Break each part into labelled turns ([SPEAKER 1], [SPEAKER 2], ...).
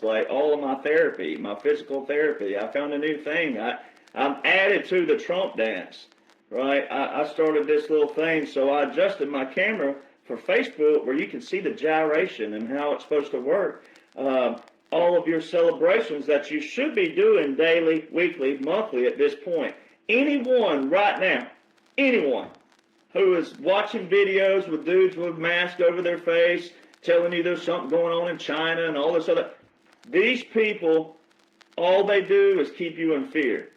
[SPEAKER 1] months, like all of my therapy, my physical therapy. I found a new thing. I'm added to the Trump dance, right? I started this little thing, so I adjusted my camera for Facebook where you can see the gyration and how it's supposed to work. All of your celebrations that you should be doing daily, weekly, monthly at this point. Anyone right now, anyone who is watching videos with dudes with masks over their face, telling you there's something going on in China and all this other, these people, all they do is keep you in fear.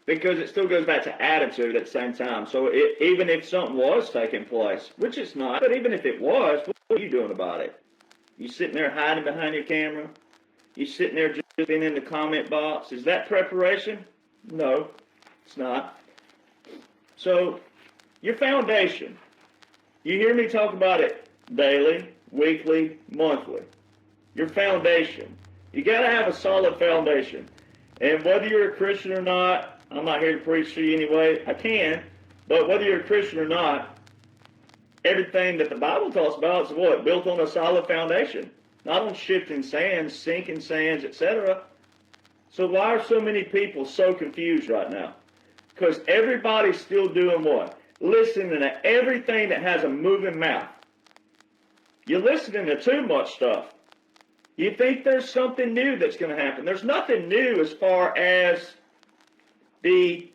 [SPEAKER 1] Because it still goes back to attitude at the same time. So even if something was taking place, which it's not, but even if it was, what are you doing about it? You sitting there hiding behind your camera? You sitting there just being in the comment box? Is that preparation? No, it's not. So your foundation, you hear me talk about it daily, weekly, monthly. Your foundation. You got to have a solid foundation. And whether you're a Christian or not, I'm not here to preach to you anyway. I can. But whether you're a Christian or not, everything that the Bible talks about is what? Built on a solid foundation. Not on shifting sands, sinking sands, etc. So why are so many people so confused right now? Because everybody's still doing what? Listening to everything that has a moving mouth. You're listening to too much stuff. You think there's something new that's going to happen. There's nothing new as far as the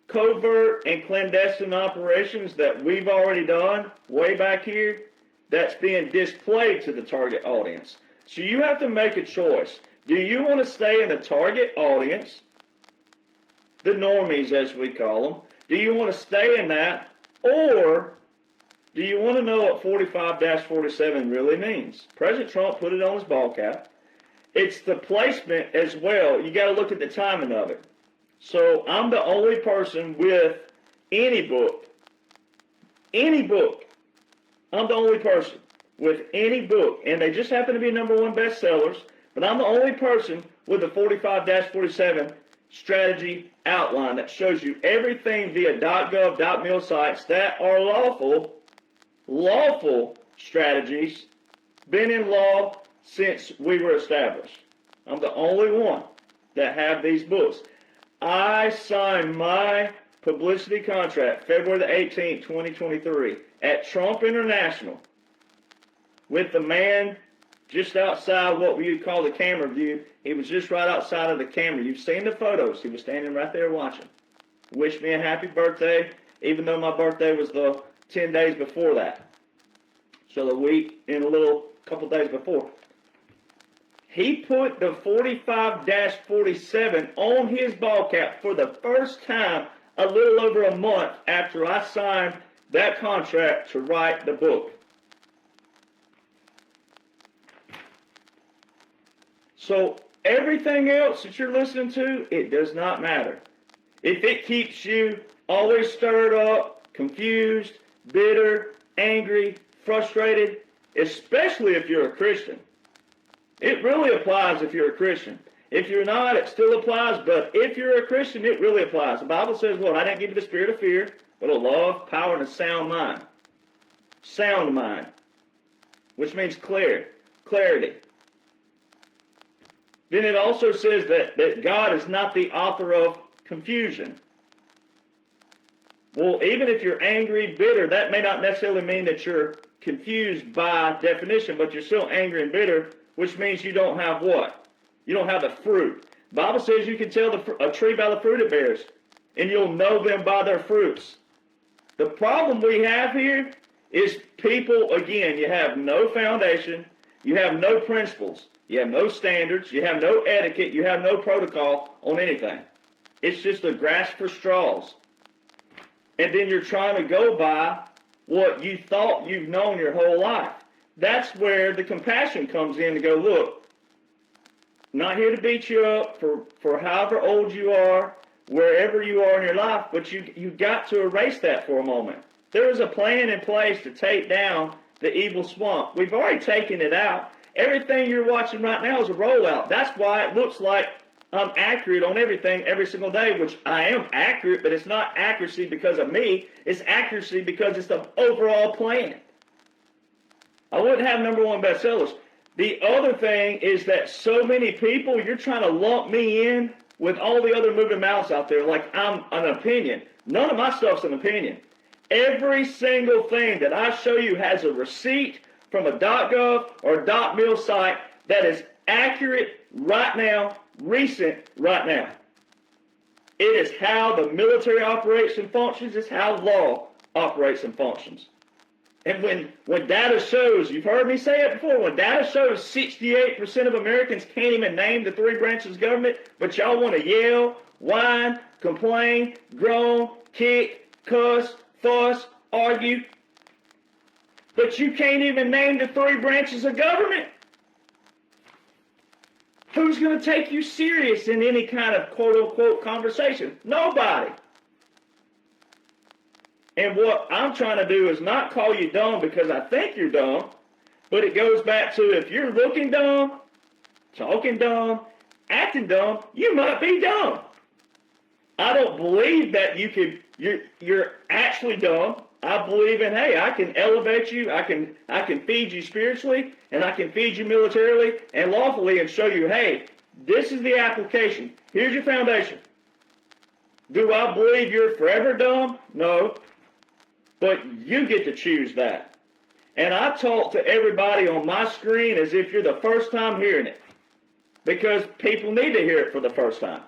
[SPEAKER 1] covert and clandestine operations that we've already done way back here that's being displayed to the target audience. So you have to make a choice. Do you want to stay in the target audience, the normies as we call them? Do you want to stay in that, or do you want to know what 45-47 really means? President Trump put it on his ball cap. It's the placement as well. You got to look at the timing of it. So I'm the only person with any book. I'm the only person with any book. And they just happen to be #1 bestsellers. But I'm the only person with the 45-47 strategy outline that shows you everything via .gov, .mil sites that are lawful strategies, been in law since we were established. I'm the only one that have these books. I signed my publicity contract February the 18th, 2023 at Trump International with the man just outside what we would call the camera view. He was just right outside of the camera. You've seen the photos. He was standing right there watching. Wished me a happy birthday, even though my birthday was the 10 days before that. So the week and a couple days before. He put the 45-47 on his ball cap for the first time a little over a month after I signed that contract to write the book. So everything else that you're listening to, it does not matter. If it keeps you always stirred up, confused, bitter, angry, frustrated, especially if you're a Christian. It really applies if you're a Christian. If you're not, it still applies, but if you're a Christian, it really applies. The Bible says, well, I didn't give you the spirit of fear, but of love, power, and a sound mind. Sound mind, which means clarity. Then it also says that God is not the author of confusion. Well, even if you're angry, bitter, that may not necessarily mean that you're confused by definition, but you're still angry and bitter, which means you don't have what? You don't have the fruit. The Bible says you can tell a tree by the fruit it bears, and you'll know them by their fruits. The problem we have here is people, again, you have no foundation, you have no principles, you have no standards, you have no etiquette, you have no protocol on anything. It's just a grasp for straws. And then you're trying to go by what you thought you've known your whole life. That's where the compassion comes in to go, look, not here to beat you up for however old you are, wherever you are in your life, but you got to erase that for a moment. There is a plan in place to take down the evil swamp. We've already taken it out. Everything you're watching right now is a rollout. That's why it looks like I'm accurate on everything every single day, which I am accurate, but it's not accuracy because of me. It's accuracy because it's the overall plan. I wouldn't have #1 bestsellers. The other thing is that so many people, you're trying to lump me in with all the other moving mouths out there like I'm an opinion. None of my stuff's an opinion. Every single thing that I show you has a receipt from a .gov or a .mil site that is accurate right now, recent right now. It is how the military operates and functions. It's how law operates and functions. And when data shows, you've heard me say it before, when data shows 68% of Americans can't even name the three branches of government, but y'all want to yell, whine, complain, groan, kick, cuss, fuss, argue, but you can't even name the three branches of government. Who's going to take you serious in any kind of quote-unquote conversation? Nobody. And what I'm trying to do is not call you dumb because I think you're dumb, but it goes back to if you're looking dumb, talking dumb, acting dumb, you might be dumb. I don't believe that you're actually dumb. I believe in, hey, I can elevate you, I can feed you spiritually, and I can feed you militarily and lawfully and show you, hey, this is the application. Here's your foundation. Do I believe you're forever dumb? No. But you get to choose that. And I talk to everybody on my screen as if you're the first time hearing it. Because people need to hear it for the first time.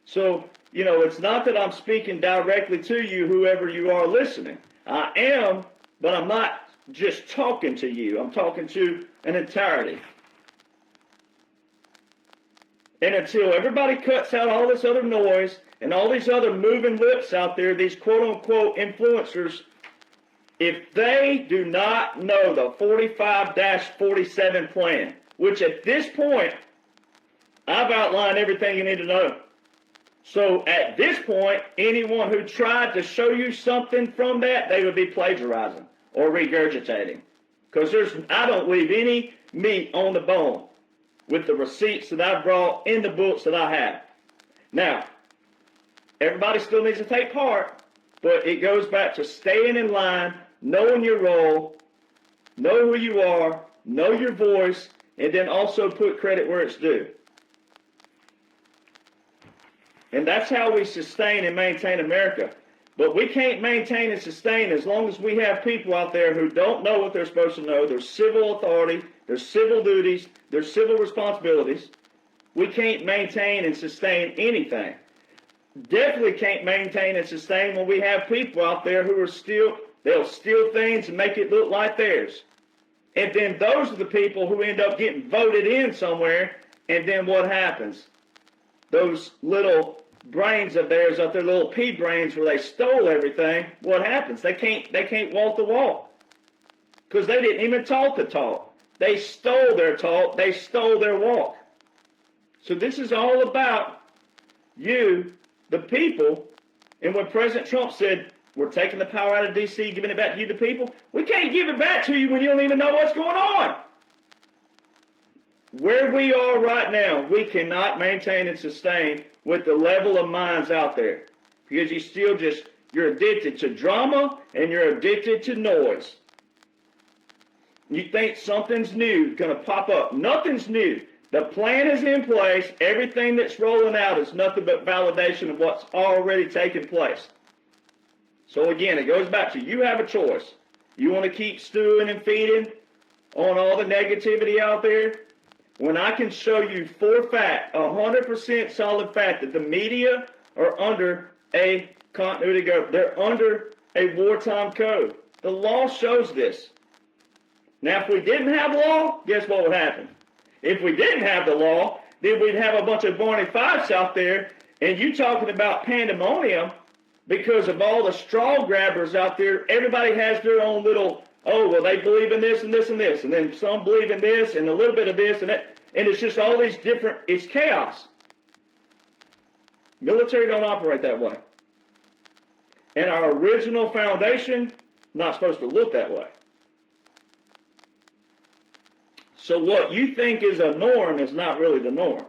[SPEAKER 1] So, it's not that I'm speaking directly to you, whoever you are listening. I am, but I'm not just talking to you. I'm talking to an entirety. And until everybody cuts out all this other noise and all these other moving lips out there, these quote-unquote influencers, if they do not know the 45-47 plan, which at this point, I've outlined everything you need to know. So at this point, anyone who tried to show you something from that, they would be plagiarizing or regurgitating. Because I don't leave any meat on the bone with the receipts that I brought in the books that I have. Now, everybody still needs to take part, but it goes back to staying in line, knowing your role, know who you are, know your voice, and then also put credit where it's due. And that's how we sustain and maintain America. But we can't maintain and sustain as long as we have people out there who don't know what they're supposed to know. There's civil authority, there's civil duties, there's civil responsibilities. We can't maintain and sustain anything. Definitely can't maintain and sustain when we have people out there who they'll steal things and make it look like theirs. And then those are the people who end up getting voted in somewhere, and then what happens? Those little brains of theirs up there, little pea brains where they stole everything, what happens? They can't walk the walk. Because they didn't even talk the talk. They stole their talk, they stole their walk. So this is all about you, the people. And when President Trump said, we're taking the power out of D.C., giving it back to you, the people, we can't give it back to you when you don't even know what's going on. Where we are right now, we cannot maintain and sustain with the level of minds out there. Because you're addicted to drama and you're addicted to noise. You think something's new going to pop up. Nothing's new. The plan is in place. Everything that's rolling out is nothing but validation of what's already taken place. So again, it goes back to you have a choice. You want to keep stewing and feeding on all the negativity out there? When I can show you for fact, 100% solid fact, that the media are under a continuity government. They're under a wartime code. The law shows this. Now, if we didn't have law, guess what would happen? If we didn't have the law, then we'd have a bunch of Barney Fives out there, and you talking about pandemonium because of all the straw grabbers out there. Everybody has their own little, oh, well, they believe in this and this and this, and then some believe in this and a little bit of this and that, and it's just all these different, it's chaos. Military don't operate that way. And our original foundation, not supposed to look that way. So what you think is a norm is not really the norm.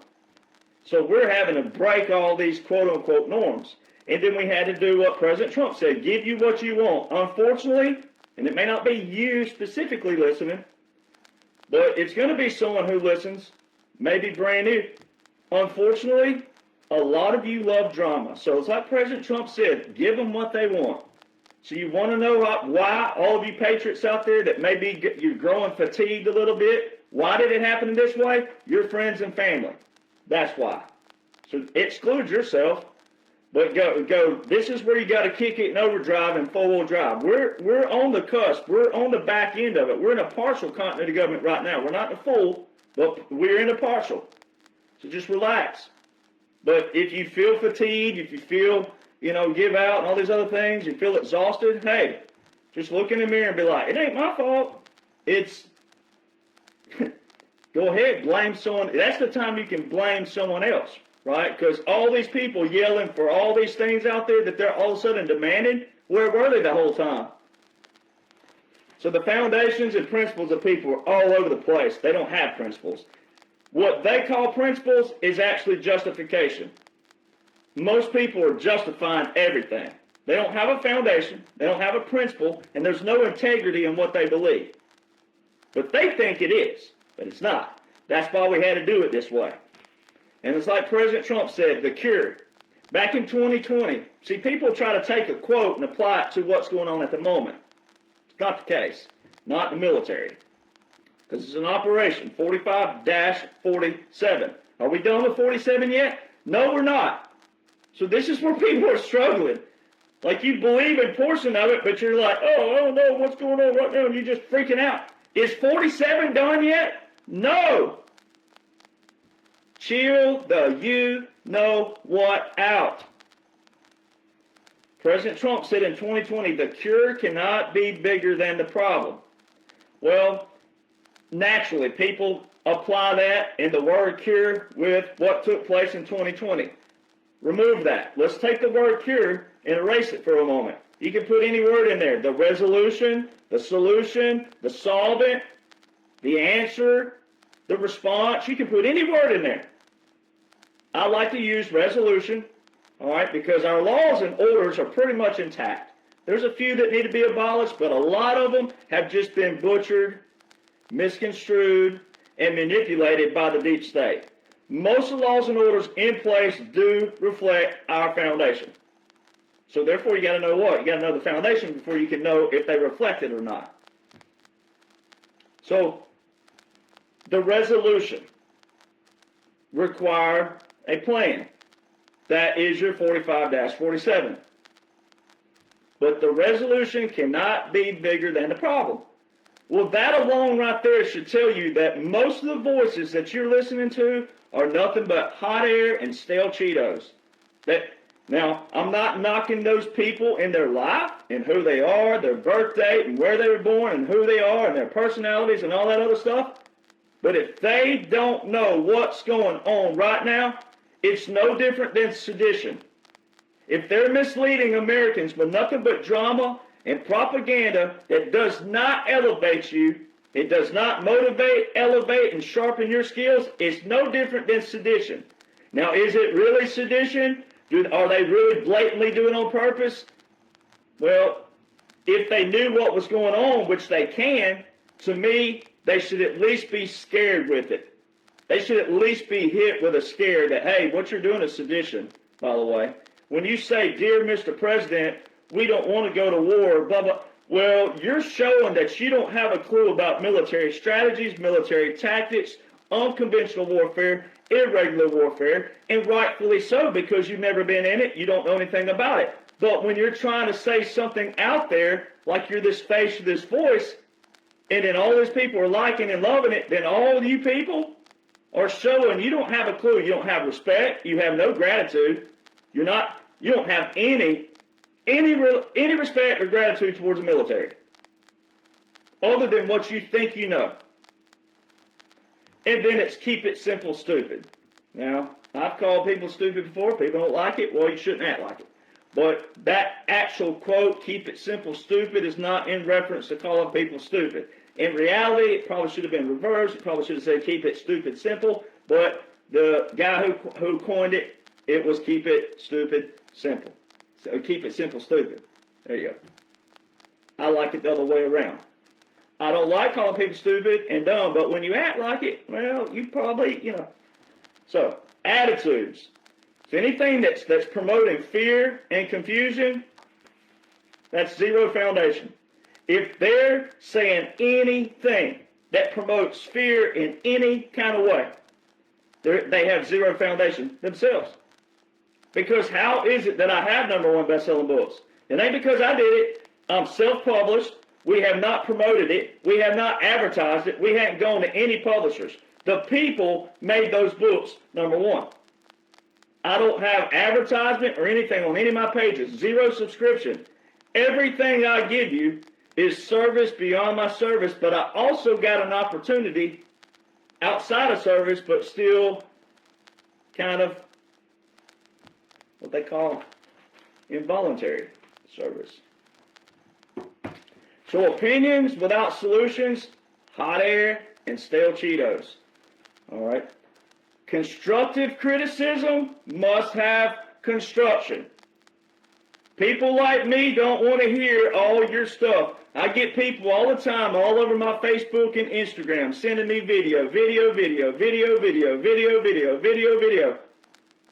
[SPEAKER 1] So we're having to break all these quote-unquote norms. And then we had to do what President Trump said, give you what you want. Unfortunately, and it may not be you specifically listening, But it's going to be someone who listens, maybe brand new. Unfortunately, a lot of you love drama. So it's like President Trump said, give them what they want. So you want to know why all of you patriots out there that maybe you're growing fatigued a little bit, why did it happen in this way? Your friends and family. That's why. So exclude yourself, but go. This is where you got to kick it in overdrive and four-wheel drive. We're on the cusp. We're on the back end of it. We're in a partial continuity government right now. We're not in a full, but we're in a partial. So just relax. But if you feel fatigued, if you feel, give out and all these other things, you feel exhausted, hey, just look in the mirror and be like, it ain't my fault. It's, go ahead, blame someone. That's the time you can blame someone else, right? Because all these people yelling for all these things out there that they're all of a sudden demanding, where were they the whole time? So the foundations and principles of people are all over the place. They don't have principles. What they call principles is actually justification. Most people are justifying everything. They don't have a foundation, they don't have a principle, and there's no integrity in what they believe. But they think it is, but it's not. That's why we had to do it this way. And it's like President Trump said, the cure. Back in 2020, see, people try to take a quote and apply it to what's going on at the moment. It's not the case. Not in the military. Because it's an operation, 45-47. Are we done with 47 yet? No, we're not. So this is where people are struggling. Like you believe in portion of it, but you're like, oh, I don't know what's going on right now, and you're just freaking out. Is 47 done yet? No. Chill the you-know-what out. President Trump said in 2020, the cure cannot be bigger than the problem. Well, naturally, people apply that in the word cure with what took place in 2020. Remove that. Let's take the word cure and erase it for a moment. You can put any word in there. The resolution, the solution, the solvent, the answer, the response. You can put any word in there. I like to use resolution, all right, because our laws and orders are pretty much intact. There's a few that need to be abolished, but a lot of them have just been butchered, misconstrued, and manipulated by the deep state. Most of the laws and orders in place do reflect our foundation. So therefore, you got to know what? You got to know the foundation before you can know if they reflect it or not. So the resolution require a plan. That is your 45-47. But the resolution cannot be bigger than the problem. Well, that alone right there should tell you that most of the voices that you're listening to are nothing but hot air and stale Cheetos. Now, I'm not knocking those people in their life and who they are, their birth date and where they were born and who they are and their personalities and all that other stuff. But if they don't know what's going on right now, it's no different than sedition. If they're misleading Americans with nothing but drama and propaganda that does not elevate you, it does not motivate, elevate, and sharpen your skills, it's no different than sedition. Now, is it really sedition? Are they really blatantly doing it on purpose? Well, if they knew what was going on, which they can, to me, they should at least be scared with it. They should at least be hit with a scare that, hey, what you're doing is sedition, by the way. When you say, dear Mr. President, we don't want to go to war, blah, blah, well, you're showing that you don't have a clue about military strategies, military tactics, unconventional warfare, irregular warfare, and rightfully so, because you've never been in it, you don't know anything about it. But when you're trying to say something out there, like you're this face or this voice, and then all these people are liking and loving it, then all you people are showing you don't have a clue. You don't have respect. You have no gratitude. You don't have any respect or gratitude towards the military, other than what you think you know. And then it's keep it simple, stupid. Now, I've called people stupid before. People don't like it. Well, you shouldn't act like it. But that actual quote, keep it simple, stupid, is not in reference to calling people stupid. In reality, it probably should have been reversed. It probably should have said keep it stupid, simple. But the guy who coined it, it was keep it stupid, simple. So keep it simple, stupid. There you go. I like it the other way around. I don't like calling people stupid and dumb, but when you act like it, well, you probably, So, attitudes. So anything that's promoting fear and confusion, that's zero foundation. If they're saying anything that promotes fear in any kind of way, they have zero foundation themselves. Because how is it that I have #1 best-selling books? It ain't because I did it. I'm self-published. We have not promoted it. We have not advertised it. We haven't gone to any publishers. The people made those books #1. I don't have advertisement or anything on any of my pages. Zero subscription. Everything I give you is service beyond my service, but I also got an opportunity outside of service, but still kind of what they call involuntary service. So opinions without solutions, hot air and stale Cheetos. All right. Constructive criticism must have construction. People like me don't want to hear all your stuff. I get people all the time, all over my Facebook and Instagram, sending me video.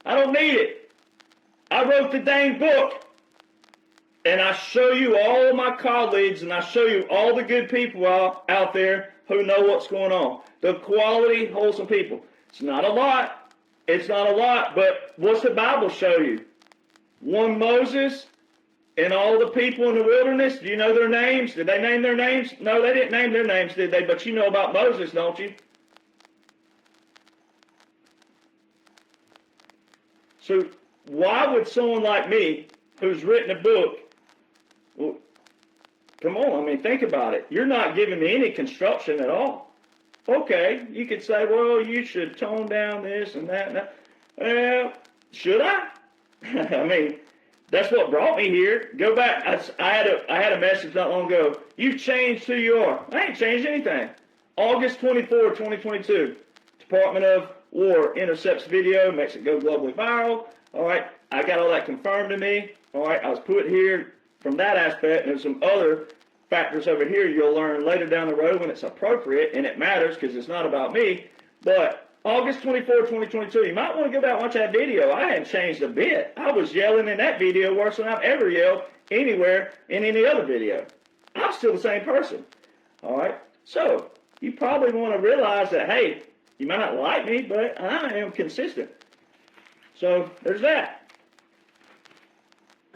[SPEAKER 1] I don't need it. I wrote the dang book. And I show you all of my colleagues, and I show you all the good people out there who know what's going on. The quality, wholesome people. It's not a lot. It's not a lot, but what's the Bible show you? One Moses and all the people in the wilderness, do you know their names? Did they name their names? No, they didn't name their names, did they? But you know about Moses, don't you? So why would someone like me, who's written a book, well, come on, I mean, think about it. You're not giving me any construction at all. Okay, you could say, well, you should tone down this and that and that. Well, should I? I mean, that's what brought me here. Go back. I had a message not long ago. You've changed who you are. I ain't changed anything. August 24, 2022. Department of War intercepts video, makes it go globally viral. All right, I got all that confirmed to me. All right, I was put here from that aspect, and there's some other factors over here you'll learn later down the road when it's appropriate, and it matters because it's not about me. But August 24, 2022, you might want to go back and watch that video. I hadn't changed a bit. I was yelling in that video worse than I've ever yelled anywhere in any other video. I'm still the same person. All right? So you probably want to realize that, hey, you might not like me, but I am consistent. So there's that.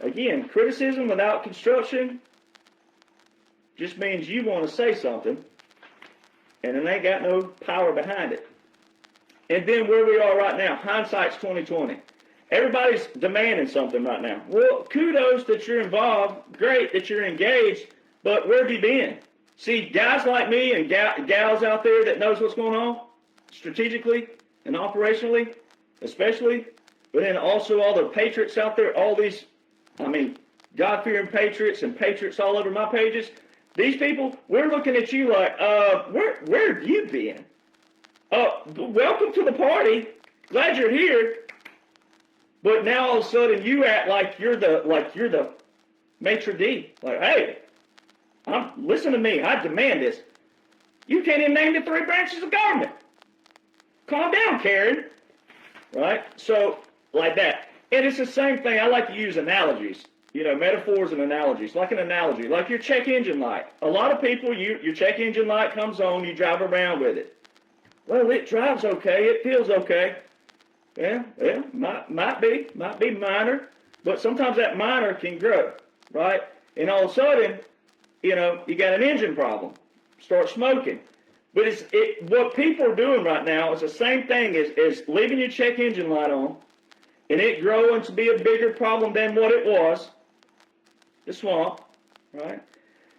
[SPEAKER 1] Again, criticism without construction just means you want to say something, and it ain't got no power behind it. And then where we are right now, hindsight's 2020. Everybody's demanding something right now. Well, kudos that you're involved. Great that you're engaged, but where have you been? See, guys like me and gals out there that knows what's going on, strategically and operationally, especially, but then also all the patriots out there, all these, God-fearing patriots and patriots all over my pages. These people, we're looking at you like, where have you been? Welcome to the party. Glad you're here. But now all of a sudden you act like you're the maitre d'. Like, hey, listen to me. I demand this. You can't even name the 3 branches of government. Calm down, Karen. Right? So, like that. And it's the same thing. I like to use analogies. Metaphors and analogies. Like an analogy. Like your check engine light. A lot of people, your check engine light comes on, you drive around with it. Well, it drives okay. It feels okay. Yeah, might be minor. But sometimes that minor can grow. Right? And all of a sudden, you got an engine problem. Start smoking. But what people are doing right now is the same thing as leaving your check engine light on and it growing to be a bigger problem than what it was. The swamp, right?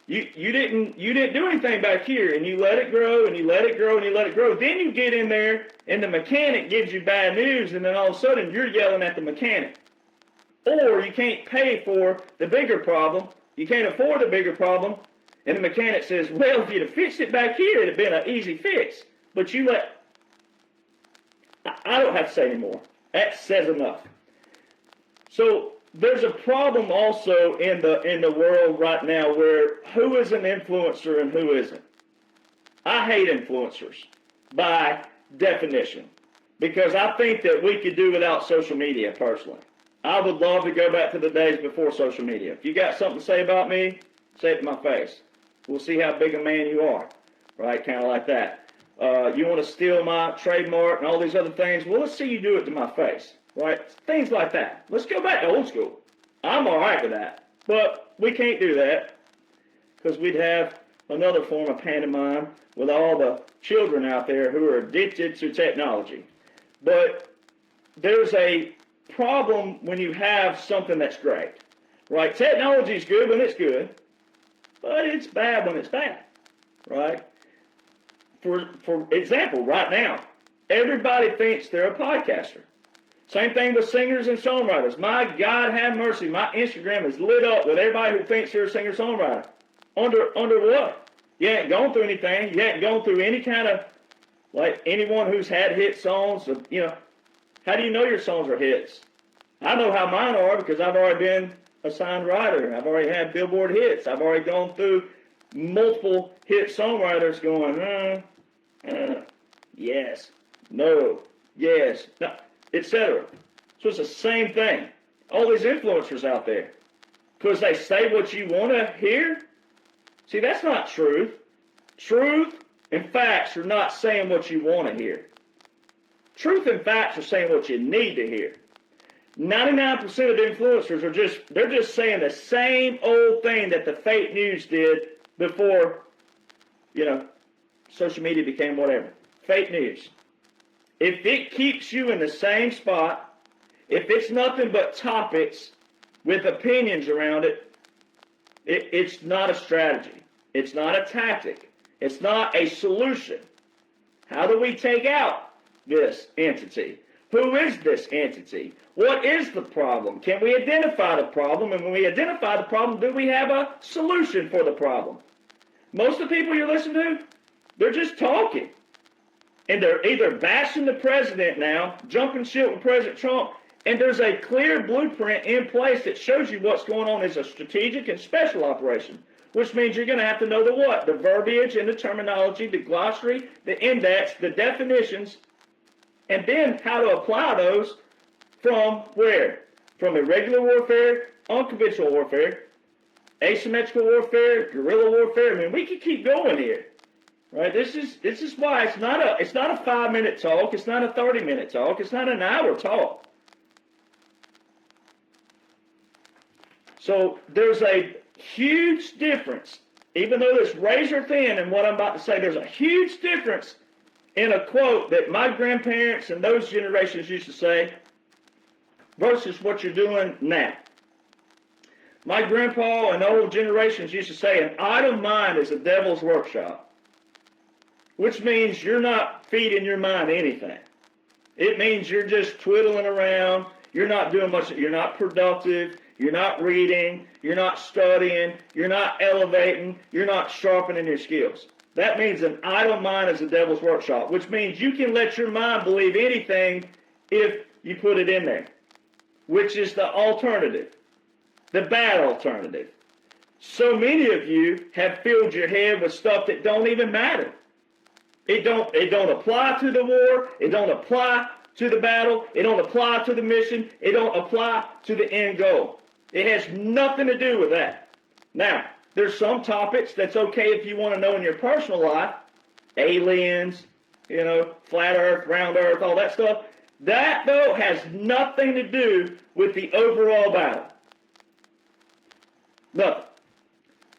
[SPEAKER 1] You didn't do anything back here, and you let it grow, and you let it grow, and you let it grow. Then you get in there, and the mechanic gives you bad news, and then all of a sudden you're yelling at the mechanic. Or you can't pay for the bigger problem. You can't afford the bigger problem, and the mechanic says, well, if you'd have fixed it back here, it'd have been an easy fix. But you I don't have to say anymore. That says enough. So there's a problem also in the world right now where who is an influencer and who isn't. I hate influencers by definition because I think that we could do without social media personally. I would love to go back to the days before social media. If you got something to say about me, say it to my face. We'll see how big a man you are, right? Kind of like that. You want to steal my trademark and all these other things? Well, let's see you do it to my face, right? Things like that. Let's go back to old school. I'm all right with that. But we can't do that because we'd have another form of pantomime with all the children out there who are addicted to technology. But there's a problem when you have something that's great, right? Technology is good when it's good, but it's bad when it's bad, right? For example, right now, everybody thinks they're a podcaster. Same thing with singers and songwriters. My God have mercy, my Instagram is lit up with everybody who thinks they're a singer-songwriter. Under what? You ain't gone through anything. You ain't gone through any kind of, like anyone who's had hit songs. You know, how do you know your songs are hits? I know how mine are because I've already been a signed writer. I've already had Billboard hits. I've already gone through multiple hit songwriters going, yes, no, yes, no, etc. So it's the same thing. All these influencers out there, because they say what you want to hear. See, that's not truth. Truth and facts are not saying what you want to hear. Truth and facts are saying what you need to hear. 99% of influencers they're just saying the same old thing that the fake news did before, social media became whatever. Fake news. If it keeps you in the same spot, if it's nothing but topics with opinions around it, it's not a strategy. It's not a tactic. It's not a solution. How do we take out this entity? Who is this entity? What is the problem? Can we identify the problem? And when we identify the problem, do we have a solution for the problem? Most of the people you're listening to, they're just talking. And they're either bashing the president now, jumping shit with President Trump, and there's a clear blueprint in place that shows you what's going on as a strategic and special operation, which means you're going to have to know the what? The verbiage and the terminology, the glossary, the index, the definitions, and then how to apply those from where? From irregular warfare, unconventional warfare, asymmetrical warfare, guerrilla warfare. I mean, we could keep going here. Right? This is why it's not a 5-minute talk, it's not a 30-minute talk, it's not an hour talk. So there's a huge difference, even though it's razor thin in what I'm about to say, there's a huge difference in a quote that my grandparents and those generations used to say versus what you're doing now. My grandpa and old generations used to say an idle mind is a devil's workshop, which means you're not feeding your mind anything. It means you're just twiddling around, you're not doing much, you're not productive, you're not reading, you're not studying, you're not elevating, you're not sharpening your skills. That means an idle mind is a devil's workshop, which means you can let your mind believe anything if you put it in there, which is the alternative, the bad alternative. So many of you have filled your head with stuff that don't even matter. It don't apply to the war, it don't apply to the battle, it don't apply to the mission, it don't apply to the end goal. It has nothing to do with that. Now, there's some topics that's okay if you want to know in your personal life, aliens, flat earth, round earth, all that stuff. That, though, has nothing to do with the overall battle. Nothing.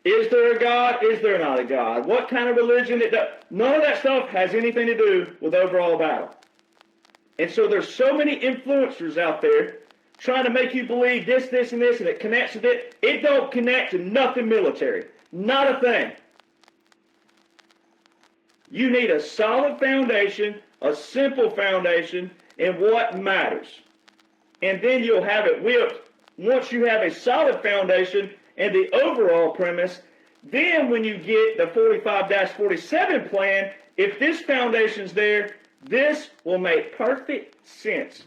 [SPEAKER 1] Is there a God? Is there not a God? What kind of religion? None of that stuff has anything to do with overall battle. And so there's so many influencers out there trying to make you believe this, and this, and it connects with it. It don't connect to nothing military. Not a thing. You need a solid foundation, a simple foundation in what matters. And then you'll have it whipped. Once you have a solid foundation and the overall premise, then when you get the 45-47 plan, if this foundation's there, this will make perfect sense.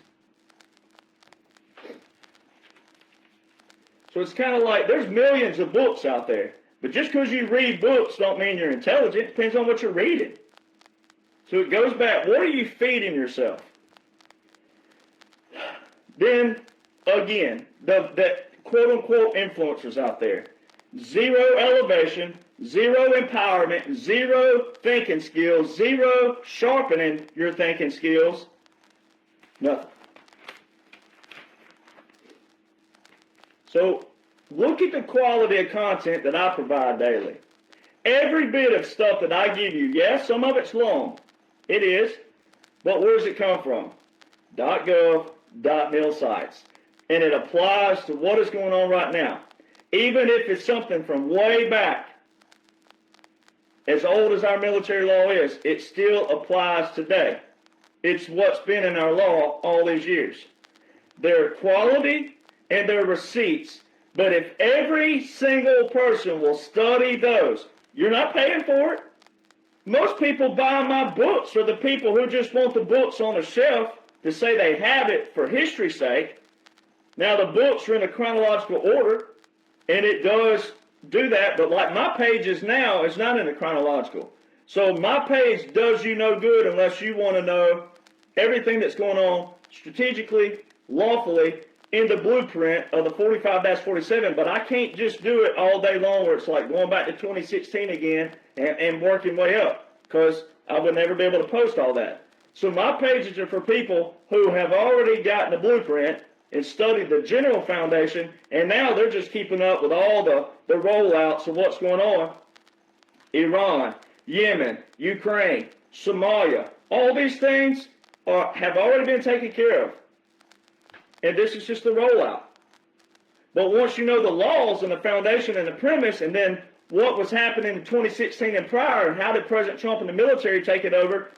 [SPEAKER 1] So it's kind of like there's millions of books out there. But just because you read books don't mean you're intelligent. It depends on what you're reading. So it goes back, what are you feeding yourself? Then, again, the quote-unquote influencers out there. Zero elevation, zero empowerment, zero thinking skills, zero sharpening your thinking skills. Nothing. So, look at the quality of content that I provide daily. Every bit of stuff that I give you, yes, some of it's long. It is. But where does it come from? .gov, .mil sites. And it applies to what is going on right now. Even if it's something from way back, as old as our military law is, it still applies today. It's what's been in our law all these years. Their quality and their receipts. But if every single person will study those, you're not paying for it. Most people buy my books are the people who just want the books on a shelf to say they have it for history's sake. Now, the books are in a chronological order, and it does do that, but like my pages now is not in a chronological. So my page does you no good unless you want to know everything that's going on strategically, lawfully, in the blueprint of the 45-47, but I can't just do it all day long where it's like going back to 2016 again and working way up, because I would never be able to post all that. So my pages are for people who have already gotten the blueprint and studied the general foundation, and now they're just keeping up with all the rollouts of what's going on. Iran, Yemen, Ukraine, Somalia, all these things have already been taken care of. And this is just the rollout. But once you know the laws and the foundation and the premise, and then what was happening in 2016 and prior, and how did President Trump and the military take it over,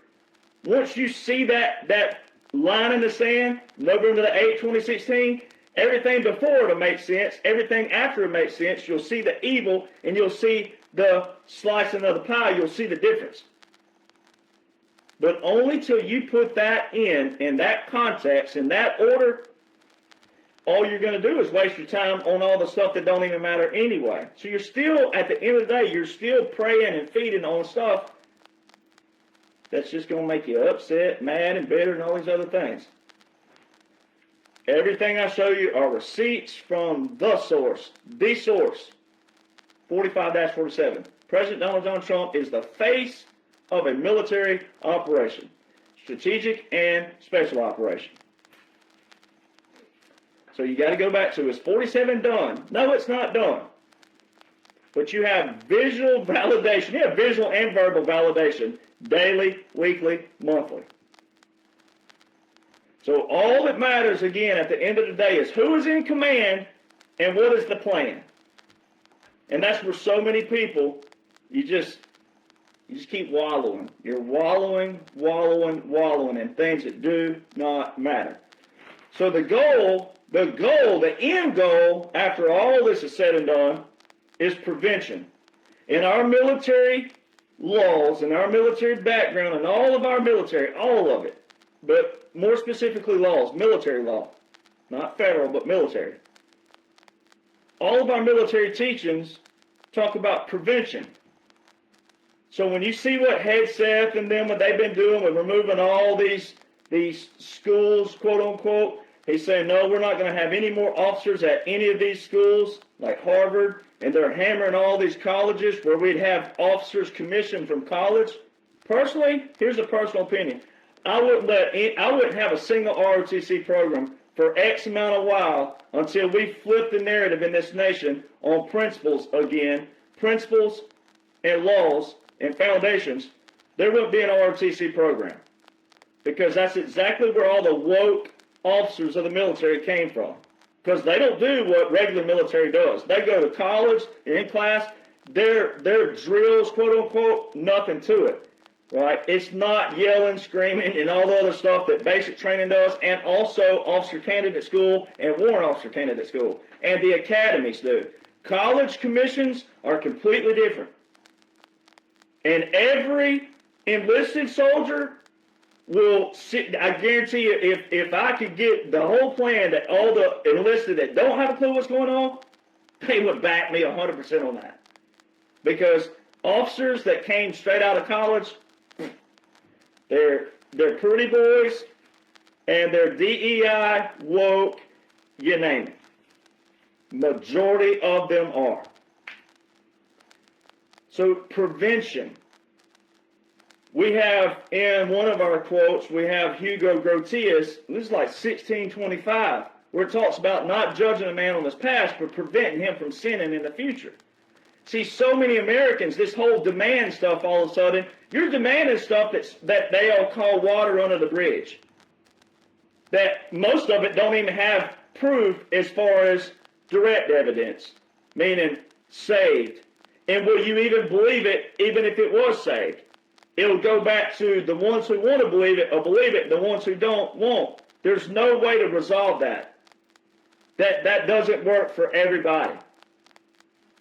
[SPEAKER 1] once you see that line in the sand, November the 8th, 2016, everything before it'll make sense, everything after it makes sense, you'll see the evil, and you'll see the slicing of the pie, you'll see the difference. But only till you put that in that context, in that order, all you're going to do is waste your time on all the stuff that don't even matter anyway. So you're still, at the end of the day, you're still praying and feeding on stuff that's just going to make you upset, mad, and bitter, and all these other things. Everything I show you are receipts from the source, 45-47. President Donald John Trump is the face of a military operation, strategic and special operation. So you got to go back to, is 47 done? No, it's not done. But you have visual validation. You have visual and verbal validation daily, weekly, monthly. So all that matters, again, at the end of the day is who is in command and what is the plan. And that's where so many people, you just keep wallowing. You're wallowing in things that do not matter. So the end goal, after all this is said and done, is prevention. In our military laws, in our military background, and all of our military, all of it, but more specifically laws, military law, not federal, but military. All of our military teachings talk about prevention. So when you see what Hegseth and them, what they've been doing with removing all these schools, quote unquote, he's saying, no, we're not going to have any more officers at any of these schools, like Harvard, and they're hammering all these colleges where we'd have officers commissioned from college. Personally, here's a personal opinion. I wouldn't have a single ROTC program for X amount of while until we flip the narrative in this nation on principles again, principles and laws and foundations. There wouldn't be an ROTC program, because that's exactly where all the woke officers of the military came from. Because they don't do what regular military does. They go to college, they're in class, their drills, quote unquote, nothing to it. Right? It's not yelling, screaming, and all the other stuff that basic training does, and also officer candidate school and warrant officer candidate school, and the academies do. College commissions are completely different. And every enlisted soldier will sit, I guarantee you, if I could get the whole plan that all the enlisted that don't have a clue what's going on, they would back me 100% on that. because officers that came straight out of college, they're pretty boys, and they're DEI, woke, you name it. Majority of them are. So prevention. We have, in one of our quotes, we have Hugo Grotius, this is like 1625, where it talks about not judging a man on his past, but preventing him from sinning in the future. See, so many Americans, this whole demand stuff, all of a sudden, you're demanding stuff that they all call water under the bridge. That most of it don't even have proof as far as direct evidence, meaning saved. And will you even believe it, even if it was saved? It'll go back to the ones who want to believe it, the ones who don't won't. There's no way to resolve that. That doesn't work for everybody.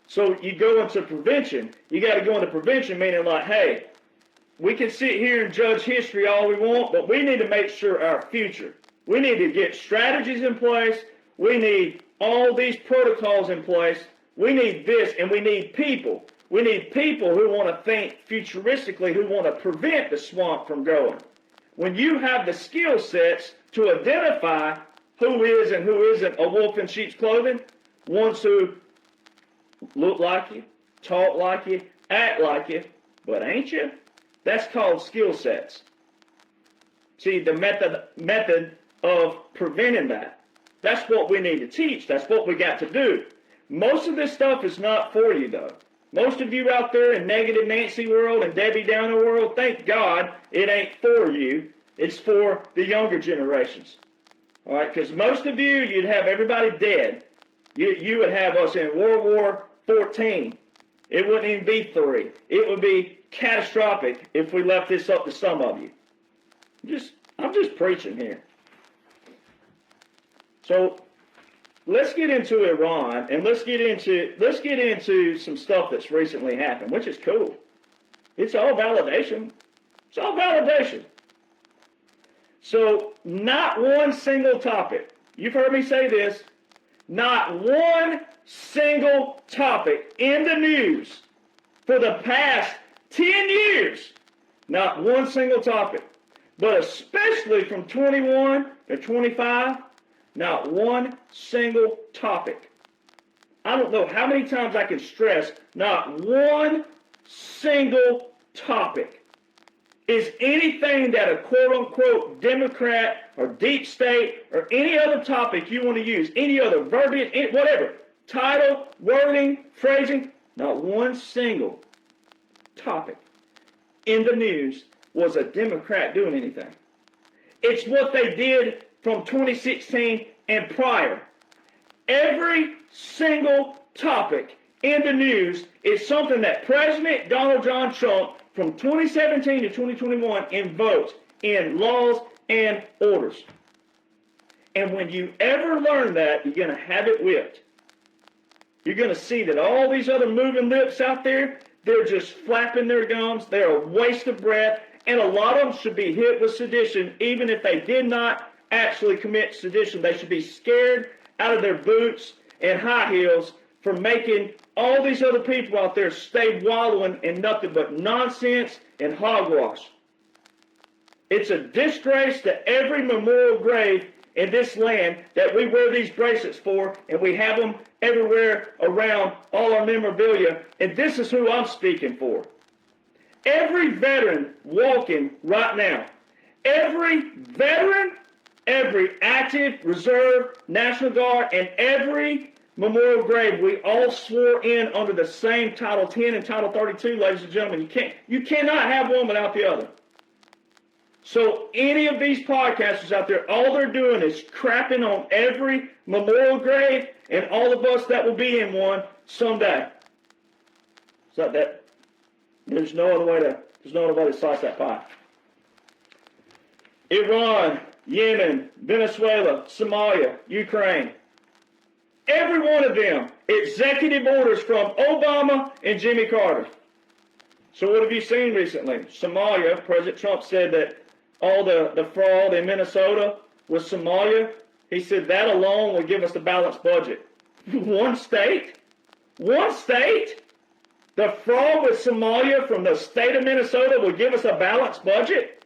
[SPEAKER 1] So you go into prevention. You got to go into prevention, meaning like, hey, we can sit here and judge history all we want, but we need to make sure our future. We need to get strategies in place. We need all these protocols in place. We need this, and we need people. We need people who want to think futuristically, who want to prevent the swamp from growing. When you have the skill sets to identify who is and who isn't a wolf in sheep's clothing, ones who look like you, talk like you, act like you, but ain't you? That's called skill sets. See, the method of preventing that. That's what we need to teach. That's what we got to do. Most of this stuff is not for you, though. Most of you out there in negative Nancy world and Debbie Downer world, thank God it ain't for you. It's for the younger generations. All right, because most of you, you'd have everybody dead. You would have us in World War XIV. It wouldn't even be 3. It would be catastrophic if we left this up to some of you. I'm just preaching here. So let's get into Iran, and let's get into some stuff that's recently happened, which is cool. It's all validation. It's all validation. So not one single topic. You've heard me say this. Not one single topic in the news for the past 10 years. Not one single topic. But especially from 21 to 25, not one single topic. I don't know how many times I can stress, not one single topic is anything that a quote-unquote Democrat or deep state or any other topic you want to use, any other verbiage, whatever, title, wording, phrasing, not one single topic in the news was a Democrat doing anything. It's what they did from 2016 and prior. Every single topic in the news is something that President Donald John Trump from 2017 to 2021 invoked in laws and orders. And when you ever learn that, you're going to have it whipped. You're going to see that all these other moving lips out there, they're just flapping their gums. They're a waste of breath. And a lot of them should be hit with sedition, even if they did not actually commit sedition. They should be scared out of their boots and high heels for making all these other people out there stay wallowing in nothing but nonsense and hogwash. It's a disgrace to every memorial grave in this land that we wear these bracelets for, and we have them everywhere around all our memorabilia, and this is who I'm speaking for. Every veteran walking right now, every veteran, every active, reserve, National Guard, and every memorial grave, we all swore in under the same Title 10 and Title 32, ladies and gentlemen. You cannot have one without the other. So any of these podcasters out there, all they're doing is crapping on every memorial grave and all of us that will be in one someday. So that there's no other way to slice that pie. Iran, Yemen, Venezuela, Somalia, Ukraine. Every one of them, executive orders from Obama and Jimmy Carter. So what have you seen recently? Somalia, President Trump said that all the fraud in Minnesota was Somalia. He said that alone will give us a balanced budget. One state? One state? The fraud with Somalia from the state of Minnesota would give us a balanced budget?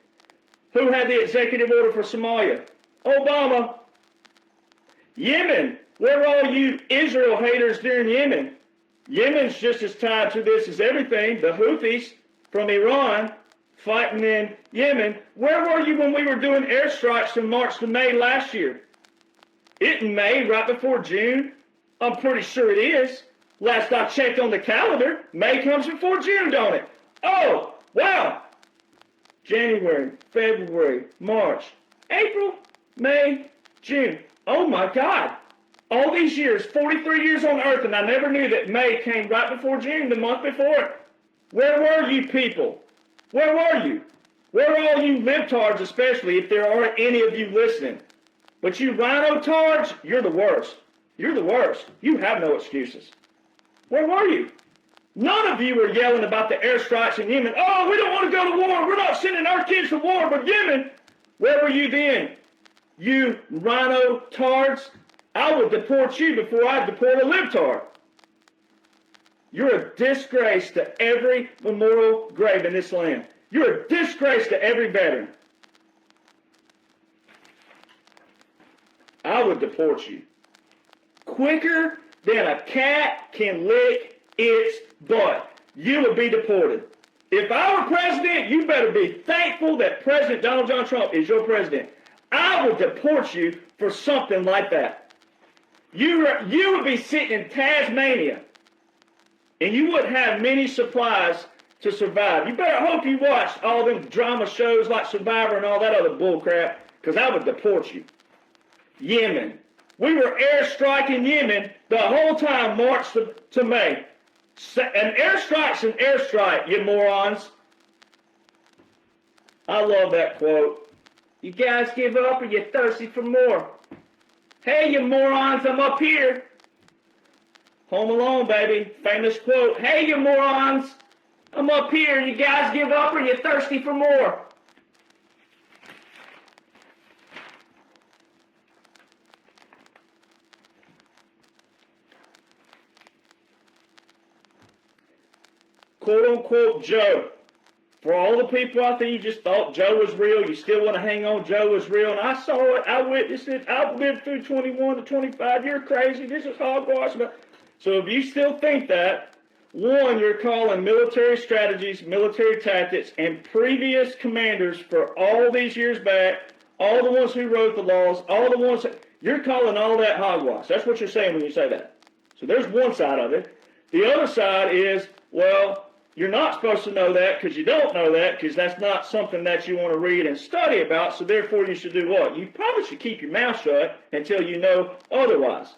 [SPEAKER 1] Who had the executive order for Somalia? Obama. Yemen. Where are all you Israel haters during Yemen? Yemen's just as tied to this as everything. The Houthis from Iran fighting in Yemen. Where were you when we were doing airstrikes from March to May last year? Isn't May right before June? I'm pretty sure it is. Last I checked on the calendar, May comes before June, don't it? Oh, wow. January, February, March, April, May, June. Oh my God. All these years, 43 years on Earth, and I never knew that May came right before June, the month before. Where were you people? Where were you? Where are all you libtards, especially if there aren't any of you listening? But you rhino-tards, you're the worst. You're the worst. You have no excuses. Where were you? None of you were yelling about the airstrikes in Yemen. Oh, we don't want to go to war. We're not sending our kids to war, but Yemen. Where were you then? You rhino-tards. I would deport you before I'd deport a libtard. You're a disgrace to every memorial grave in this land. You're a disgrace to every veteran. I would deport you. Quicker than a cat can lick its butt. You would be deported. If I were president, you better be thankful that President Donald John Trump is your president. I would deport you for something like that. You would be sitting in Tasmania, and you wouldn't have many supplies to survive. You better hope you watch all them drama shows like Survivor and all that other bullcrap, because I would deport you. Yemen. We were airstriking Yemen the whole time, March to May. An airstrike's an airstrike, you morons. I love that quote. You guys give up or you're thirsty for more. Hey, you morons, I'm up here. Home Alone, baby. Famous quote. Hey, you morons, I'm up here. You guys give up or you're thirsty for more. Quote-unquote Joe. For all the people out there, you just thought Joe was real. You still want to hang on Joe was real. And I saw it. I witnessed it. I've lived through 21 to 25. You're crazy. This is hogwash. So if you still think that, one, you're calling military strategies, military tactics, and previous commanders for all these years back, all the ones who wrote the laws, all the ones, you're calling all that hogwash. That's what you're saying when you say that. So there's one side of it. The other side is, well, you're not supposed to know that because you don't know that because that's not something that you want to read and study about, so therefore you should do what? You probably should keep your mouth shut until you know otherwise,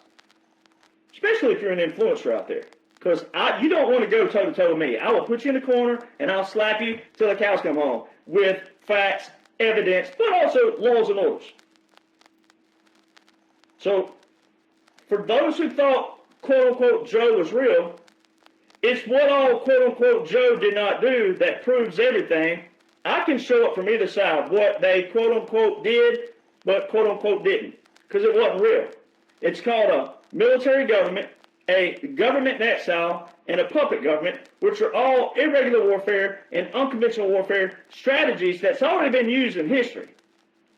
[SPEAKER 1] especially if you're an influencer out there, because you don't want to go toe-to-toe with me. I will put you in a corner and I'll slap you till the cows come home with facts, evidence, but also laws and orders. So for those who thought, quote-unquote, Joe was real, it's what all quote-unquote Joe did not do that proves everything. I can show it from either side, what they quote-unquote did, but quote-unquote didn't, because it wasn't real. It's called a military government, a government in exile, and a puppet government, which are all irregular warfare and unconventional warfare strategies that's already been used in history.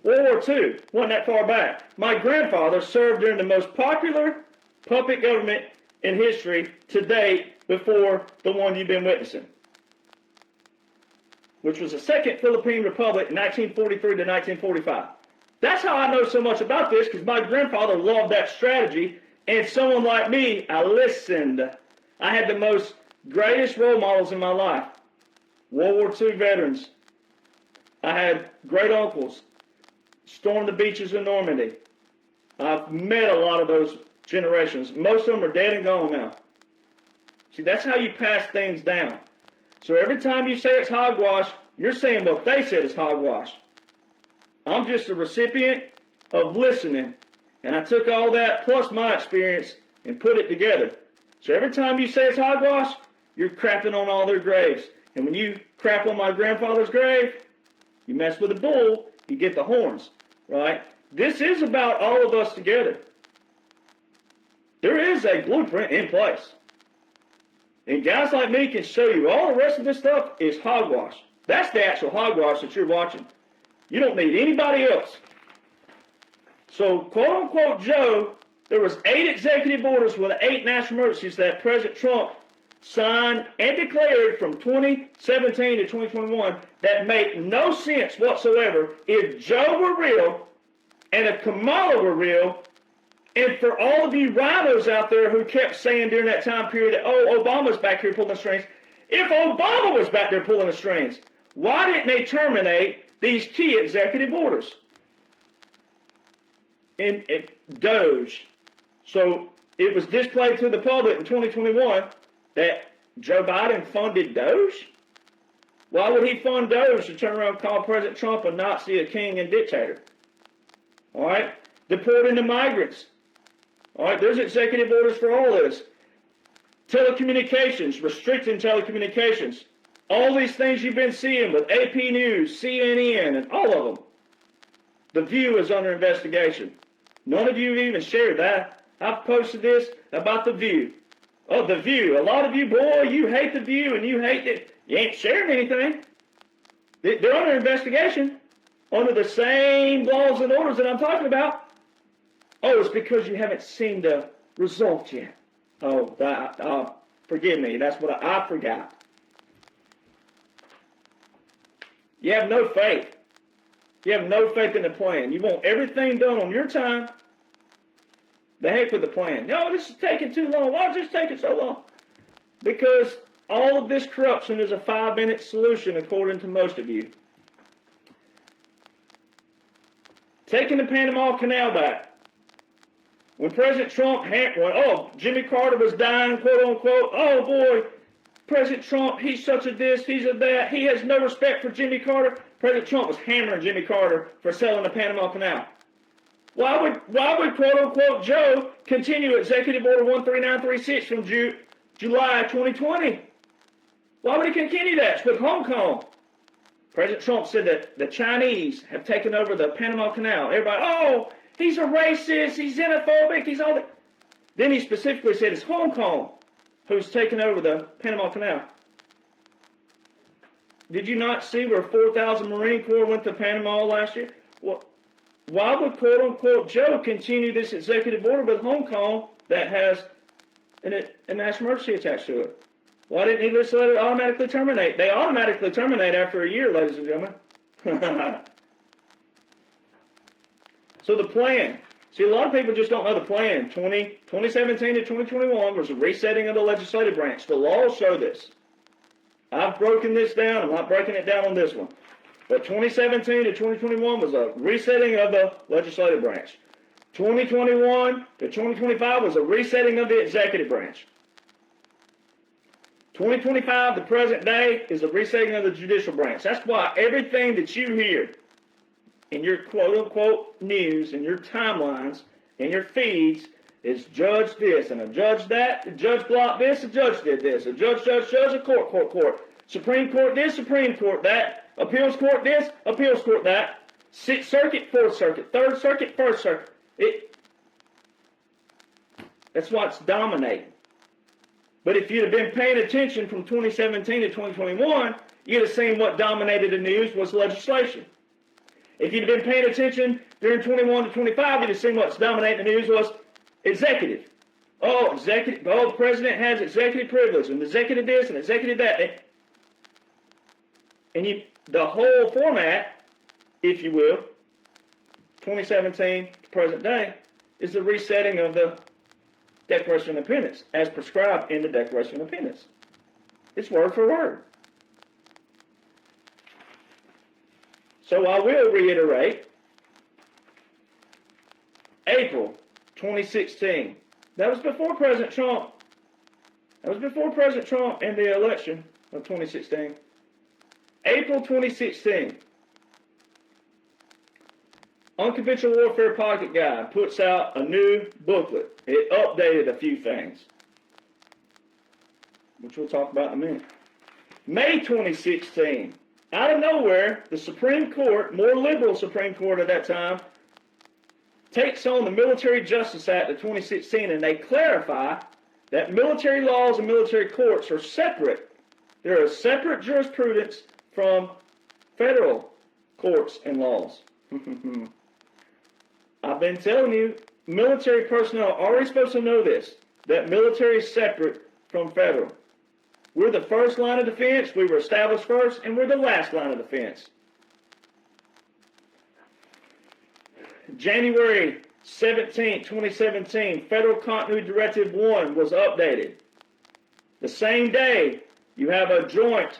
[SPEAKER 1] World War II wasn't that far back. My grandfather served during the most popular puppet government in history to date before the one you've been witnessing, which was the Second Philippine Republic in 1943 to 1945. That's how I know so much about this, because my grandfather loved that strategy, and someone like me, I listened. I had the most greatest role models in my life. World War II veterans. I had great uncles, stormed the beaches of Normandy. I've met a lot of those generations. Most of them are dead and gone now. See, that's how you pass things down. So every time you say it's hogwash, you're saying what they said is hogwash. I'm just a recipient of listening, and I took all that plus my experience and put it together. So every time you say it's hogwash, you're crapping on all their graves. And when you crap on my grandfather's grave, you mess with the bull, you get the horns, right? This is about all of us together. There is a blueprint in place. And guys like me can show you all the rest of this stuff is hogwash. That's the actual hogwash that you're watching. You don't need anybody else. So, quote unquote, Joe, there was 8 executive orders with 8 national emergencies that President Trump signed and declared from 2017 to 2021 that make no sense whatsoever if Joe were real and if Kamala were real. And for all of you rhinos out there who kept saying during that time period that, oh, Obama's back here pulling the strings, if Obama was back there pulling the strings, why didn't they terminate these key executive orders? In Doge. So it was displayed to the public in 2021 that Joe Biden funded Doge? Why would he fund Doge to turn around and call President Trump a Nazi, a king, and dictator? All right? Deporting the migrants. All right? There's executive orders for all this. Telecommunications, restricting telecommunications. All these things you've been seeing with AP News, CNN, and all of them. The View is under investigation. None of you have even shared that. I've posted this about The View. Oh, The View. A lot of you, boy, you hate The View and you hate it. You ain't sharing anything. They're under investigation under the same laws and orders that I'm talking about. Oh, it's because you haven't seen the result yet. Oh, forgive me. That's what I forgot. You have no faith. You have no faith in the plan. You want everything done on your time. The heck with the plan. No, this is taking too long. Why is this taking so long? Because all of this corruption is a 5-minute solution, according to most of you. Taking the Panama Canal back. When President Trump, Jimmy Carter was dying, quote unquote, oh boy, President Trump, he's such a this, he's a that, he has no respect for Jimmy Carter. President Trump was hammering Jimmy Carter for selling the Panama Canal. Why would quote unquote Joe continue Executive Order 13936 from July 2020? Why would he continue that? It's with Hong Kong. President Trump said that the Chinese have taken over the Panama Canal. Everybody, oh, he's a racist, he's xenophobic, he's all that. Then he specifically said it's Hong Kong who's taken over the Panama Canal. Did you not see where 4,000 Marine Corps went to Panama last year? Well, why would quote-unquote Joe continue this executive order with Hong Kong that has a national emergency attached to it? Why didn't he just let it automatically terminate? They automatically terminate after a year, ladies and gentlemen. So the plan. See, a lot of people just don't know the plan. 2017 to 2021 was a resetting of the legislative branch. The laws show this. I've broken this down. I'm not breaking it down on this one. But 2017 to 2021 was a resetting of the legislative branch. 2021 to 2025 was a resetting of the executive branch. 2025, the present day, is a resetting of the judicial branch. That's why everything that you hear in your quote-unquote news, in your timelines, in your feeds, is judge this and a judge that, a judge blocked this, a judge did this, a judge, a court. Supreme Court this, Supreme Court that, appeals court this, appeals court that, Sixth Circuit, Fourth Circuit, Third Circuit, First Circuit. That's what's dominating. But if you'd have been paying attention from 2017 to 2021, you'd have seen what dominated the news was legislation. If you'd have been paying attention during 21 to 25, you'd have seen what's dominating the news was executive. Oh, the president has executive privilege, and executive this and executive that. And the whole format, if you will, 2017 to present day, is the resetting of the Declaration of Independence, as prescribed in the Declaration of Independence. It's word for word. So I will reiterate, April 2016. That was before President Trump. That was before President Trump and the election of 2016. April 2016. Unconventional Warfare Pocket Guide puts out a new booklet. It updated a few things, which we'll talk about in a minute. May 2016. Out of nowhere, the Supreme Court, more liberal Supreme Court at that time, takes on the Military Justice Act of 2016, and they clarify that military laws and military courts are separate. They're a separate jurisprudence from federal courts and laws. I've been telling you, military personnel are already supposed to know this, that military is separate from federal. We're the first line of defense, we were established first, and we're the last line of defense. January 17, 2017, Federal Continuity Directive 1 was updated. The same day, you have a joint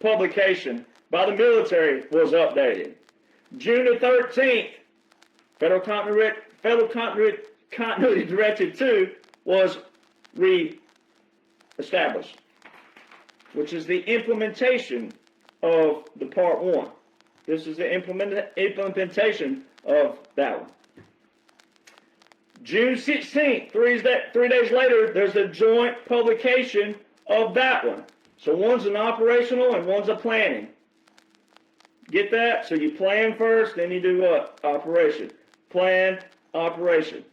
[SPEAKER 1] publication by the military was updated. June the 13th, Federal Continuity Directive 2 was re-established, which is the implementation of the Part 1. This is the implementation of that one. June 16th, three days later, there's a joint publication of that one. So one's an operational and one's a planning. Get that? So you plan first, then you do what? Operation. Plan, operation.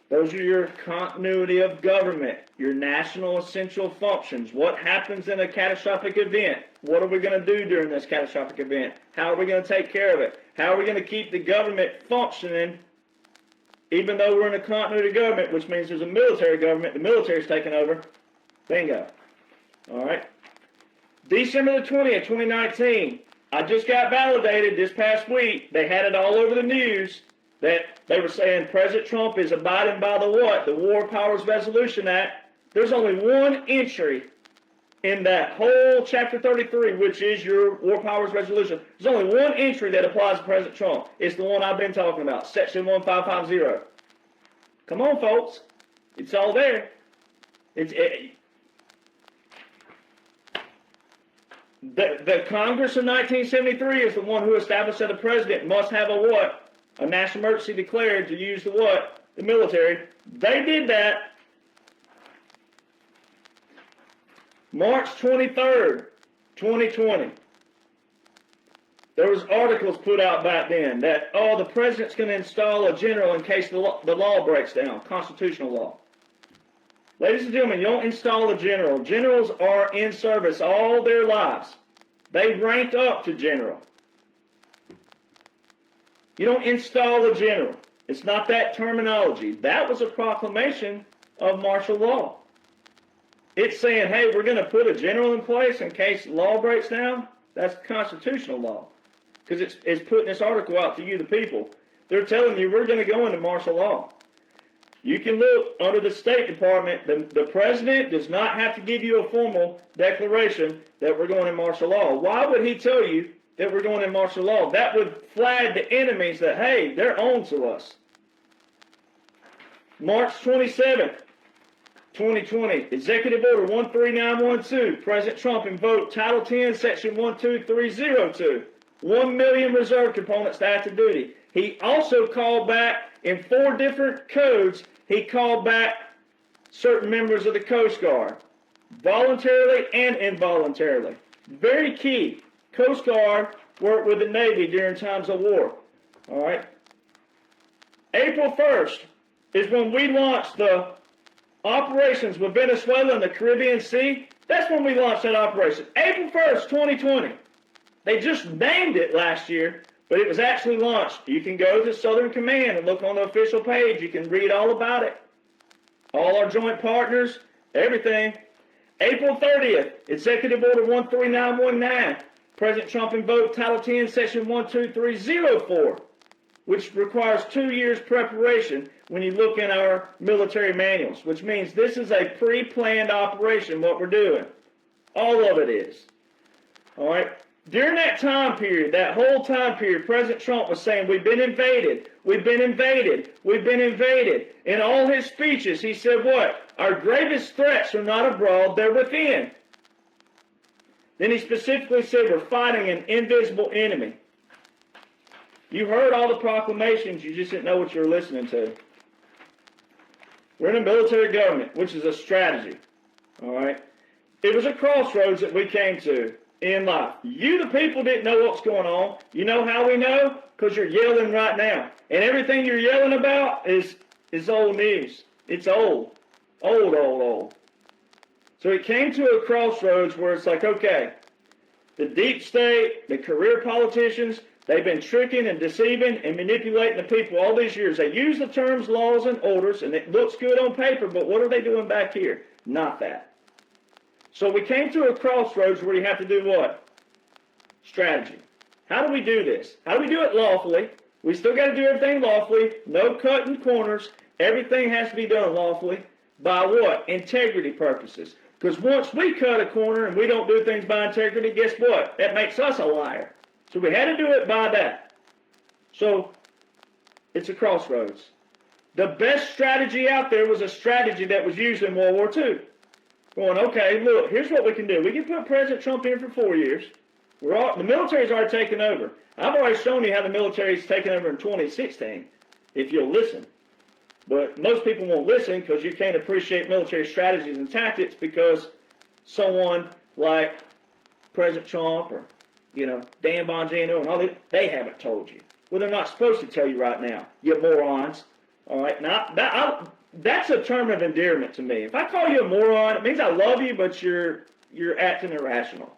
[SPEAKER 1] Those are your continuity of government, your national essential functions. What happens in a catastrophic event? What are we going to do during this catastrophic event? How are we going to take care of it? How are we going to keep the government functioning even though we're in a continuity government, which means there's a military government, the military's taking over? Bingo. All right. December the 20th, 2019, I just got validated this past week. They had it all over the news that they were saying President Trump is abiding by the what? The War Powers Resolution Act. There's only one entry in that whole Chapter 33, which is your War Powers Resolution. There's only one entry that applies to President Trump. It's the one I've been talking about, Section 1550. Come on, folks. It's all there. The Congress in 1973 is the one who established that the president must have a what? A national emergency declared to use the what? The military. They did that March 23rd, 2020. There was articles put out back then that, oh, the president's going to install a general in case the law breaks down, constitutional law. Ladies and gentlemen, you don't install a general. Generals are in service all their lives. They ranked up to general. You don't install a general. It's not that terminology. That was a proclamation of martial law. It's saying, hey, we're going to put a general in place in case law breaks down. That's constitutional law. Because it's putting this article out to you, the people. They're telling you we're going to go into martial law. You can look under the State Department. The president does not have to give you a formal declaration that we're going in martial law. Why would he tell you that we're going in martial law? That would flag the enemies that, hey, they're on to us. March 27th, 2020, Executive Order 13912, President Trump invoked Title 10, Section 12302, 1 million reserve components to active duty. He also called back in 4 different codes, he called back certain members of the Coast Guard, voluntarily and involuntarily. Very key. Coast Guard worked with the Navy during times of war. All right. April 1st is when we launched the operations with Venezuela in the Caribbean Sea. That's when we launched that operation. April 1st, 2020. They just named it last year, but it was actually launched. You can go to Southern Command and look on the official page. You can read all about it. All our joint partners, everything. April 30th, Executive Order 13919. President Trump invoked Title 10, Section 12304, which requires 2 years preparation when you look in our military manuals, which means this is a pre-planned operation, what we're doing. All of it is. All right? During that time period, that whole time period, President Trump was saying, we've been invaded, we've been invaded, we've been invaded. In all his speeches, he said what? Our gravest threats are not abroad, they're within. Then he specifically said we're fighting an invisible enemy. You heard all the proclamations, you just didn't know what you were listening to. We're in a military government, which is a strategy. All right? It was a crossroads that we came to in life. You, the people, didn't know what's going on. You know how we know? Because you're yelling right now. And everything you're yelling about is It's old news. It's old. Old. So it came to a crossroads where it's like, okay, the deep state, the career politicians, they've been tricking and deceiving and manipulating the people all these years. They use the terms laws and orders, and it looks good on paper, but what are they doing back here? Not that. So we came to a crossroads where you have to do what? Strategy. How do we do this? How do we do it lawfully? We still got to do everything lawfully. No cutting corners. Everything has to be done lawfully. By what? Integrity purposes. Because once we cut a corner and we don't do things by integrity, guess what? That makes us a liar. So we had to do it by that. So it's a crossroads. The best strategy out there was a strategy that was used in World War II. Going, okay, look, here's what we can do. We can put President Trump in for 4 years. The military's already taken over. I've already shown you how the military's taken over in 2016, if you'll listen. But most people won't listen because you can't appreciate military strategies and tactics because someone like President Trump or, Dan Bongino and all that, they haven't told you. Well, they're not supposed to tell you right now, you morons. All right? Now, that's a term of endearment to me. If I call you a moron, it means I love you, but you're acting irrational.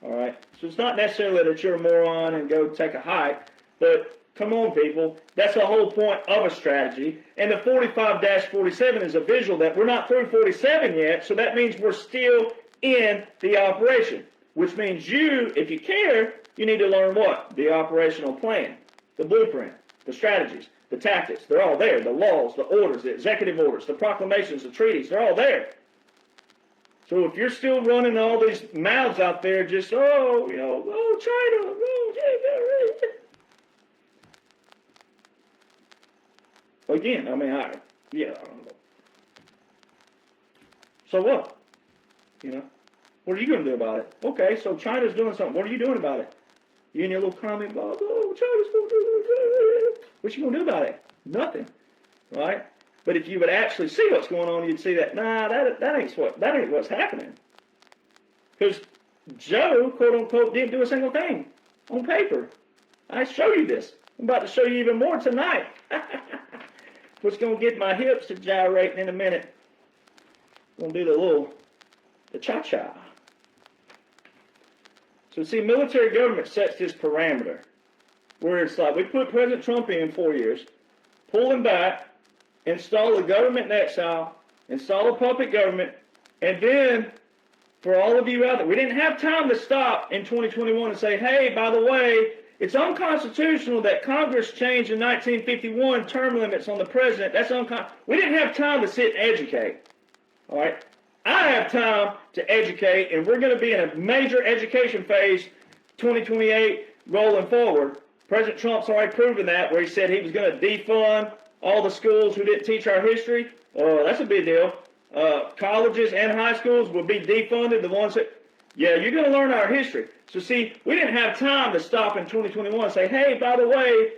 [SPEAKER 1] All right? So it's not necessarily that you're a moron and go take a hike, but come on, people. That's the whole point of a strategy. And the 45-47 is a visual that we're not through 47 yet, so that means we're still in the operation, which means you, if you care, you need to learn what? The operational plan, the blueprint, the strategies, the tactics. They're all there. The laws, the orders, the executive orders, the proclamations, the treaties, they're all there. So if you're still running all these mouths out there just, China, again, I don't know. So what? What are you going to do about it? Okay, so China's doing something. What are you doing about it? You and your little comment about, China's going to do it. What you going to do about it? Nothing, right? But if you would actually see what's going on, you'd see that, that ain't what's happening. Because Joe, quote unquote, didn't do a single thing on paper. I show you this. I'm about to show you even more tonight. What's going to get my hips to gyrating in a minute. I'm going to do the cha-cha. So see, military government sets this parameter where it's like, we put President Trump in 4 years, pull him back, install a government in exile, install a puppet government, and then, for all of you out there, we didn't have time to stop in 2021 and say, hey, by the way, it's unconstitutional that Congress changed in 1951 term limits on the president. That's unconstitutional. We didn't have time to sit and educate. All right? I have time to educate, and we're going to be in a major education phase 2028 rolling forward. President Trump's already proven that, where he said he was going to defund all the schools who didn't teach our history. That's a big deal. Colleges and high schools will be defunded. The ones that, you're going to learn our history. So see, we didn't have time to stop in 2021 and say, hey, by the way,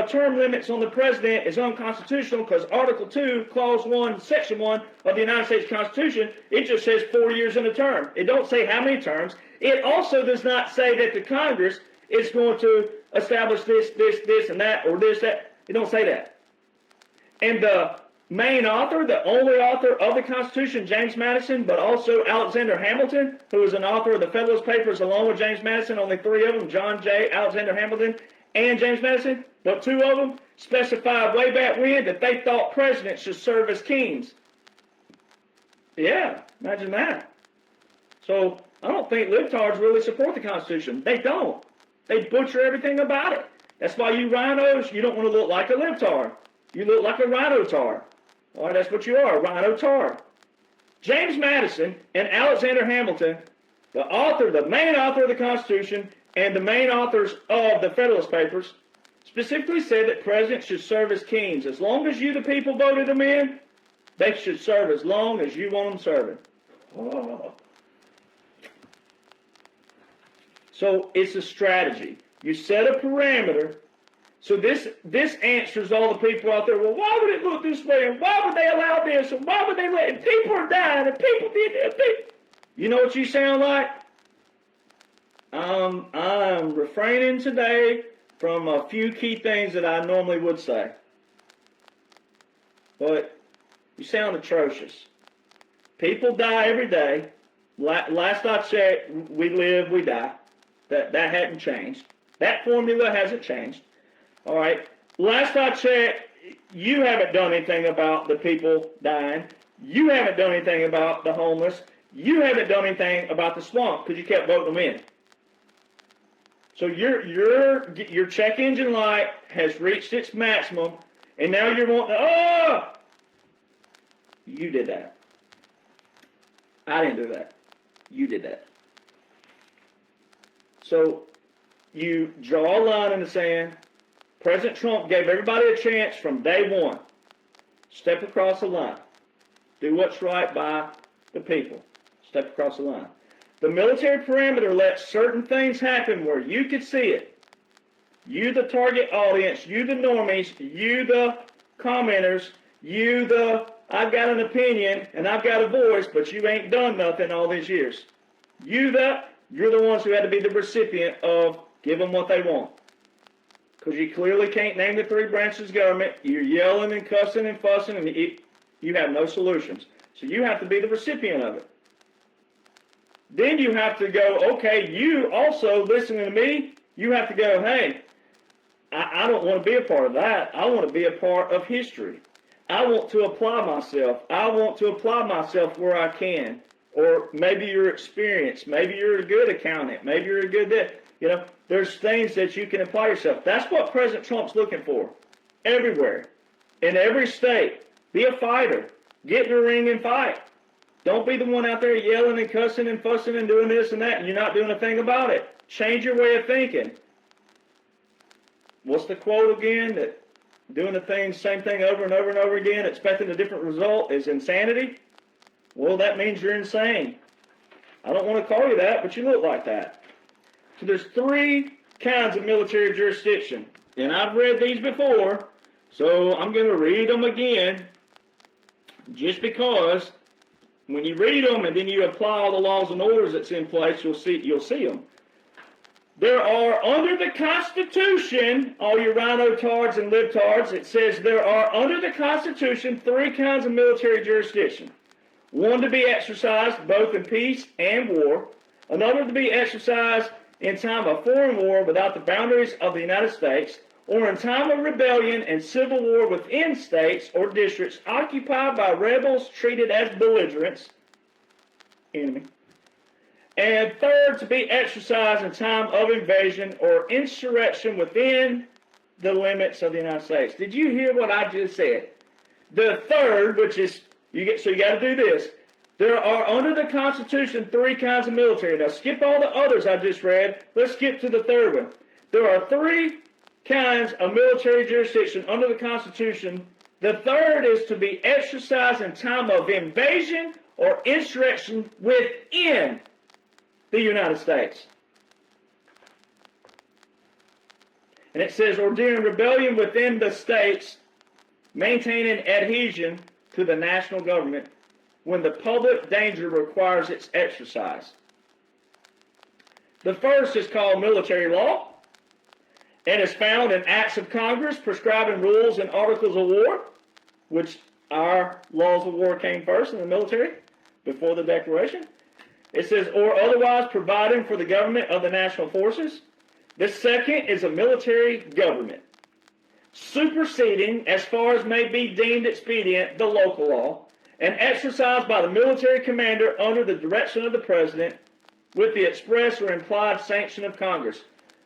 [SPEAKER 1] term limits on the president is unconstitutional because Article 2, Clause 1, Section 1 of the United States Constitution, it just says 4 years in a term. It don't say how many terms. It also does not say that the Congress is going to establish this, and that, or this, that. It don't say that. And the main author, the only author of the Constitution, James Madison, but also Alexander Hamilton, who was an author of the Federalist Papers along with James Madison, only three of them, John Jay, Alexander Hamilton, and James Madison, but two of them specified way back when that they thought presidents should serve as kings. Yeah, imagine that. So I don't think libtards really support the Constitution. They don't. They butcher everything about it. That's why you rhinos, you don't want to look like a libtard. You look like a rhino-tar. All right, that's what you are, a rhino-tar. James Madison and Alexander Hamilton, the main author of the Constitution and the main authors of the Federalist Papers, specifically said that presidents should serve as kings. As long as you, the people, voted them in, they should serve as long as you want them serving. Oh. So it's a strategy. You set a parameter. So this answers all the people out there, well, why would it look this way? And why would they allow this? And why would they let it? People are dying and people did this. You know what you sound like? I'm refraining today from a few key things that I normally would say. But you sound atrocious. People die every day. Last I checked, we live, we die. That hadn't changed. That formula hasn't changed. All right. Last I checked, you haven't done anything about the people dying. You haven't done anything about the homeless. You haven't done anything about the swamp because you kept voting them in. So your check engine light has reached its maximum, and now you're wanting to, you did that. I didn't do that. You did that. So you draw a line in the sand. President Trump gave everybody a chance from day one. Step across the line. Do what's right by the people. Step across the line. The military perimeter lets certain things happen where you could see it. You, the target audience, you, the normies, you, the commenters, you, the I've got an opinion and I've got a voice, but you ain't done nothing all these years. You're the ones who had to be the recipient of give them what they want. Because you clearly can't name the three branches of government. You're yelling and cussing and fussing, and you have no solutions. So you have to be the recipient of it. Then you have to go, okay, you also, listening to me, you have to go, hey, I don't want to be a part of that. I want to be a part of history. I want to apply myself. I want to apply myself where I can. Or maybe you're experienced. Maybe you're a good accountant. Maybe you're a good, there's things that you can apply yourself. That's what President Trump's looking for. Everywhere. In every state. Be a fighter. Get in the ring and fight. Don't be the one out there yelling and cussing and fussing and doing this and that, and you're not doing a thing about it. Change your way of thinking. What's the quote again? That doing the same thing over and over and over again, expecting a different result is insanity? Well, that means you're insane. I don't want to call you that, but you look like that. So there's three kinds of military jurisdiction. And I've read these before, so I'm going to read them again just because when you read them and then you apply all the laws and orders that's in place, you'll see them. There are, under the Constitution, all you rhino-tards and libtards, it says there are, under the Constitution, three kinds of military jurisdiction. One to be exercised both in peace and war. Another to be exercised in time of foreign war without the boundaries of the United States, or in time of rebellion and civil war within states or districts occupied by rebels treated as belligerents, enemy. And third, to be exercised in time of invasion or insurrection within the limits of the United States. Did you hear what I just said? The third, which is, you got to do this. There are, under the Constitution, three kinds of military. Now, skip all the others I just read. Let's skip to the third one. There are three kinds of military jurisdiction under the Constitution. The third is to be exercised in time of invasion or insurrection within the United States. And it says, or during rebellion within the states, maintaining adhesion to the national government when the public danger requires its exercise. The first is called military law and is found in acts of Congress prescribing rules and articles of war, which our laws of war came first in the military before the Declaration. It says, or otherwise providing for the government of the national forces. The second is a military government, superseding, as far as may be deemed expedient, the local law, and exercised by the military commander under the direction of the president with the express or implied sanction of Congress.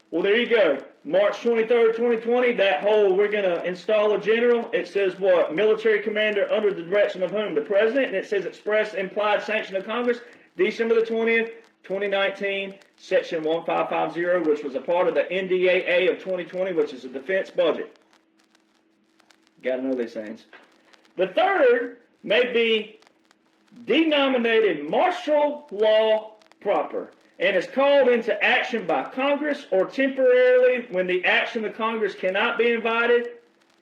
[SPEAKER 1] Well, there you go. March 23rd, 2020, that whole, we're going to install a general. It says what? Military commander under the direction of whom? The president. And it says express implied sanction of Congress. December the 20th, 2019, Section 1550, which was a part of the NDAA of 2020, which is a defense budget. Got to know these things. The third may be denominated martial law proper and is called into action by Congress or temporarily when the action of Congress cannot be invited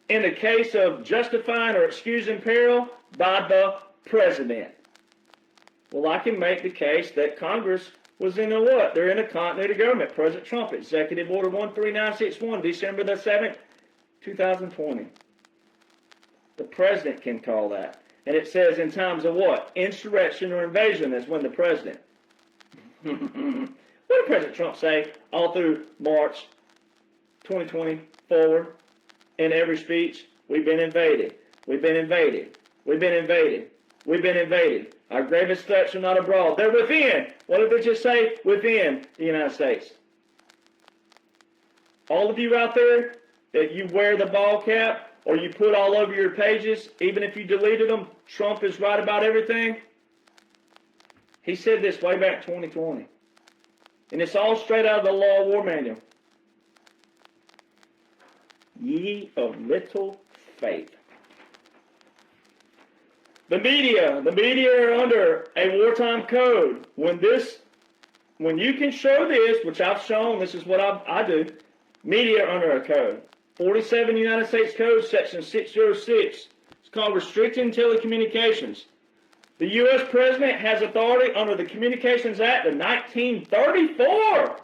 [SPEAKER 1] in the case of justifying or excusing peril by the president. Well, I can make the case that Congress was in a what? They're in a continuity of government. President Trump, Executive Order 13961, December the 7th, 2020. The president can call that. And it says in times of what? Insurrection or invasion is when the president. What did President Trump say all through March 2020 forward in every speech? We've been invaded. We've been invaded. We've been invaded. We've been invaded. Our gravest threats are not abroad. They're within. What did it just say? Within the United States. All of you out there that you wear the ball cap or you put all over your pages, even if you deleted them, Trump is right about everything. He said this way back in 2020. And it's all straight out of the Law of War Manual. Ye of little faith. The media are under a wartime code. When you can show this, which I've shown, this is what I do, media are under a code. 47 United States Code, Section 606. It's called Restricting Telecommunications. The U.S. President has authority under the Communications Act of 1934.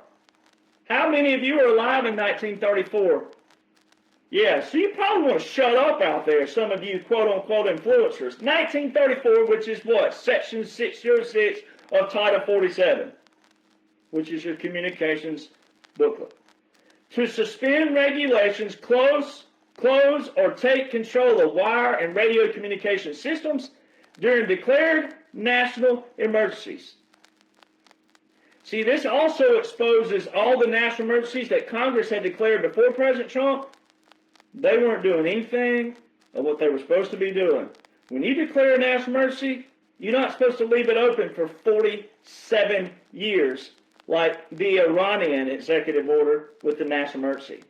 [SPEAKER 1] How many of you are alive in 1934? Yeah, so you probably want to shut up out there, some of you quote-unquote influencers. 1934, which is what? Section 606 of Title 47, which is your communications booklet. To suspend regulations, close or take control of wire and radio communication systems during declared national emergencies. See, this also exposes all the national emergencies that Congress had declared before President Trump. They weren't doing anything of what they were supposed to be doing. When you declare a national emergency, you're not supposed to leave it open for 47 years like the Iranian executive order with the national emergency.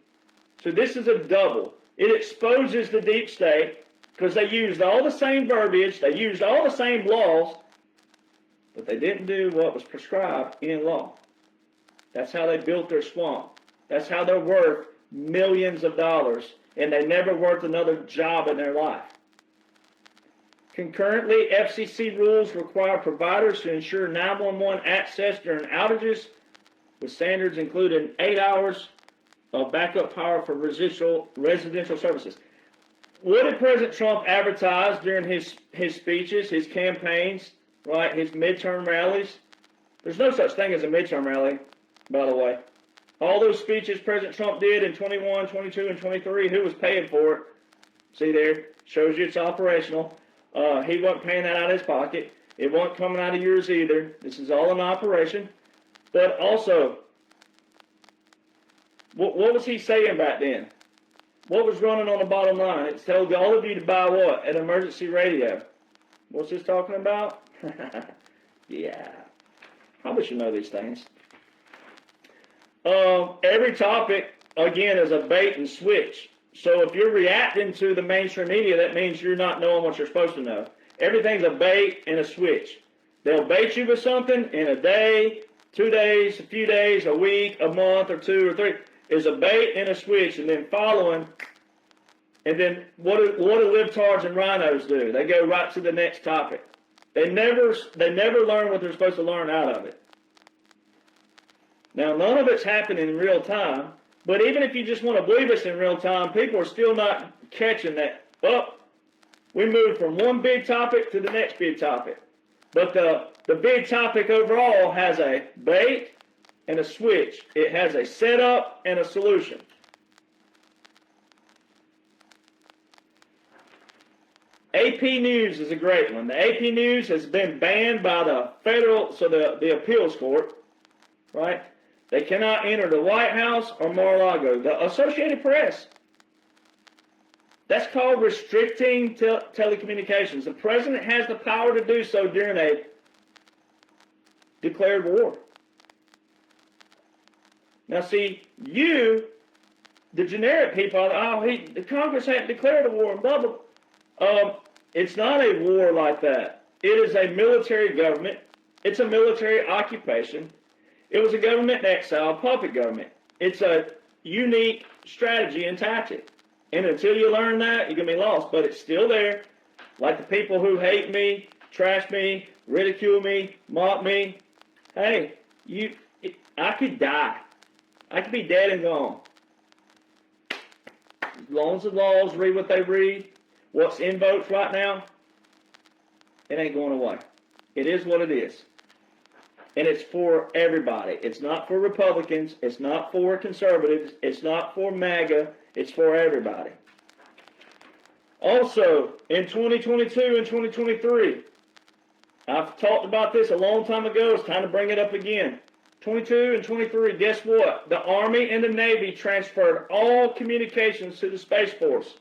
[SPEAKER 1] So this is a double. It exposes the deep state because they used all the same verbiage, they used all the same laws, but they didn't do what was prescribed in law. That's how they built their swamp. That's how they're worth millions of dollars, and they never worked another job in their life. Concurrently, FCC rules require providers to ensure 911 access during outages, with standards including 8 hours of backup power for residential services. What did President Trump advertise during his speeches, his campaigns, right, his midterm rallies? There's no such thing as a midterm rally, by the way. All those speeches President Trump did in 21, 22, and 23, who was paying for it? See there, shows you it's operational. He wasn't paying that out of his pocket. It wasn't coming out of yours either. This is all an operation. But also, what was he saying back then? What was running on the bottom line? It told all of you to buy what? An emergency radio. What's this talking about? Yeah. Probably should know these things. Every topic, again, is a bait and switch. So if you're reacting to the mainstream media, that means you're not knowing what you're supposed to know. Everything's a bait and a switch. They'll bait you with something in a day, 2 days, a few days, a week, a month, or 2 or 3. Is a bait and a switch, and then following. And then what do libtards and rhinos do? They go right to the next topic. They never learn what they're supposed to learn out of it. Now, none of it's happening in real time, but even if you just want to believe it's in real time, people are still not catching that. We moved from one big topic to the next big topic. But the big topic overall has a bait and a switch. It has a setup and a solution. AP News is a great one. The AP News has been banned by the the appeals court, right? They cannot enter the White House or Mar-a-Lago. The Associated Press. That's called restricting telecommunications. The president has the power to do so during a declared war. Now see, the generic people, the Congress hadn't declared a war and blah, blah. It's not a war like that. It is a military government. It's a military occupation. It was a government in exile, puppet government. It's a unique strategy and tactic. And until you learn that, you're going to be lost. But it's still there. Like the people who hate me, trash me, ridicule me, mock me. Hey, I could die. I could be dead and gone. As long as the laws read what they read, what's in votes right now, it ain't going away. It is what it is. And it's for everybody. It's not for Republicans. It's not for conservatives. It's not for MAGA. It's for everybody. Also, in 2022 and 2023, I've talked about this a long time ago. It's time to bring it up again. 22 and 23, guess what? The Army and the Navy transferred all communications to the Space Force.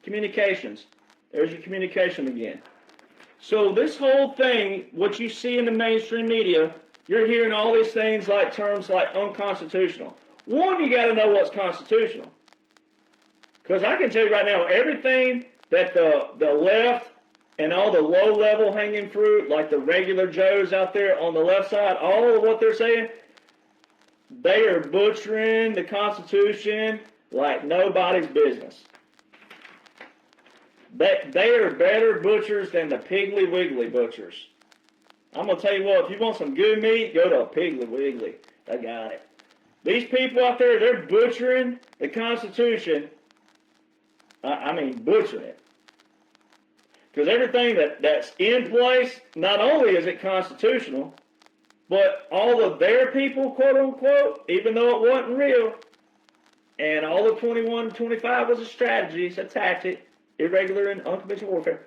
[SPEAKER 1] Communications. There's your communication again. So this whole thing, what you see in the mainstream media, you're hearing all these things like terms like unconstitutional. One, you got to know what's constitutional. Because I can tell you right now, everything that the left and all the low-level hanging fruit, like the regular Joes out there on the left side, all of what they're saying, they are butchering the Constitution like nobody's business. They are better butchers than the Piggly Wiggly butchers. I'm going to tell you what, if you want some good meat, go to a Piggly Wiggly. They got it. These people out there, they're butchering the Constitution. I mean, butchering it. Because everything that's in place, not only is it constitutional, but all of their people, quote unquote, even though it wasn't real, and all of 21 and 25 was a strategy, it's a tactic, irregular and unconventional warfare.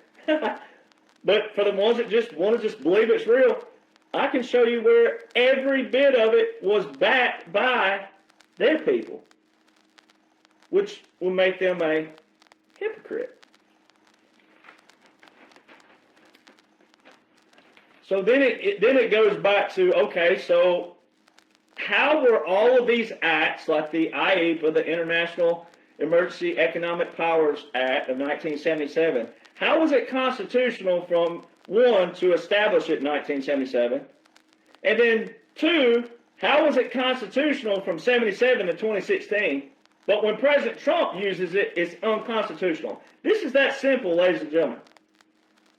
[SPEAKER 1] But for the ones that just want to just believe it's real, I can show you where every bit of it was backed by their people, which will make them a hypocrite. So then it goes back to, okay, so how were all of these acts, like the IEPA, the International Emergency Economic Powers Act of 1977, how was it constitutional from, one, to establish it in 1977, and then, two, how was it constitutional from 77 to 2016, but when President Trump uses it, it's unconstitutional? This is that simple, ladies and gentlemen.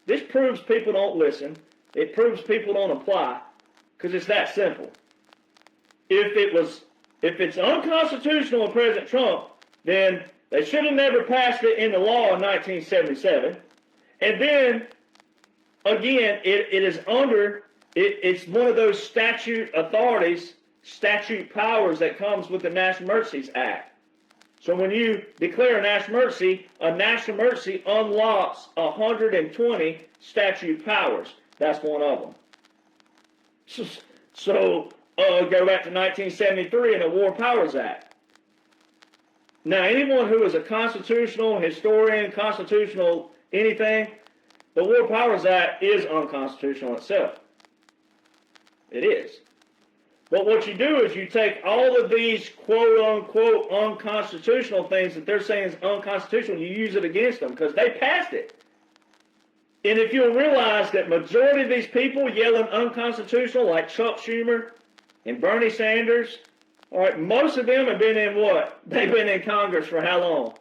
[SPEAKER 1] This proves people don't listen. It proves people don't apply, because it's that simple. If it's unconstitutional with President Trump, then they should have never passed it into law in 1977. And then, again, it's one of those statute authorities, statute powers that comes with the National Emergencies Act. So when you declare a national emergency unlocks 120 statute powers. That's one of them. So go back to 1973 and the War Powers Act. Now, anyone who is a constitutional historian, constitutional anything, the War Powers Act is unconstitutional itself. It is. But what you do is you take all of these quote-unquote unconstitutional things that they're saying is unconstitutional, you use it against them because they passed it. And if you'll realize that majority of these people yelling unconstitutional, like Chuck Schumer and Bernie Sanders, all right, most of them have been in what? They've been in Congress for how long?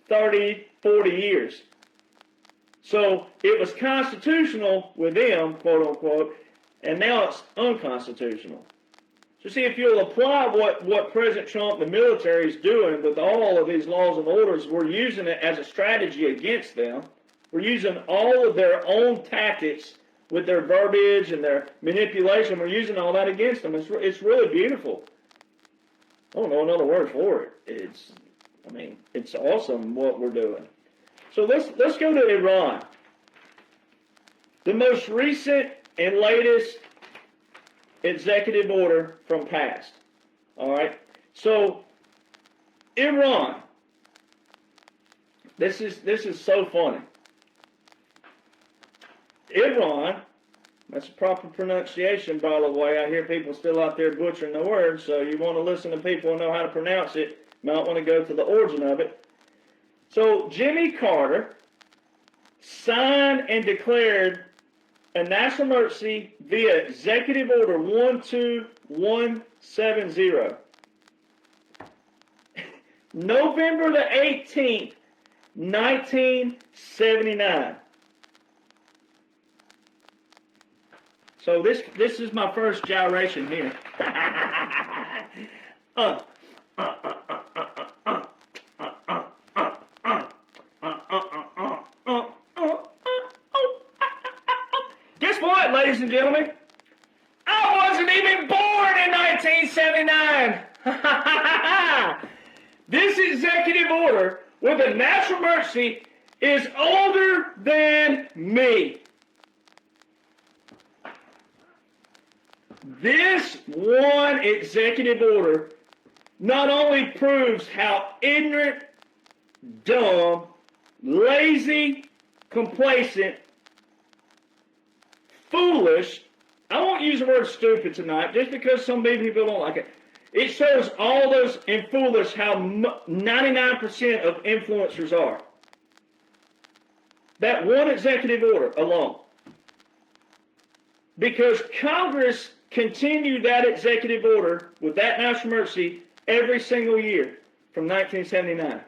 [SPEAKER 1] 30, 40 years. So it was constitutional with them, quote unquote, and now it's unconstitutional. So see, if you'll apply what President Trump, the military, is doing with all of these laws and orders, we're using it as a strategy against them. We're using all of their own tactics with their verbiage and their manipulation. We're using all that against them. It's really beautiful. I don't know another word for it. It's awesome what we're doing. So let's go to Iran. The most recent and latest executive order from past. All right. So Iran. This is so funny. Iran, that's a proper pronunciation, by the way. I hear people still out there butchering the word, so you want to listen to people who know how to pronounce it. You might want to go to the origin of it. So Jimmy Carter signed and declared a national emergency via Executive Order 12170. November the 18th, 1979. So this is my first gyration here. ladies and gentlemen, I wasn't even born in 1979. This executive order with a national emergency is older than me. This one executive order not only proves how ignorant, dumb, lazy, complacent, foolish, I won't use the word stupid tonight just because some people don't like it. It shows all those and foolish how 99% of influencers are. That one executive order alone. Because Congress continued that executive order with that national emergency every single year from 1979.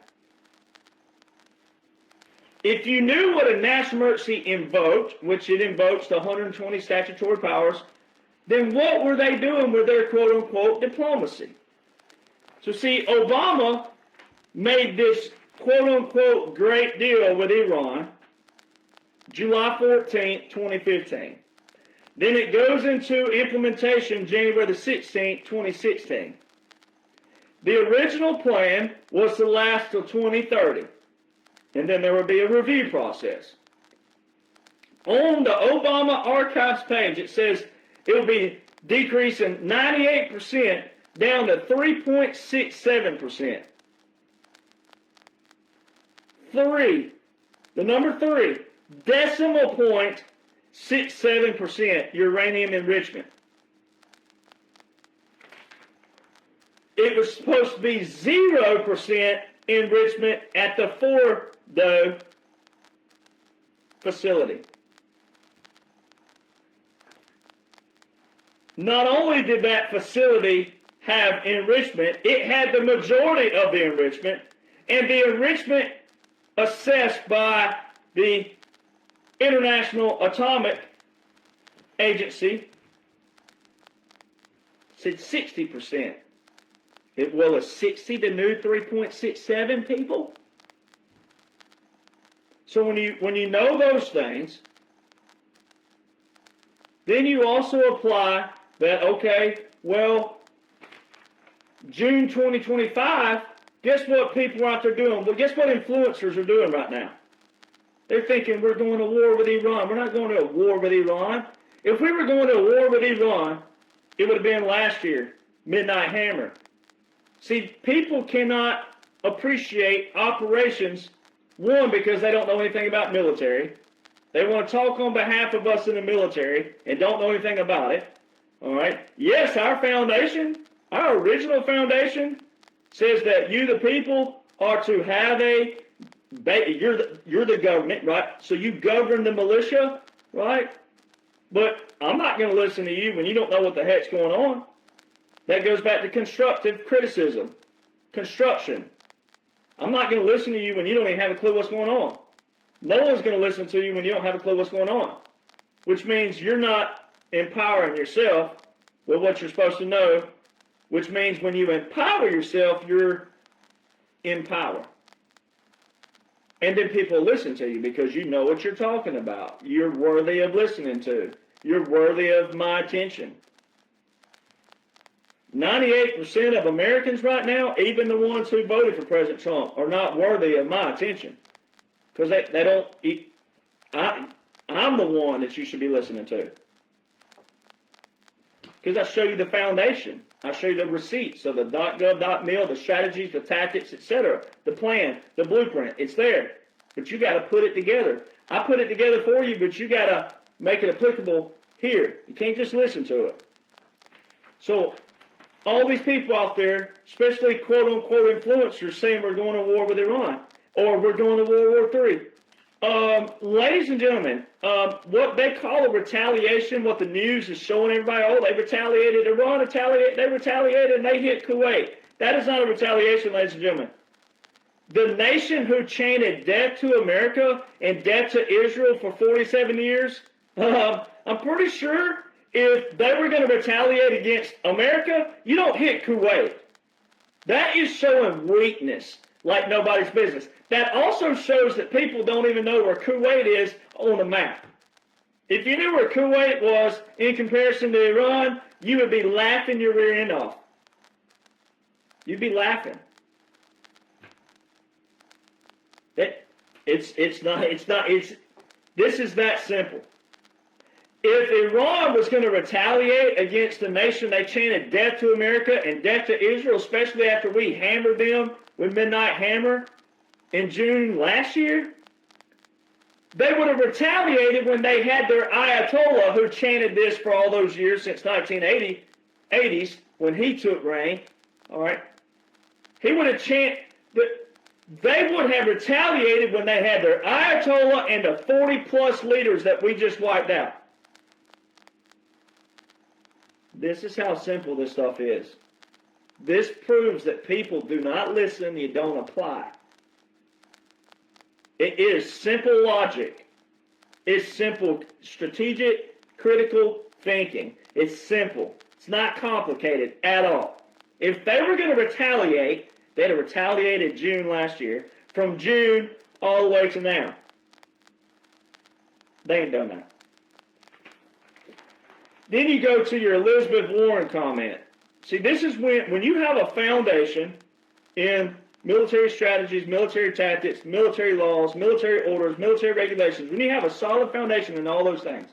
[SPEAKER 1] If you knew what a national emergency invoked, which it invokes the 120 statutory powers, then what were they doing with their quote-unquote diplomacy? So see, Obama made this quote-unquote great deal with Iran July 14, 2015. Then it goes into implementation January the 16th, 2016. The original plan was to last till 2030, and then there would be a review process. On the Obama Archives page, it says it will be decreasing 98% down to 3.67%. The number 3, decimal point 67% uranium enrichment. It was supposed to be 0% enrichment at the Fordo facility. Not only did that facility have enrichment, it had the majority of the enrichment, and the enrichment assessed by the International Atomic Agency said 60%. Well, is 60 the new 3.67, people? So when you know those things, then you also apply that, okay, well, June 2025, guess what people are out there doing? Well, guess what influencers are doing right now? They're thinking we're going to war with Iran. We're not going to a war with Iran. If we were going to a war with Iran, it would have been last year, Midnight Hammer. See, people cannot appreciate operations, one, because they don't know anything about military. They want to talk on behalf of us in the military and don't know anything about it. All right? Yes, our foundation, our original foundation, says that you, the people, are to have you're the government, right? So you govern the militia, right? But I'm not going to listen to you when you don't know what the heck's going on. That goes back to constructive criticism, construction. I'm not going to listen to you when you don't even have a clue what's going on. No one's going to listen to you when you don't have a clue what's going on, which means you're not empowering yourself with what you're supposed to know, which means when you empower yourself, you're in power. And then people listen to you because you know what you're talking about. You're worthy of listening to. You're worthy of my attention. 98% of Americans right now, even the ones who voted for President Trump, are not worthy of my attention. Because they don't, I'm the one that you should be listening to. Because I show you the foundation. I show you the receipts of the .gov.mil, the strategies, the tactics, etc. The plan, the blueprint. It's there. But you got to put it together. I put it together for you, but you got to make it applicable here. You can't just listen to it. So all these people out there, especially quote-unquote influencers, saying we're going to war with Iran or we're going to World War III. Ladies and gentlemen, what they call a retaliation, what the news is showing everybody, oh, they retaliated, Iran retaliated, they retaliated, and they hit Kuwait. That is not a retaliation, ladies and gentlemen. The nation who chanted death to America and death to Israel for 47 years, I'm pretty sure if they were going to retaliate against America, you don't hit Kuwait. That is showing weakness like nobody's business. That also shows that people don't even know where Kuwait is on the map. If you knew where Kuwait was in comparison to Iran, you would be laughing your rear end off. You'd be laughing. This is that simple. If Iran was going to retaliate against the nation they chanted death to America and death to Israel, especially after we hammered them with Midnight Hammer in June last year, they would have retaliated when they had their Ayatollah, who chanted this for all those years since 1980s, when he took reign. All right, he would have chanted. They would have retaliated when they had their Ayatollah and the 40-plus leaders that we just wiped out. This is how simple this stuff is. This proves that people do not listen, you don't apply. It is simple logic. It's simple strategic, critical thinking. It's simple. It's not complicated at all. If they were going to retaliate, they'd have retaliated June last year, from June all the way to now. They ain't done that. Then you go to your Elizabeth Warren comment. See, this is when you have a foundation in military strategies, military tactics, military laws, military orders, military regulations, when you have a solid foundation in all those things,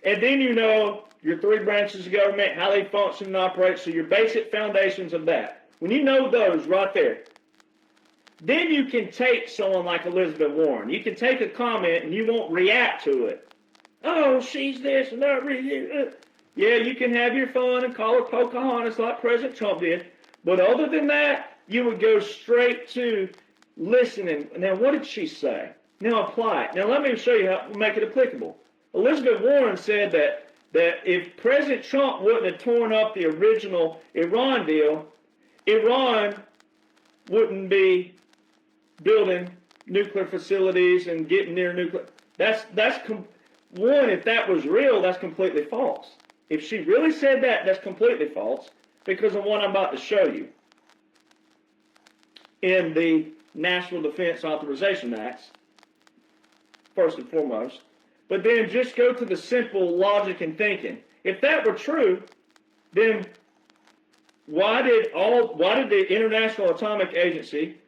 [SPEAKER 1] and then you know your three branches of government, how they function and operate, so your basic foundations of that. When you know those right there, then you can take someone like Elizabeth Warren. You can take a comment and you won't react to it. Oh, she's this and that. Yeah, you can have your fun and call her Pocahontas like President Trump did. But other than that, you would go straight to listening. Now, what did she say? Now, apply it. Now, let me show you how to make it applicable. Elizabeth Warren said that if President Trump wouldn't have torn up the original Iran deal, Iran wouldn't be building nuclear facilities and getting near nuclear. One, if that was real, that's completely false. If she really said that, that's completely false because of what I'm about to show you in the National Defense Authorization Acts, first and foremost. But then just go to the simple logic and thinking. If that were true, then why did the International Atomic Agency,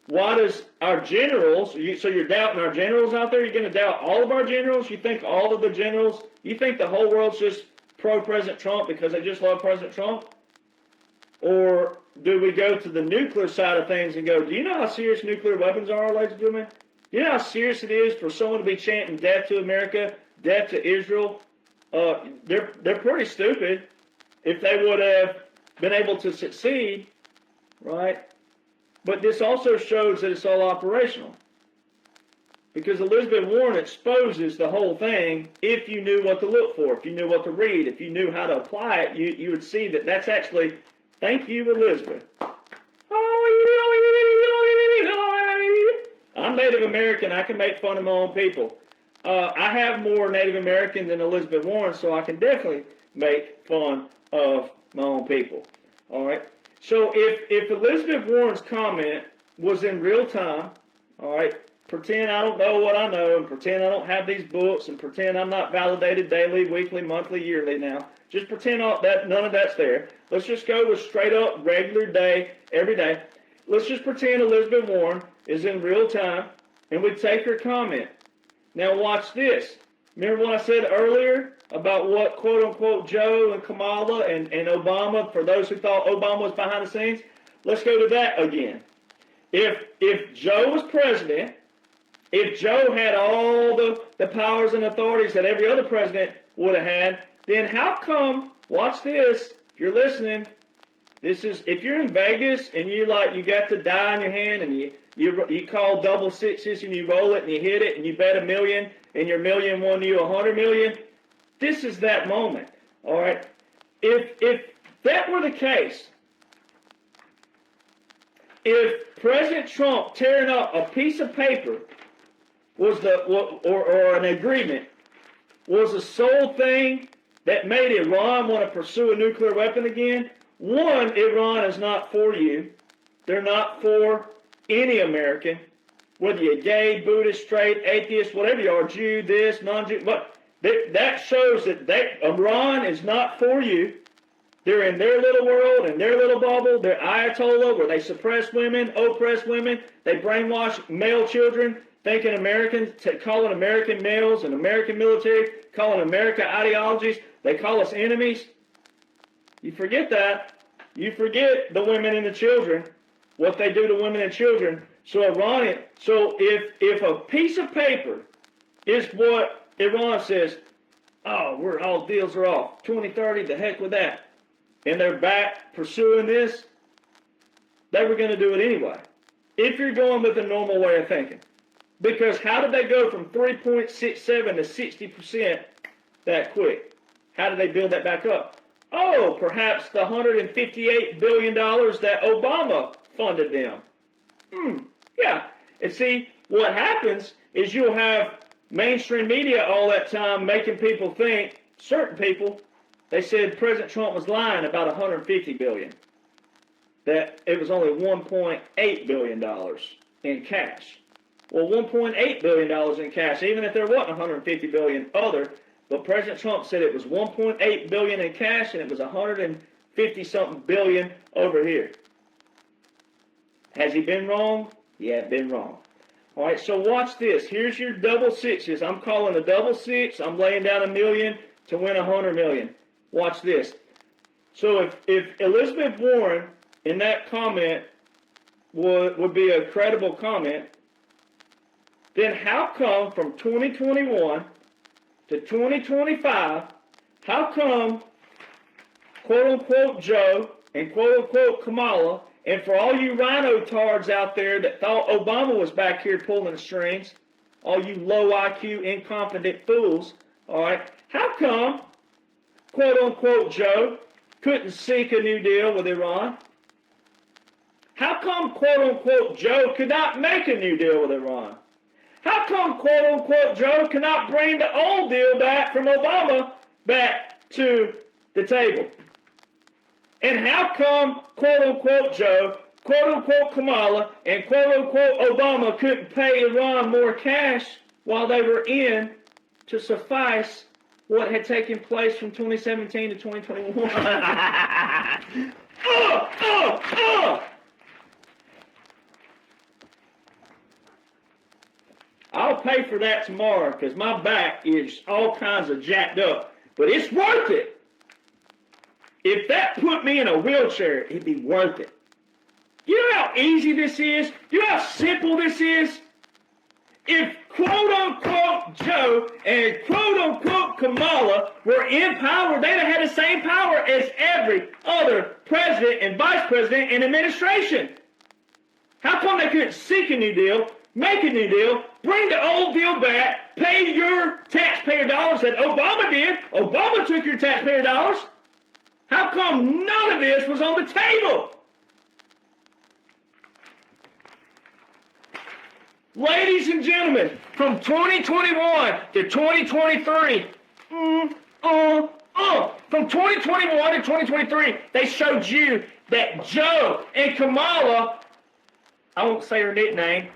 [SPEAKER 1] why does our generals, so you're doubting our generals out there? You're going to doubt all of our generals? You think all of the generals, you think the whole world's just pro-President Trump because they just love President Trump? Or do we go to the nuclear side of things and go, do you know how serious nuclear weapons are, ladies and gentlemen? Do you know how serious it is for someone to be chanting death to America, death to Israel? They're pretty stupid if they would have been able to succeed, right? But this also shows that it's all operational. Because Elizabeth Warren exposes the whole thing if you knew what to look for, if you knew what to read, if you knew how to apply it, you would see that that's actually, thank you, Elizabeth. I'm Native American. I can make fun of my own people. I have more Native American than Elizabeth Warren, so I can definitely make fun of my own people. All right? So if Elizabeth Warren's comment was in real time, all right, pretend I don't know what I know and pretend I don't have these books and pretend I'm not validated daily, weekly, monthly, yearly now. Just pretend that none of that's there. Let's just go with straight up, regular day, every day. Let's just pretend Elizabeth Warren is in real time and we take her comment. Now watch this. Remember what I said earlier about what quote-unquote Joe and Kamala and Obama, for those who thought Obama was behind the scenes? Let's go to that again. If Joe was president, if Joe had all the powers and authorities that every other president would have had, then how come, watch this, if you're listening, this is, if you're in Vegas and you got the die in your hand and you call double sixes and you roll it and you hit it and you bet $1 million and your million won you $100 million, this is that moment, all right? If that were the case, if President Trump tearing up a piece of paper was or an agreement was the sole thing that made Iran want to pursue a nuclear weapon again, one, Iran is not for you. They're not for any American, whether you're gay, Buddhist, straight, atheist, whatever you are, Jew, this, non-Jew, but That shows that Iran is not for you. They're in their little world, in their little bubble. They're Ayatollah, where they suppress women, oppress women. They brainwash male children, thinking calling American males and American military, calling America ideologies. They call us enemies. You forget that. You forget the women and the children, what they do to women and children. So if a piece of paper is what Iran says, oh, all deals are off. 2030, the heck with that. And they're back pursuing this, they were going to do it anyway. If you're going with the normal way of thinking. Because how did they go from 3.67 to 60% that quick? How did they build that back up? Oh, perhaps the $158 billion that Obama funded them. Yeah. And see, what happens is you'll have mainstream media all that time making people think, certain people, they said President Trump was lying about $150 billion. That it was only $1.8 billion in cash. Well, $1.8 billion in cash, even if there wasn't $150 billion other, but President Trump said it was $1.8 billion in cash and it was $150-something billion over here. Has he been wrong? Yeah, been wrong. All right, so watch this. Here's your double sixes. I'm calling a double six. I'm laying down $1 million to win $100 million. Watch this. So if Elizabeth Warren in that comment would be a credible comment, then how come from 2021 to 2025, how come quote-unquote Joe and quote-unquote Kamala, and for all you rhino tards out there that thought Obama was back here pulling the strings, all you low IQ, incompetent fools, all right, how come quote-unquote Joe couldn't seek a new deal with Iran? How come quote-unquote Joe could not make a new deal with Iran? How come quote-unquote Joe cannot bring the old deal back from Obama back to the table? And how come quote-unquote Joe, quote-unquote Kamala, and quote-unquote Obama couldn't pay Iran more cash while they were in to suffice what had taken place from 2017 to 2021? I'll pay for that tomorrow because my back is all kinds of jacked up. But it's worth it. If that put me in a wheelchair, it'd be worth it. You know how easy this is? You know how simple this is? If quote-unquote Joe and quote-unquote Kamala were in power, they'd have had the same power as every other president and vice president and administration. How come they couldn't seek a new deal, make a new deal, bring the old deal back, pay your taxpayer dollars that Obama did? Obama took your taxpayer dollars. How come none of this was on the table? Ladies and gentlemen, from 2021 to 2023, from 2021 to 2023, they showed you that Joe and Kamala, I won't say her nickname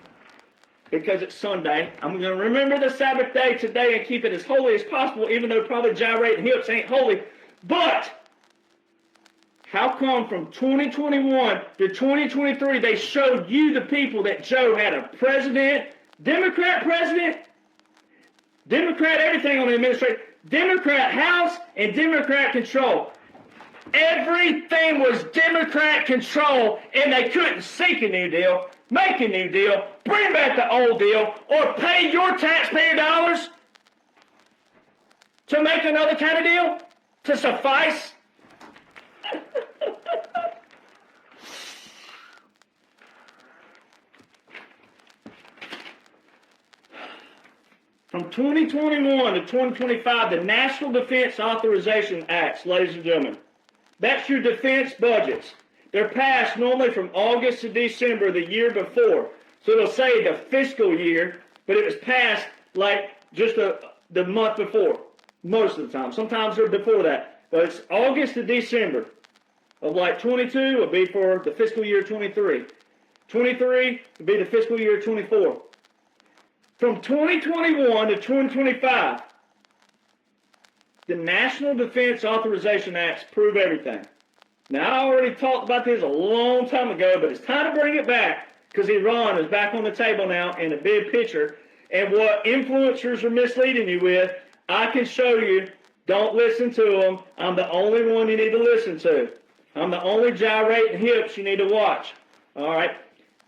[SPEAKER 1] because it's Sunday. I'm going to remember the Sabbath day today and keep it as holy as possible, even though probably gyrating hips ain't holy. But how come from 2021 to 2023 they showed you, the people, that Joe had a president, Democrat everything on the administration, Democrat House, and Democrat control. Everything was Democrat control, and they couldn't seek a new deal, make a new deal, bring back the old deal, or pay your taxpayer dollars to make another kind of deal to suffice. From 2021 to 2025, the National Defense Authorization Acts, ladies and gentlemen, that's your defense budgets. They're passed normally from August to December the year before. So it'll say the fiscal year, but it was passed like just the month before, most of the time. Sometimes they're before that. But it's August to December of like 22 will be for the fiscal year 23. 23 will be the fiscal year 24. From 2021 to 2025, The National Defense Authorization Acts prove everything. Now, I already talked about this a long time ago, but it's time to bring it back because Iran is back on the table now in a big picture. And what influencers are misleading you with, I can show you. Don't listen to them. I'm the only one you need to listen to. I'm the only gyrating hips you need to watch. All right.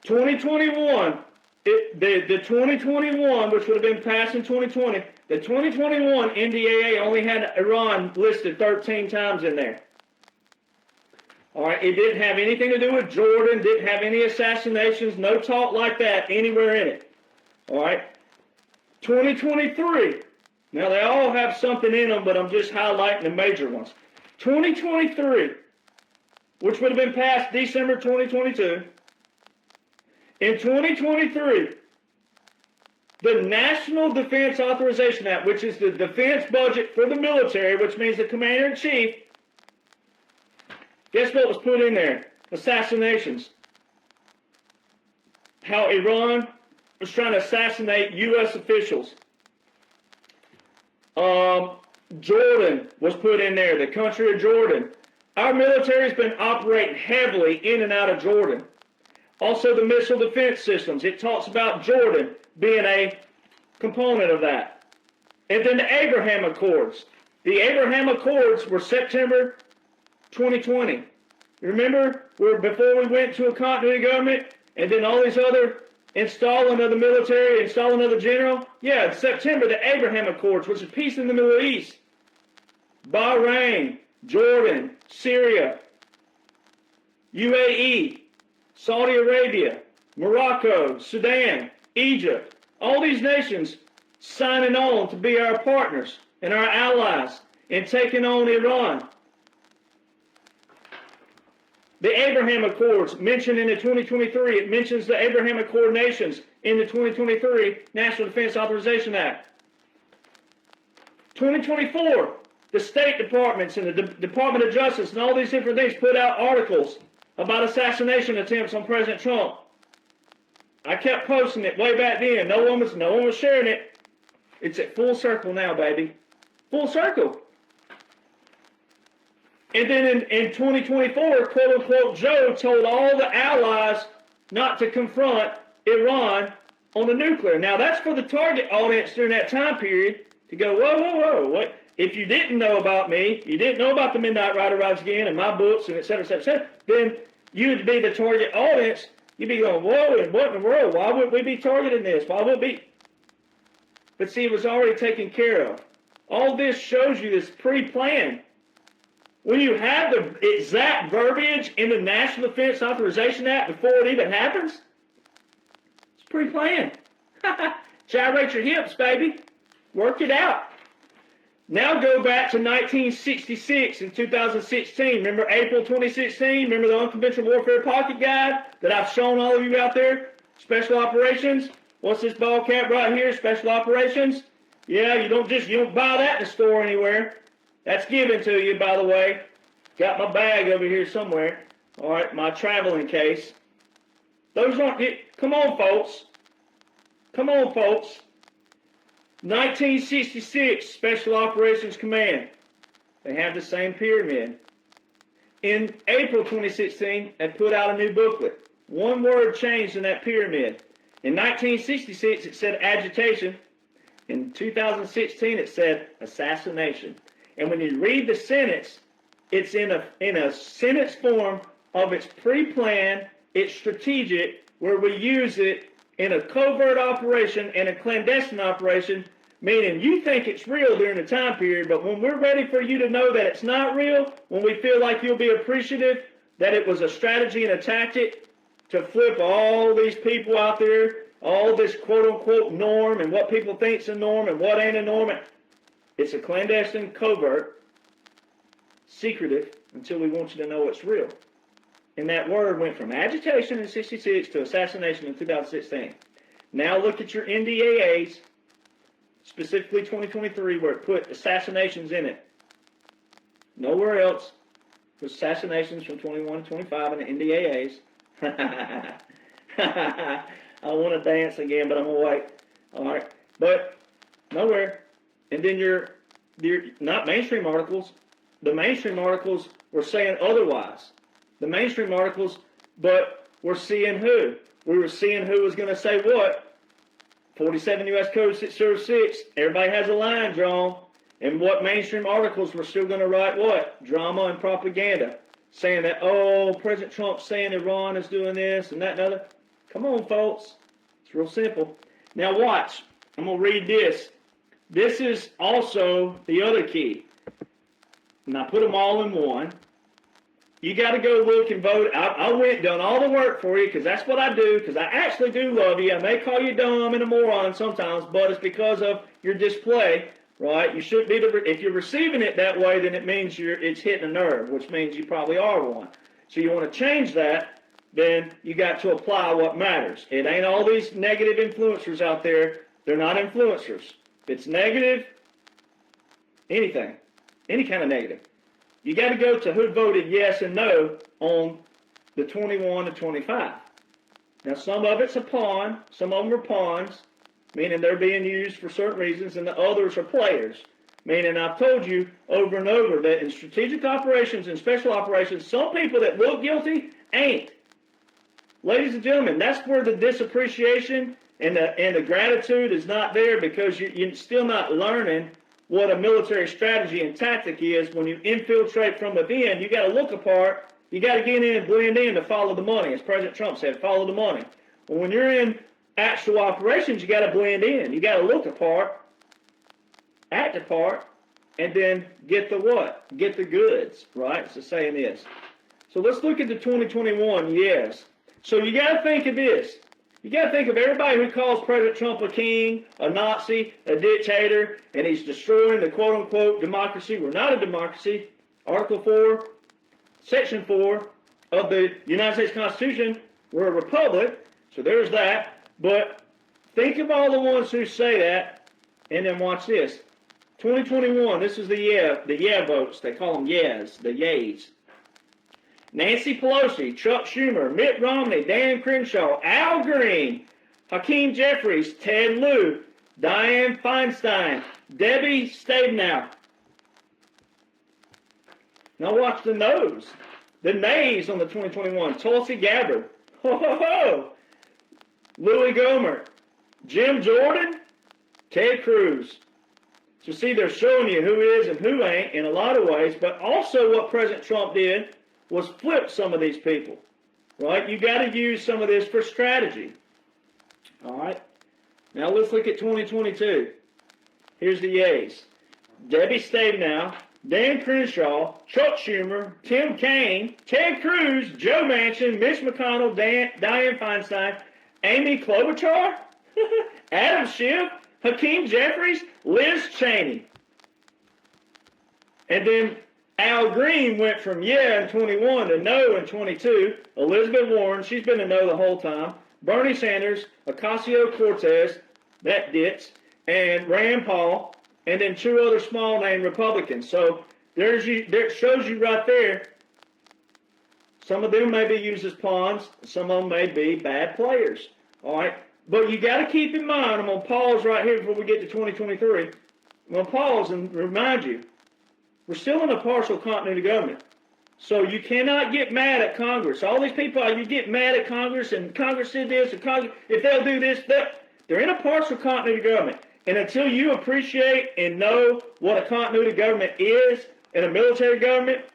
[SPEAKER 1] 2021, the 2021, which would have been passed in 2020, the 2021 NDAA only had Iran listed 13 times in there. All right, it didn't have anything to do with Jordan, didn't have any assassinations, no talk like that anywhere in it. All right, 2023. Now, they all have something in them, but I'm just highlighting the major ones. 2023, which would have been passed December 2022. In 2023, the National Defense Authorization Act, which is the defense budget for the military, which means the commander-in-chief, guess what was put in there? Assassinations. How Iran was trying to assassinate U.S. officials. Jordan was put in there, the country of Jordan. Our military has been operating heavily in and out of Jordan. Also, the missile defense systems. It talks about Jordan being a component of that. And then the Abraham Accords. The Abraham Accords were September 2020. Remember, before we went to a continuity government, and then all these other installing of the military, installing of the general? Yeah, September, the Abraham Accords, which is peace in the Middle East. Bahrain, Jordan, Syria, UAE, Saudi Arabia, Morocco, Sudan, Egypt, all these nations signing on to be our partners and our allies in taking on Iran. The Abraham Accords mentioned in the 2023, it mentions the Abraham Accord nations in the 2023 National Defense Authorization Act. 2024, the State Departments and the Department of Justice and all these different things put out articles about assassination attempts on President Trump. I kept posting it way back then. No one was sharing it. It's at full circle now, baby. Full circle. And then in 2024, quote unquote, Joe told all the allies not to confront Iran on the nuclear. Now that's for the target audience during that time period to go, whoa, whoa, whoa, what? If you didn't know about me, you didn't know about the Midnight Rider Rise Again and my books and et cetera, then you'd be the target audience. You'd be going, whoa, and what in the world? Why would we be targeting this? Why would we? But see, it was already taken care of. All this shows you this pre-planned. When you have the exact verbiage in the National Defense Authorization Act before it even happens, it's pre-planned. Gyrate your hips, baby. Work it out. Now go back to 1966 and 2016. Remember April 2016? Remember the Unconventional Warfare Pocket Guide that I've shown all of you out there? Special Operations. What's this ball cap right here? Special Operations. Yeah, you don't buy that in the store anywhere. That's given to you, by the way. Got my bag over here somewhere. All right, my traveling case. Those aren't. Come on, folks. Come on, folks. 1966 Special Operations Command. They have the same pyramid. In April 2016, they put out a new booklet. One word changed in that pyramid. In 1966, it said agitation. In 2016, it said assassination. And when you read the sentence, it's in a sentence form of it's pre-planned, it's strategic, where we use it in a covert operation and a clandestine operation, meaning you think it's real during the time period, but when we're ready for you to know that it's not real, when we feel like you'll be appreciative that it was a strategy and a tactic to flip all these people out there, all this quote-unquote norm and what people think's a norm and what ain't a norm. It's a clandestine, covert, secretive, until we want you to know it's real. And that word went from agitation in 66 to assassination in 2016. Now look at your NDAAs, specifically 2023, where it put assassinations in it. Nowhere else was assassinations from 21 to 25 in the NDAAs. I want to dance again, but I'm going to wait. All right. But nowhere. And then your not mainstream articles. The mainstream articles were saying otherwise. The mainstream articles, but we're seeing who? We were seeing who was going to say what. 47 U.S. Code 606, everybody has a line drawn. And what mainstream articles were still going to write what? Drama and propaganda. Saying that, oh, President Trump's saying Iran is doing this and that and other. Come on, folks. It's real simple. Now watch. I'm going to read this. This is also the other key. And I put them all in one. You got to go look and vote. I went and done all the work for you because that's what I do, because I actually do love you. I may call you dumb and a moron sometimes, but it's because of your display, right? You shouldn't be, if you're receiving it that way, then it means it's hitting a nerve, which means you probably are one. So you want to change that, then you got to apply what matters. It ain't all these negative influencers out there. They're not influencers. If it's negative, anything, any kind of negative, you got to go to who voted yes and no on the 21 to 25. Now, some of it's a pawn. Some of them are pawns, meaning they're being used for certain reasons, and the others are players, meaning I've told you over and over that in strategic operations and special operations, some people that look guilty ain't. Ladies and gentlemen, that's where the disappreciation and the gratitude is not there, because you're still not learning what a military strategy and tactic is. When you infiltrate from within, you got to look apart. You got to get in and blend in to follow the money. As President Trump said, follow the money. Well, when you're in actual operations, you got to blend in. You got to look apart, act apart, and then get the what? Get the goods, right? It's the saying is. So let's look at the 2021 yes. So you got to think of this. You got to think of everybody who calls President Trump a king, a Nazi, a dictator, and he's destroying the quote-unquote democracy. We're not a democracy. Article 4, Section 4 of the United States Constitution, we're a republic, so there's that. But think of all the ones who say that, and then watch this. 2021, this is the yeah votes. They call them yes, the yays. Nancy Pelosi, Chuck Schumer, Mitt Romney, Dan Crenshaw, Al Green, Hakeem Jeffries, Ted Lieu, Dianne Feinstein, Debbie Stabenow. Now watch the no's. The nays on the 2021. Tulsi Gabbard. Ho, ho, ho. Louis Gohmert. Jim Jordan. Ted Cruz. So see, they're showing you who is and who ain't in a lot of ways, but also what President Trump did was flip some of these people, right? You got to use some of this for strategy, all right? Now let's look at 2022. Here's the yays. Debbie Stabenow, Dan Crenshaw, Chuck Schumer, Tim Kaine, Ted Cruz, Joe Manchin, Mitch McConnell, Dianne Feinstein, Amy Klobuchar, Adam Schiff, Hakeem Jeffries, Liz Cheney. And then Al Green went from yeah in 21 to no in 22. Elizabeth Warren, she's been a no the whole time. Bernie Sanders, Ocasio-Cortez, that ditz, and Rand Paul, and then two other small-name Republicans. So there shows you right there, some of them may be used as pawns, some of them may be bad players. All right? But you got to keep in mind, I'm going to pause right here before we get to 2023. I'm going to pause and remind you, we're still in a partial continuity government. So you cannot get mad at Congress. All these people, you get mad at Congress, and Congress did this, and Congress, if they'll do this, they're in a partial continuity government. And until you appreciate and know what a continuity government is and a military government,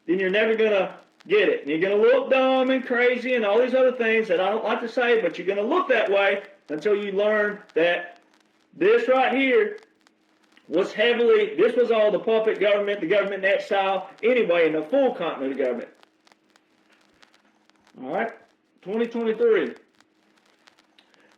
[SPEAKER 1] then you're never going to get it. And you're going to look dumb and crazy and all these other things that I don't like to say, but you're going to look that way until you learn that this right here was this was all the puppet government, the government in exile, anyway, in the full continuity government. All right, 2023.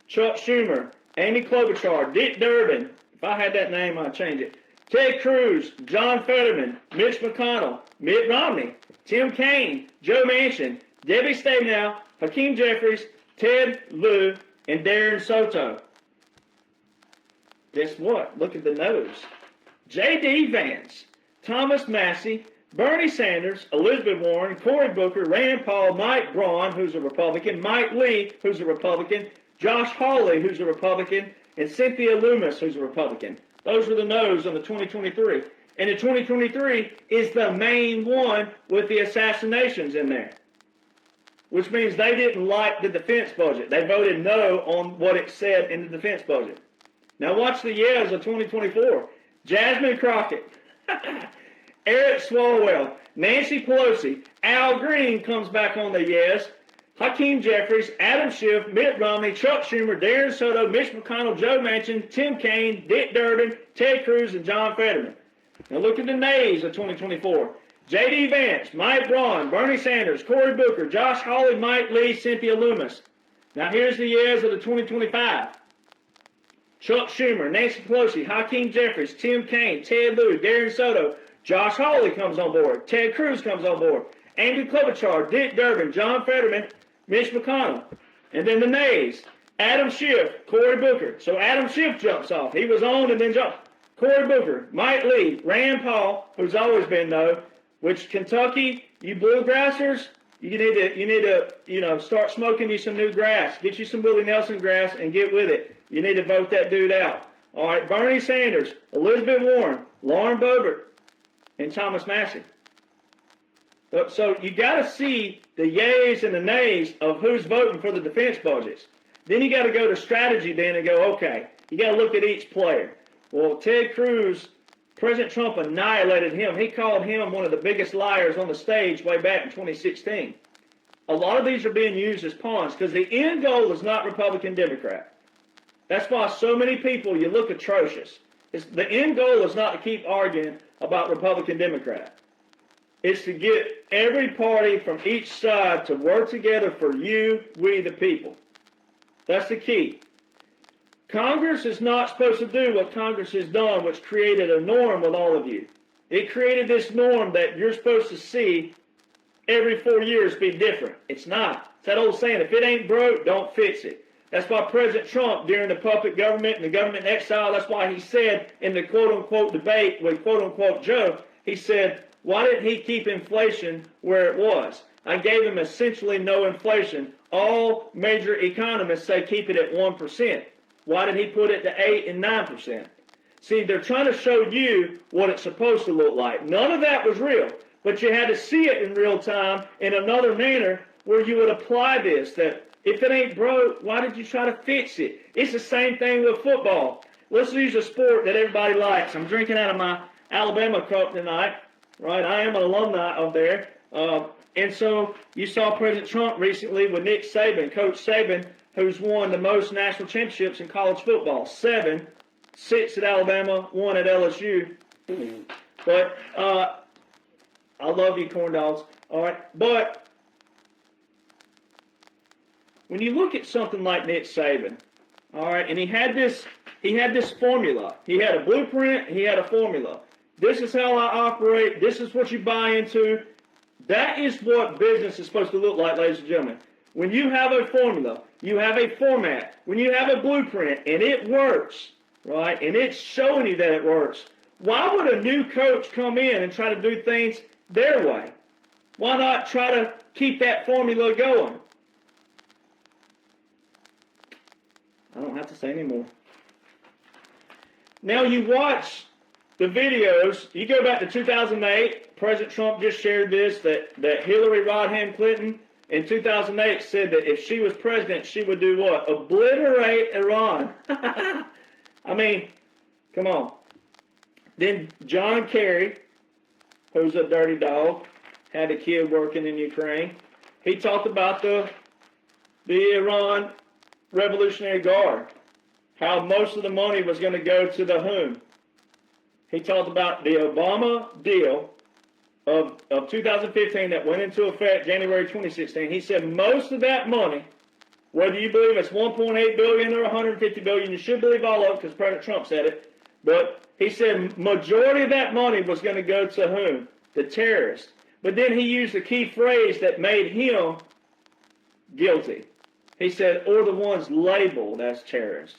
[SPEAKER 1] Chuck Schumer, Amy Klobuchar, Dick Durbin. If I had that name, I'd change it. Ted Cruz, John Fetterman, Mitch McConnell, Mitt Romney, Tim Kaine, Joe Manchin, Debbie Stabenow, Hakeem Jeffries, Ted Lieu, and Darren Soto. Guess what? Look at the nose. J.D. Vance, Thomas Massey, Bernie Sanders, Elizabeth Warren, Cory Booker, Rand Paul, Mike Braun, who's a Republican, Mike Lee, who's a Republican, Josh Hawley, who's a Republican, and Cynthia Lummis, who's a Republican. Those were the no's on the 2023. And the 2023 is the main one with the assassinations in there, which means they didn't like the defense budget. They voted no on what it said in the defense budget. Now watch the years of 2024. Jasmine Crockett, Eric Swalwell, Nancy Pelosi, Al Green comes back on the yes, Hakeem Jeffries, Adam Schiff, Mitt Romney, Chuck Schumer, Darren Soto, Mitch McConnell, Joe Manchin, Tim Kaine, Dick Durbin, Ted Cruz, and John Fetterman. Now look at the nays of 2024. J.D. Vance, Mike Braun, Bernie Sanders, Cory Booker, Josh Hawley, Mike Lee, Cynthia Loomis. Now here's the years of the 2025. Chuck Schumer, Nancy Pelosi, Hakeem Jeffries, Tim Kaine, Ted Lieu, Darren Soto, Josh Hawley comes on board, Ted Cruz comes on board, Amy Klobuchar, Dick Durbin, John Fetterman, Mitch McConnell. And then the nays, Adam Schiff, Cory Booker. So Adam Schiff jumps off. He was on and then jumped. Cory Booker, Mike Lee, Rand Paul, who's always been no, which Kentucky, you bluegrassers, you need to start smoking you some new grass. Get you some Willie Nelson grass and get with it. You need to vote that dude out. All right, Bernie Sanders, Elizabeth Warren, Lauren Boebert, and Thomas Massey. So you got to see the yays and the nays of who's voting for the defense budgets. Then you got to go to strategy then and go, okay, you got to look at each player. Well, Ted Cruz, President Trump annihilated him. He called him one of the biggest liars on the stage way back in 2016. A lot of these are being used as pawns because the end goal is not Republican-Democrat. That's why so many people, you look atrocious. The end goal is not to keep arguing about Republican-Democrat. It's to get every party from each side to work together for you, we the people. That's the key. Congress is not supposed to do what Congress has done, which created a norm with all of you. It created this norm that you're supposed to see every 4 years be different. It's not. It's that old saying, if it ain't broke, don't fix it. That's why President Trump, during the puppet government and the government exile, that's why he said in the quote-unquote debate with quote-unquote Joe, he said, why didn't he keep inflation where it was? I gave him essentially no inflation. All major economists say keep it at 1%. Why did he put it to 8 and 9%? See, they're trying to show you what it's supposed to look like. None of that was real, but you had to see it in real time in another manner where you would apply this, that if it ain't broke, why did you try to fix it? It's the same thing with football. Let's use a sport that everybody likes. I'm drinking out of my Alabama cup tonight, right? I am an alumni of there. And so you saw President Trump recently with Nick Saban, Coach Saban, who's won the most national championships in college football. 7, 6 at Alabama, 1 at LSU. But I love you, corn dogs. All right, but when you look at something like Nick Saban, all right, and he had this formula. He had a blueprint. He had a formula. This is how I operate. This is what you buy into. That is what business is supposed to look like, ladies and gentlemen. When you have a formula, you have a format, when you have a blueprint, and it works, right, and it's showing you that it works, why would a new coach come in and try to do things their way? Why not try to keep that formula going? I don't have to say anymore. Now you watch the videos, you go back to 2008, President Trump just shared this, that Hillary Rodham Clinton in 2008 said that if she was president, she would do what? Obliterate Iran. I mean, come on. Then John Kerry, who's a dirty dog, had a kid working in Ukraine. He talked about the Iran Revolutionary Guard, how most of the money was going to go to the whom. He talked about the Obama deal of 2015 that went into effect January 2016. He said most of that money, whether you believe it's 1.8 billion or 150 billion, you should believe all of it because President Trump said it. But he said majority of that money was going to go to whom? The terrorists. But then he used a key phrase that made him guilty. He said, or the ones labeled as terrorists.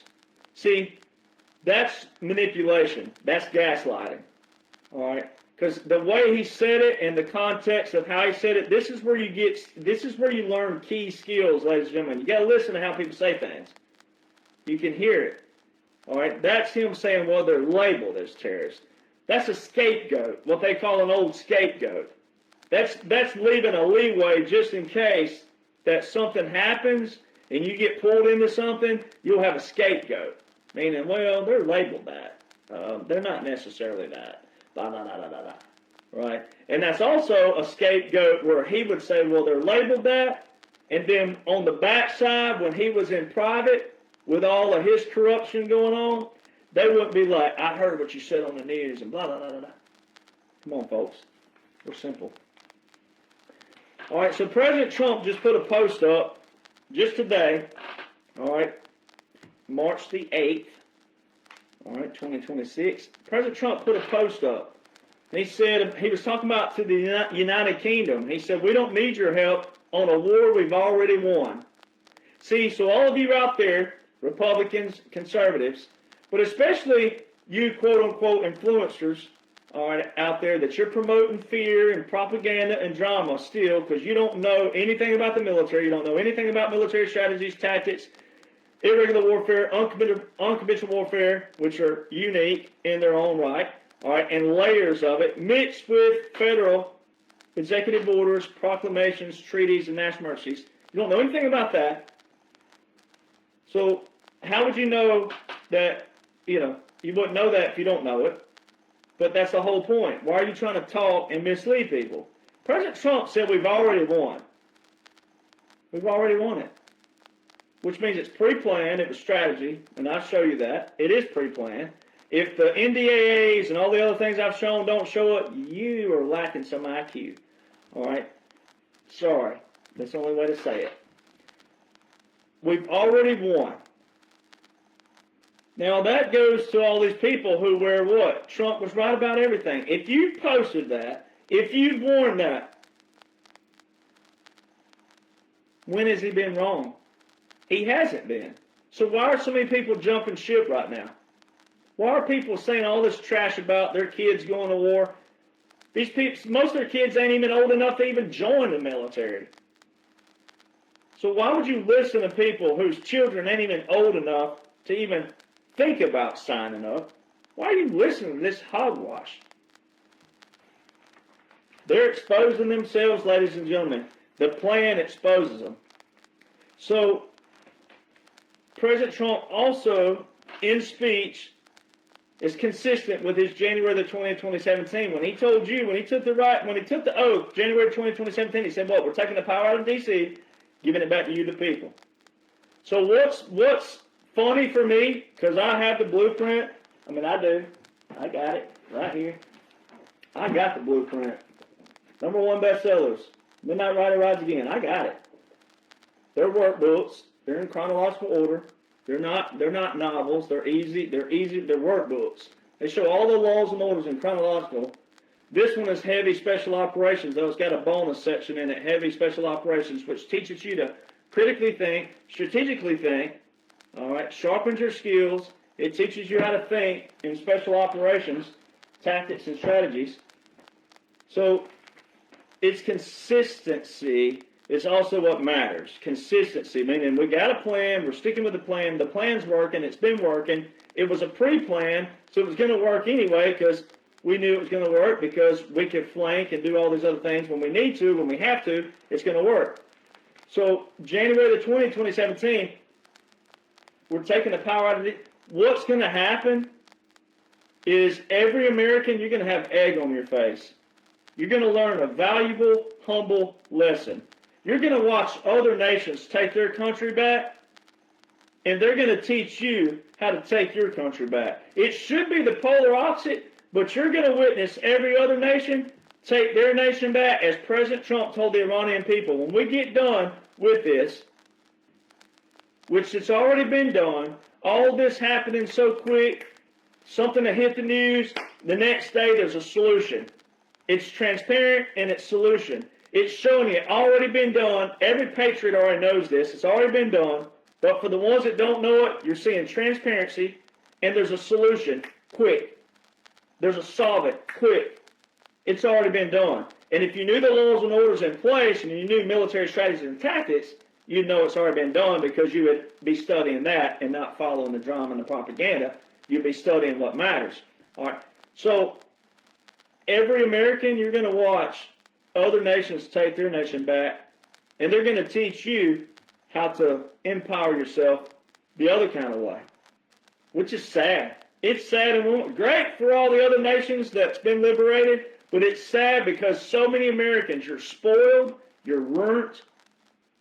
[SPEAKER 1] See, that's manipulation. That's gaslighting. All right? Because the way he said it and the context of how he said it, this is where you learn key skills, ladies and gentlemen. You got to listen to how people say things. You can hear it. All right, that's him saying, well, they're labeled as terrorists. That's a scapegoat, what they call an old scapegoat. That's leaving a leeway just in case that something happens and you get pulled into something, you'll have a scapegoat. Meaning, well, they're labeled that. They're not necessarily that. Blah, blah, blah, blah, blah, blah. Right? And that's also a scapegoat where he would say, well, they're labeled that. And then on the backside, when he was in private with all of his corruption going on, they wouldn't be like, I heard what you said on the news and blah, blah, blah, blah, blah. Come on, folks. We're simple. All right, so President Trump just put a post up just today, all right, March the 8th, all right, 2026. President Trump put a post up. And he said, he was talking about to the United Kingdom. He said, we don't need your help on a war we've already won. See, so all of you out there, Republicans, conservatives, but especially you quote-unquote influencers, all right, out there that you're promoting fear and propaganda and drama still because you don't know anything about the military, you don't know anything about military strategies, tactics, irregular warfare, unconventional warfare, which are unique in their own right, all right, and layers of it mixed with federal executive orders, proclamations, treaties, and national emergencies. You don't know anything about that. So how would you know that, you wouldn't know that if you don't know it. But that's the whole point. Why are you trying to talk and mislead people? President Trump said we've already won. We've already won it. Which means it's pre-planned, it was strategy, and I'll show you that. It is pre-planned. If the NDAAs and all the other things I've shown don't show it, you are lacking some IQ. All right? Sorry. That's the only way to say it. We've already won. Now, that goes to all these people who wear what? Trump was right about everything. If you posted that, if you've worn that, when has he been wrong? He hasn't been. So why are so many people jumping ship right now? Why are people saying all this trash about their kids going to war? These people, most of their kids ain't even old enough to even join the military. So why would you listen to people whose children ain't even old enough to even think about signing up? Why are you listening to this hogwash? They're exposing themselves, ladies and gentlemen. The plan exposes them. So, President Trump also, in speech, is consistent with his January the 20th, 2017. When he told you, when he took the oath, January 20th, 2017, he said, "Well, we're taking the power out of D.C., giving it back to you, the people." So what's funny for me, because I have the blueprint. I mean, I do. I got it right here. I got the blueprint. #1 bestsellers. Midnight Rider Rides Again. I got it. They're workbooks. They're in chronological order. They're not novels. They're easy. They're workbooks. They show all the laws and orders in chronological. This one is heavy special operations, though it's got a bonus section in it, heavy special operations, which teaches you to critically think, strategically think. All right, sharpens your skills. It teaches you how to think in special operations, tactics, and strategies. So it's consistency is also what matters. Consistency, meaning we got a plan, we're sticking with the plan's working, it's been working. It was a pre-plan, so it was going to work anyway because we knew it was going to work because we could flank and do all these other things when we need to, when we have to, it's going to work. So January the 20th, 2017, we're taking the power out of it. What's going to happen is every American, you're going to have egg on your face. You're going to learn a valuable, humble lesson. You're going to watch other nations take their country back, and they're going to teach you how to take your country back. It should be the polar opposite, but you're going to witness every other nation take their nation back, as President Trump told the Iranian people. When we get done with this, which it's already been done, all this happening so quick, something that hit the news, the next day there's a solution. It's transparent and it's solution. It's showing you it already been done. Every patriot already knows this. It's already been done. But for the ones that don't know it, you're seeing transparency and there's a solution quick. There's a solve it quick. It's already been done. And if you knew the laws and orders in place and you knew military strategies and tactics, you'd know it's already been done because you would be studying that and not following the drama and the propaganda. You'd be studying what matters. All right. So every American, you're going to watch other nations take their nation back, and they're going to teach you how to empower yourself the other kind of way, which is sad. It's sad and great for all the other nations that's been liberated, but it's sad because so many Americans, you're spoiled, you're ruined,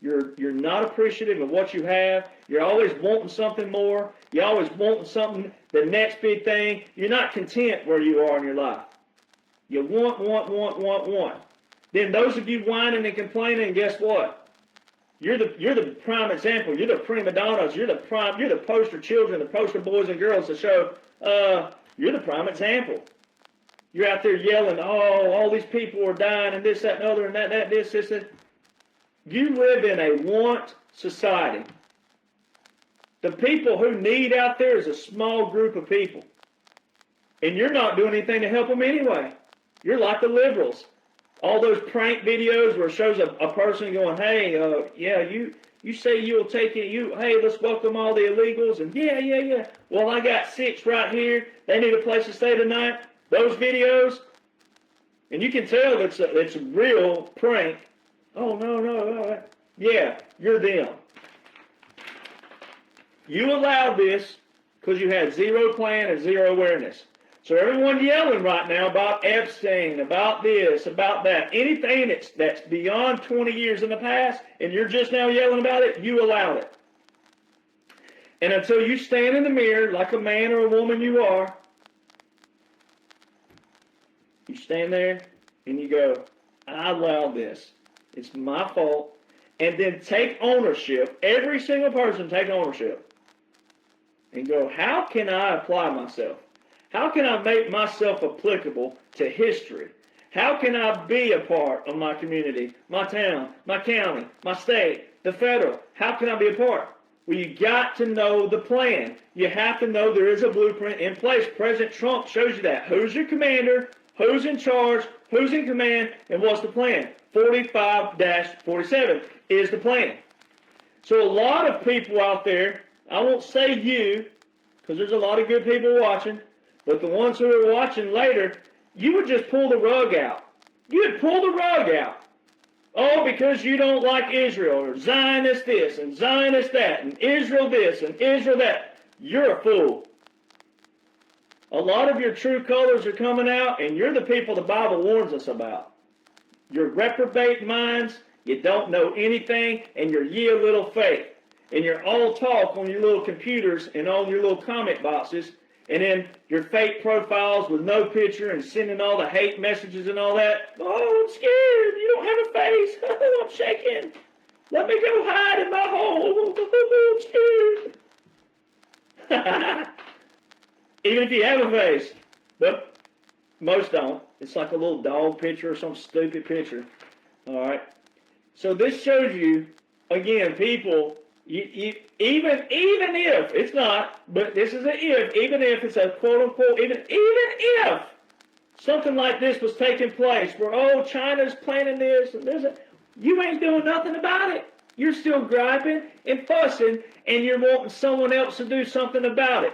[SPEAKER 1] you're not appreciative of what you have. You're always wanting something more. You're always wanting something, the next big thing. You're not content where you are in your life. You want. Then those of you whining and complaining, guess what? You're the prime example. You're the prima donnas. You're the poster children, the poster boys and girls to show. You're the prime example. You're out there yelling, oh, all these people are dying and this, that, and other, and that, this, that. You live in a want society. The people who need out there is a small group of people. And you're not doing anything to help them anyway. You're like the liberals. All those prank videos where it shows a person going, hey, yeah, you say you'll take it, hey, let's welcome all the illegals, and yeah. Well, I got 6 right here. They need a place to stay tonight. Those videos, and you can tell it's a real prank. Oh, no. Yeah, you're them. You allowed this because you had zero plan and zero awareness. So everyone yelling right now about Epstein, about this, about that, anything that's beyond 20 years in the past, and you're just now yelling about it, you allowed it. And until you stand in the mirror like a man or a woman you are, you stand there and you go, I allowed this. It's my fault. And then take ownership. Every single person take ownership. And go, how can I apply myself? How can I make myself applicable to history? How can I be a part of my community, my town, my county, my state, the federal? How can I be a part? Well, you got to know the plan. You have to know there is a blueprint in place. President Trump shows you that. Who's your commander? Who's in charge? Who's in command? And what's the plan? 45-47 is the plan. So a lot of people out there, I won't say you, because there's a lot of good people watching, but the ones who are watching later, you would just pull the rug out. You would pull the rug out. Oh, because you don't like Israel, or Zionist this, and Zionist that, and Israel this, and Israel that. You're a fool. A lot of your true colors are coming out, and you're the people the Bible warns us about. You're reprobate minds, you don't know anything, and you're ye of little faith. And you're all talk on your little computers and on your little comment boxes, and then your fake profiles with no picture and sending all the hate messages and all that. Oh, I'm scared. You don't have a face. Oh, I'm shaking. Let me go hide in my hole. I'm scared. Even if you have a face. But most don't. It's like a little dog picture or some stupid picture. All right. So this shows you, again, people, even if it's not, but this is an if, even if it's a quote unquote, even if something like this was taking place, where China's planning this and this, you ain't doing nothing about it. You're still griping and fussing, and you're wanting someone else to do something about it.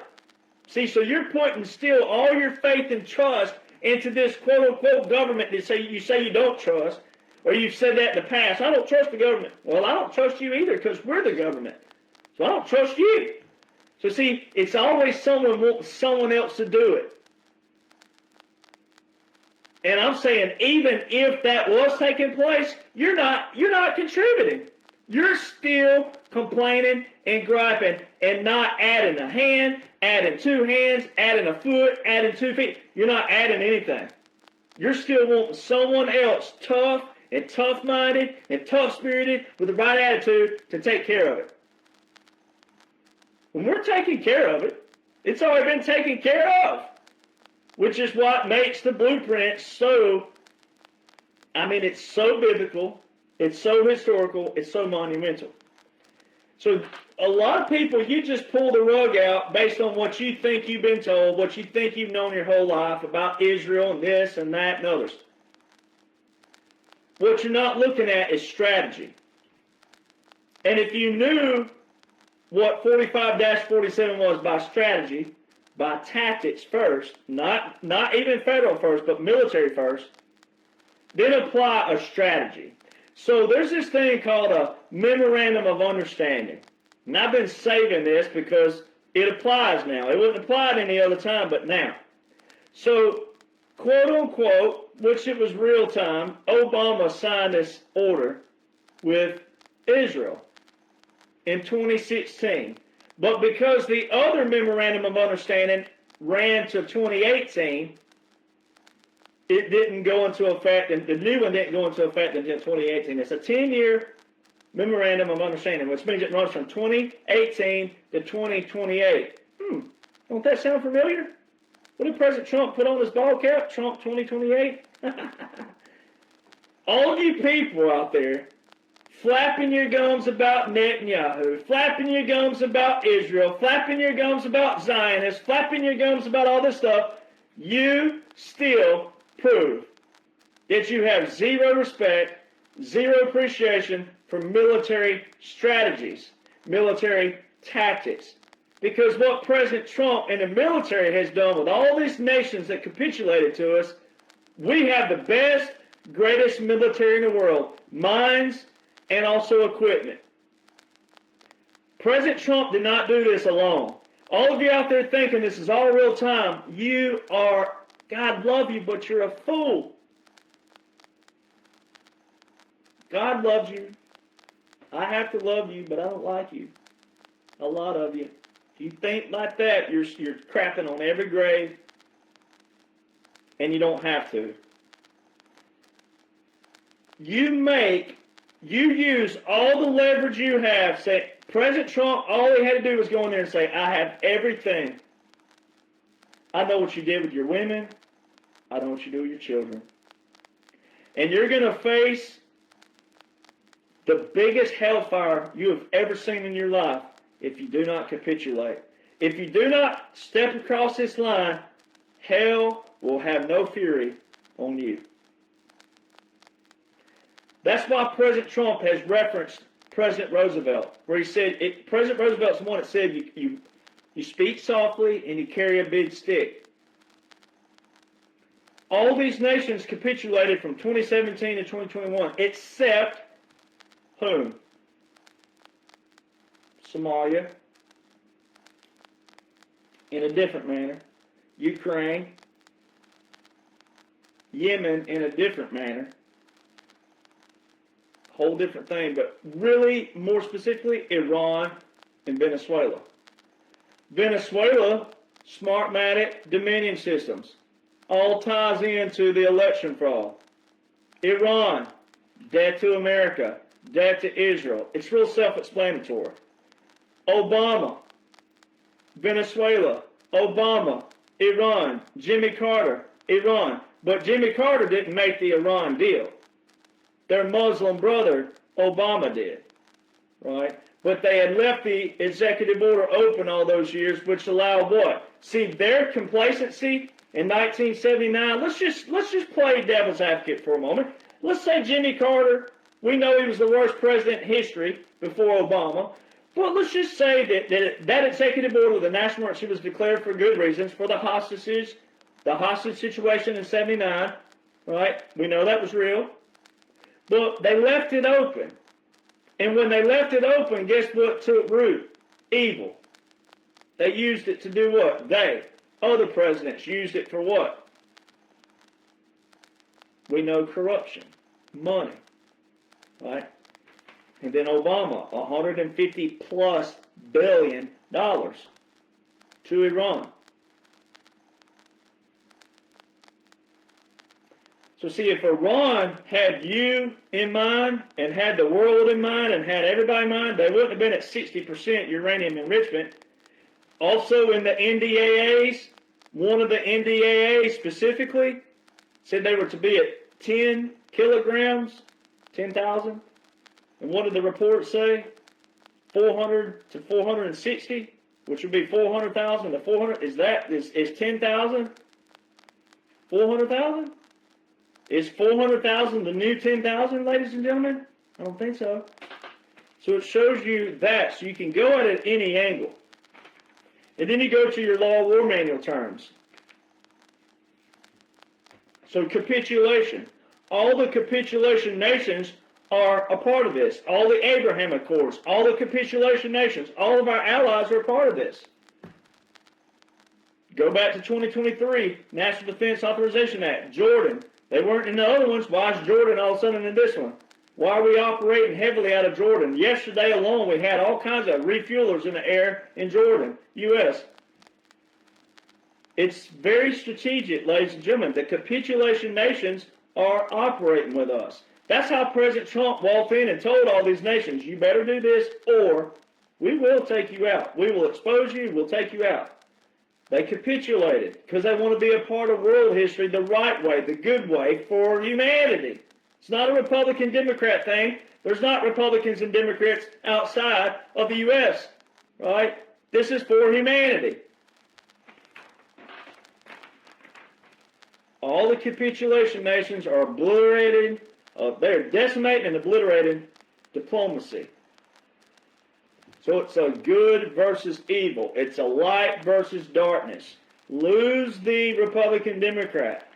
[SPEAKER 1] See, so you're putting still all your faith and trust into this quote unquote government that you say you don't trust. Or you've said that in the past. I don't trust the government. Well, I don't trust you either because we're the government. So I don't trust you. So see, it's always someone wanting someone else to do it. And I'm saying even if that was taking place, you're not contributing. You're still complaining and griping and not adding a hand, adding 2 hands, adding a foot, adding 2 feet. You're not adding anything. You're still wanting someone else tough and tough-minded and tough-spirited with the right attitude to take care of it. When we're taking care of it, it's already been taken care of, which is what makes the blueprint so, it's so biblical, it's so historical, it's so monumental. So a lot of people, you just pull the rug out based on what you think you've been told, what you think you've known your whole life about Israel and this and that and others. What you're not looking at is strategy. And if you knew what 45-47 was by strategy, by tactics first, not even federal first, but military first, then apply a strategy. So there's this thing called a memorandum of understanding. And I've been saving this because it applies now. It wouldn't apply at any other time, but now. So, quote unquote, which it was real time, Obama signed this order with Israel in 2016. But because the other memorandum of understanding ran to 2018, it didn't go into effect, and the new one didn't go into effect until 2018. It's a 10-year memorandum of understanding, which means it runs from 2018 to 2028. Don't that sound familiar? What did President Trump put on his ball cap? Trump 2028? All of you people out there flapping your gums about Netanyahu, flapping your gums about Israel, flapping your gums about Zionists, flapping your gums about all this stuff, you still prove that you have zero respect, zero appreciation for military strategies, military tactics. Because what President Trump and the military has done with all these nations that capitulated to us, we have the best, greatest military in the world, mines and also equipment. President Trump did not do this alone. All of you out there thinking this is all real time, you are, God love you, but you're a fool. God loves you. I have to love you, but I don't like you. A lot of you. If you think like that, you're crapping on every grave, and you don't have to. You use all the leverage you have. Say, President Trump, all he had to do was go in there and say, I have everything. I know what you did with your women. I know what you do with your children. And you're going to face the biggest hellfire you have ever seen in your life if you do not capitulate. If you do not step across this line, hell will have no fury on you. That's why President Trump has referenced President Roosevelt, where he said, President Roosevelt's the one that said you speak softly and you carry a big stick. All these nations capitulated from 2017 to 2021, except whom? Somalia, in a different manner. Ukraine, Yemen in a different manner. Whole different thing, but really, more specifically, Iran and Venezuela. Venezuela, Smartmatic Dominion systems, all ties into the election fraud. Iran, debt to America, debt to Israel. It's real self-explanatory. Obama, Venezuela, Obama, Iran, Jimmy Carter, Iran. But Jimmy Carter didn't make the Iran deal. Their Muslim brother, Obama, did, right? But they had left the executive order open all those years, which allowed what? See, their complacency in 1979, let's just play devil's advocate for a moment. Let's say Jimmy Carter, we know he was the worst president in history before Obama, but let's just say that executive order, the national emergency, was declared for good reasons, for the hostages, the hostage situation in 79, right? We know that was real. But they left it open. And when they left it open, guess what took root? Evil. They used it to do what? Other presidents used it for what? We know corruption, money, right? And then Obama, $150+ billion to Iran. So see, if Iran had you in mind and had the world in mind and had everybody in mind, they wouldn't have been at 60% uranium enrichment. Also in the NDAAs, one of the NDAAs specifically said they were to be at 10 kilograms, 10,000. And what did the report say? 400 to 460, which would be 400,000 to 400. Is 10,000? 400,000? Is 400,000 the new 10,000, ladies and gentlemen? I don't think so. So it shows you that, so you can go at it at any angle. And then you go to your law of war manual terms. So capitulation. All the capitulation nations are a part of this. All the Abraham Accords, all the capitulation nations, all of our allies are a part of this. Go back to 2023, National Defense Authorization Act, Jordan. They weren't in the other ones. Why is Jordan all of a sudden in this one? Why are we operating heavily out of Jordan? Yesterday alone, we had all kinds of refuelers in the air in Jordan, U.S. It's very strategic, ladies and gentlemen. The capitulation nations are operating with us. That's how President Trump walked in and told all these nations, you better do this or we will take you out. We will expose you, we'll take you out. They capitulated because they want to be a part of world history the right way, the good way for humanity. It's not a Republican-Democrat thing. There's not Republicans and Democrats outside of the U.S., right? This is for humanity. All the capitulation nations are obliterating, they're decimating and obliterating diplomacy. So it's a good versus evil. It's a light versus darkness. Lose the Republican-Democrat.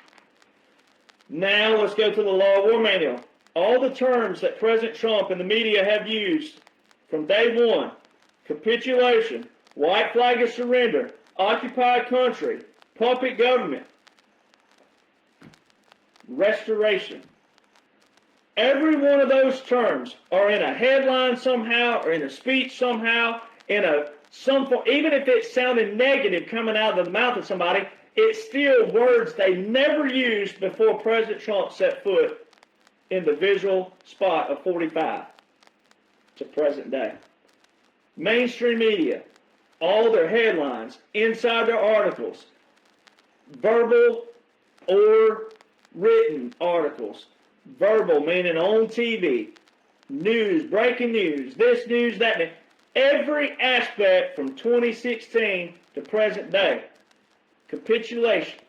[SPEAKER 1] Now let's go to the Law of War Manual. All the terms that President Trump and the media have used from day one, capitulation, white flag of surrender, occupied country, puppet government, restoration. Every one of those terms are in a headline somehow, or in a speech somehow, even if it sounded negative coming out of the mouth of somebody, it's still words they never used before President Trump set foot in the visual spot of 45 to present day. Mainstream media, all their headlines, inside their articles, verbal or written articles. Verbal meaning on TV, news, breaking news, this news, that news. Every aspect from 2016 to present day. Capitulation,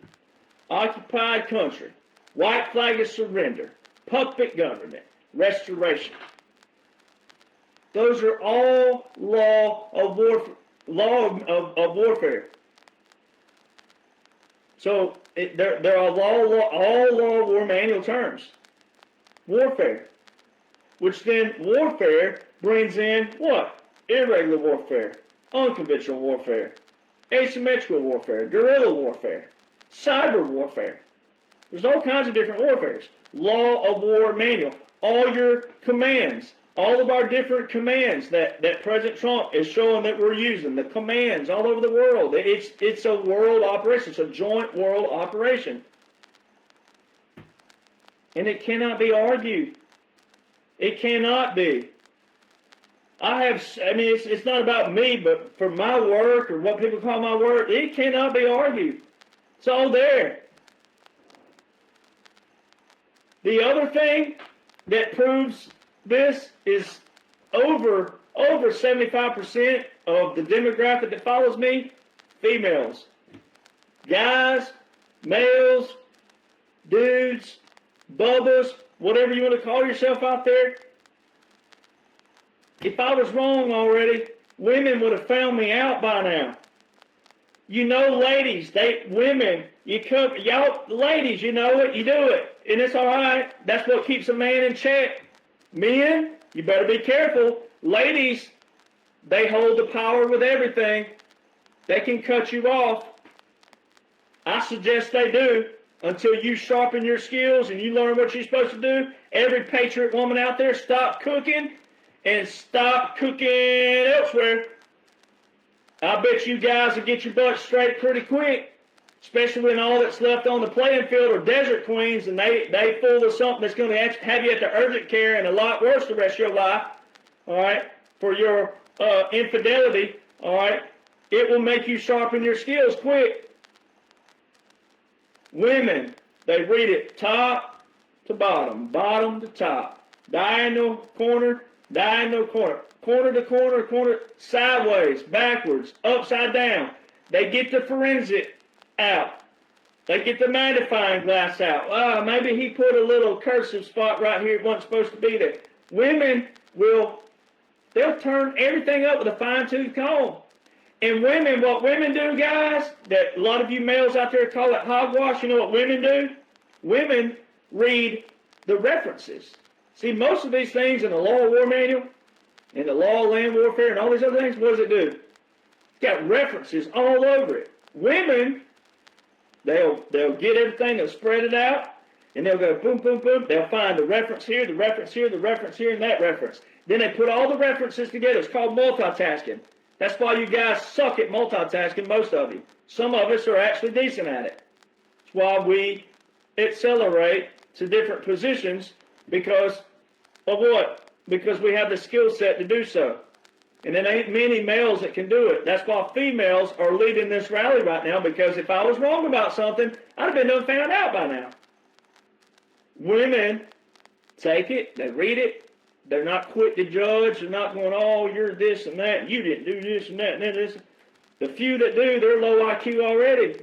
[SPEAKER 1] occupied country, white flag of surrender, puppet government, restoration. Those are all law of warfare. So they're all law of war manual terms. Warfare, which then warfare brings in what? Irregular warfare, unconventional warfare, asymmetrical warfare, guerrilla warfare, cyber warfare. There's all kinds of different warfares. Law of war manual, all your commands, all of our different commands that President Trump is showing that we're using, the commands all over the world. It's a world operation. It's a joint world operation. And it cannot be argued. It cannot be. It's not about me, but for my work, or what people call my work, it cannot be argued. It's all there. The other thing that proves this is over 75% of the demographic that follows me, females. Guys, males, dudes, bubbas, whatever you want to call yourself out there. If I was wrong already, women would have found me out by now. You know, ladies, y'all ladies, you know it, you do it, and it's all right. That's what keeps a man in check. Men, you better be careful. Ladies, they hold the power with everything. They can cut you off. I suggest they do. Until you sharpen your skills and you learn what you're supposed to do. Every patriot woman out there, stop cooking and stop cooking elsewhere. I bet you guys will get your butt straight pretty quick, especially when all that's left on the playing field are desert queens and they full of something that's going to have you at the urgent care and a lot worse the rest of your life, all right, for your infidelity, all right. It will make you sharpen your skills quick. Women, they read it top to bottom, bottom to top, diagonal corner, corner to corner, corner, sideways, backwards, upside down. They get the forensic out. They get the magnifying glass out. Maybe he put a little cursive spot right here. It wasn't supposed to be there. Women will They'll turn everything up with a fine-tooth comb. And women, what women do, guys, that a lot of you males out there call it hogwash, you know what women do? Women read the references. See, most of these things in the Law of War Manual, in the Law of Land Warfare, and all these other things, what does it do? It's got references all over it. Women, they'll get everything, they'll spread it out, and they'll go boom, boom, boom. They'll find the reference here, the reference here, the reference here, and that reference. Then they put all the references together. It's called multitasking. That's why you guys suck at multitasking, most of you. Some of us are actually decent at it. That's why we accelerate to different positions because of what? Because we have the skill set to do so. And there ain't many males that can do it. That's why females are leading this rally right now, because if I was wrong about something, I'd have been done found out by now. Women take it, they read it, they're not quick to judge, they're not going, oh, you're this and that, you didn't do this and that and this. The few that do, they're low IQ already,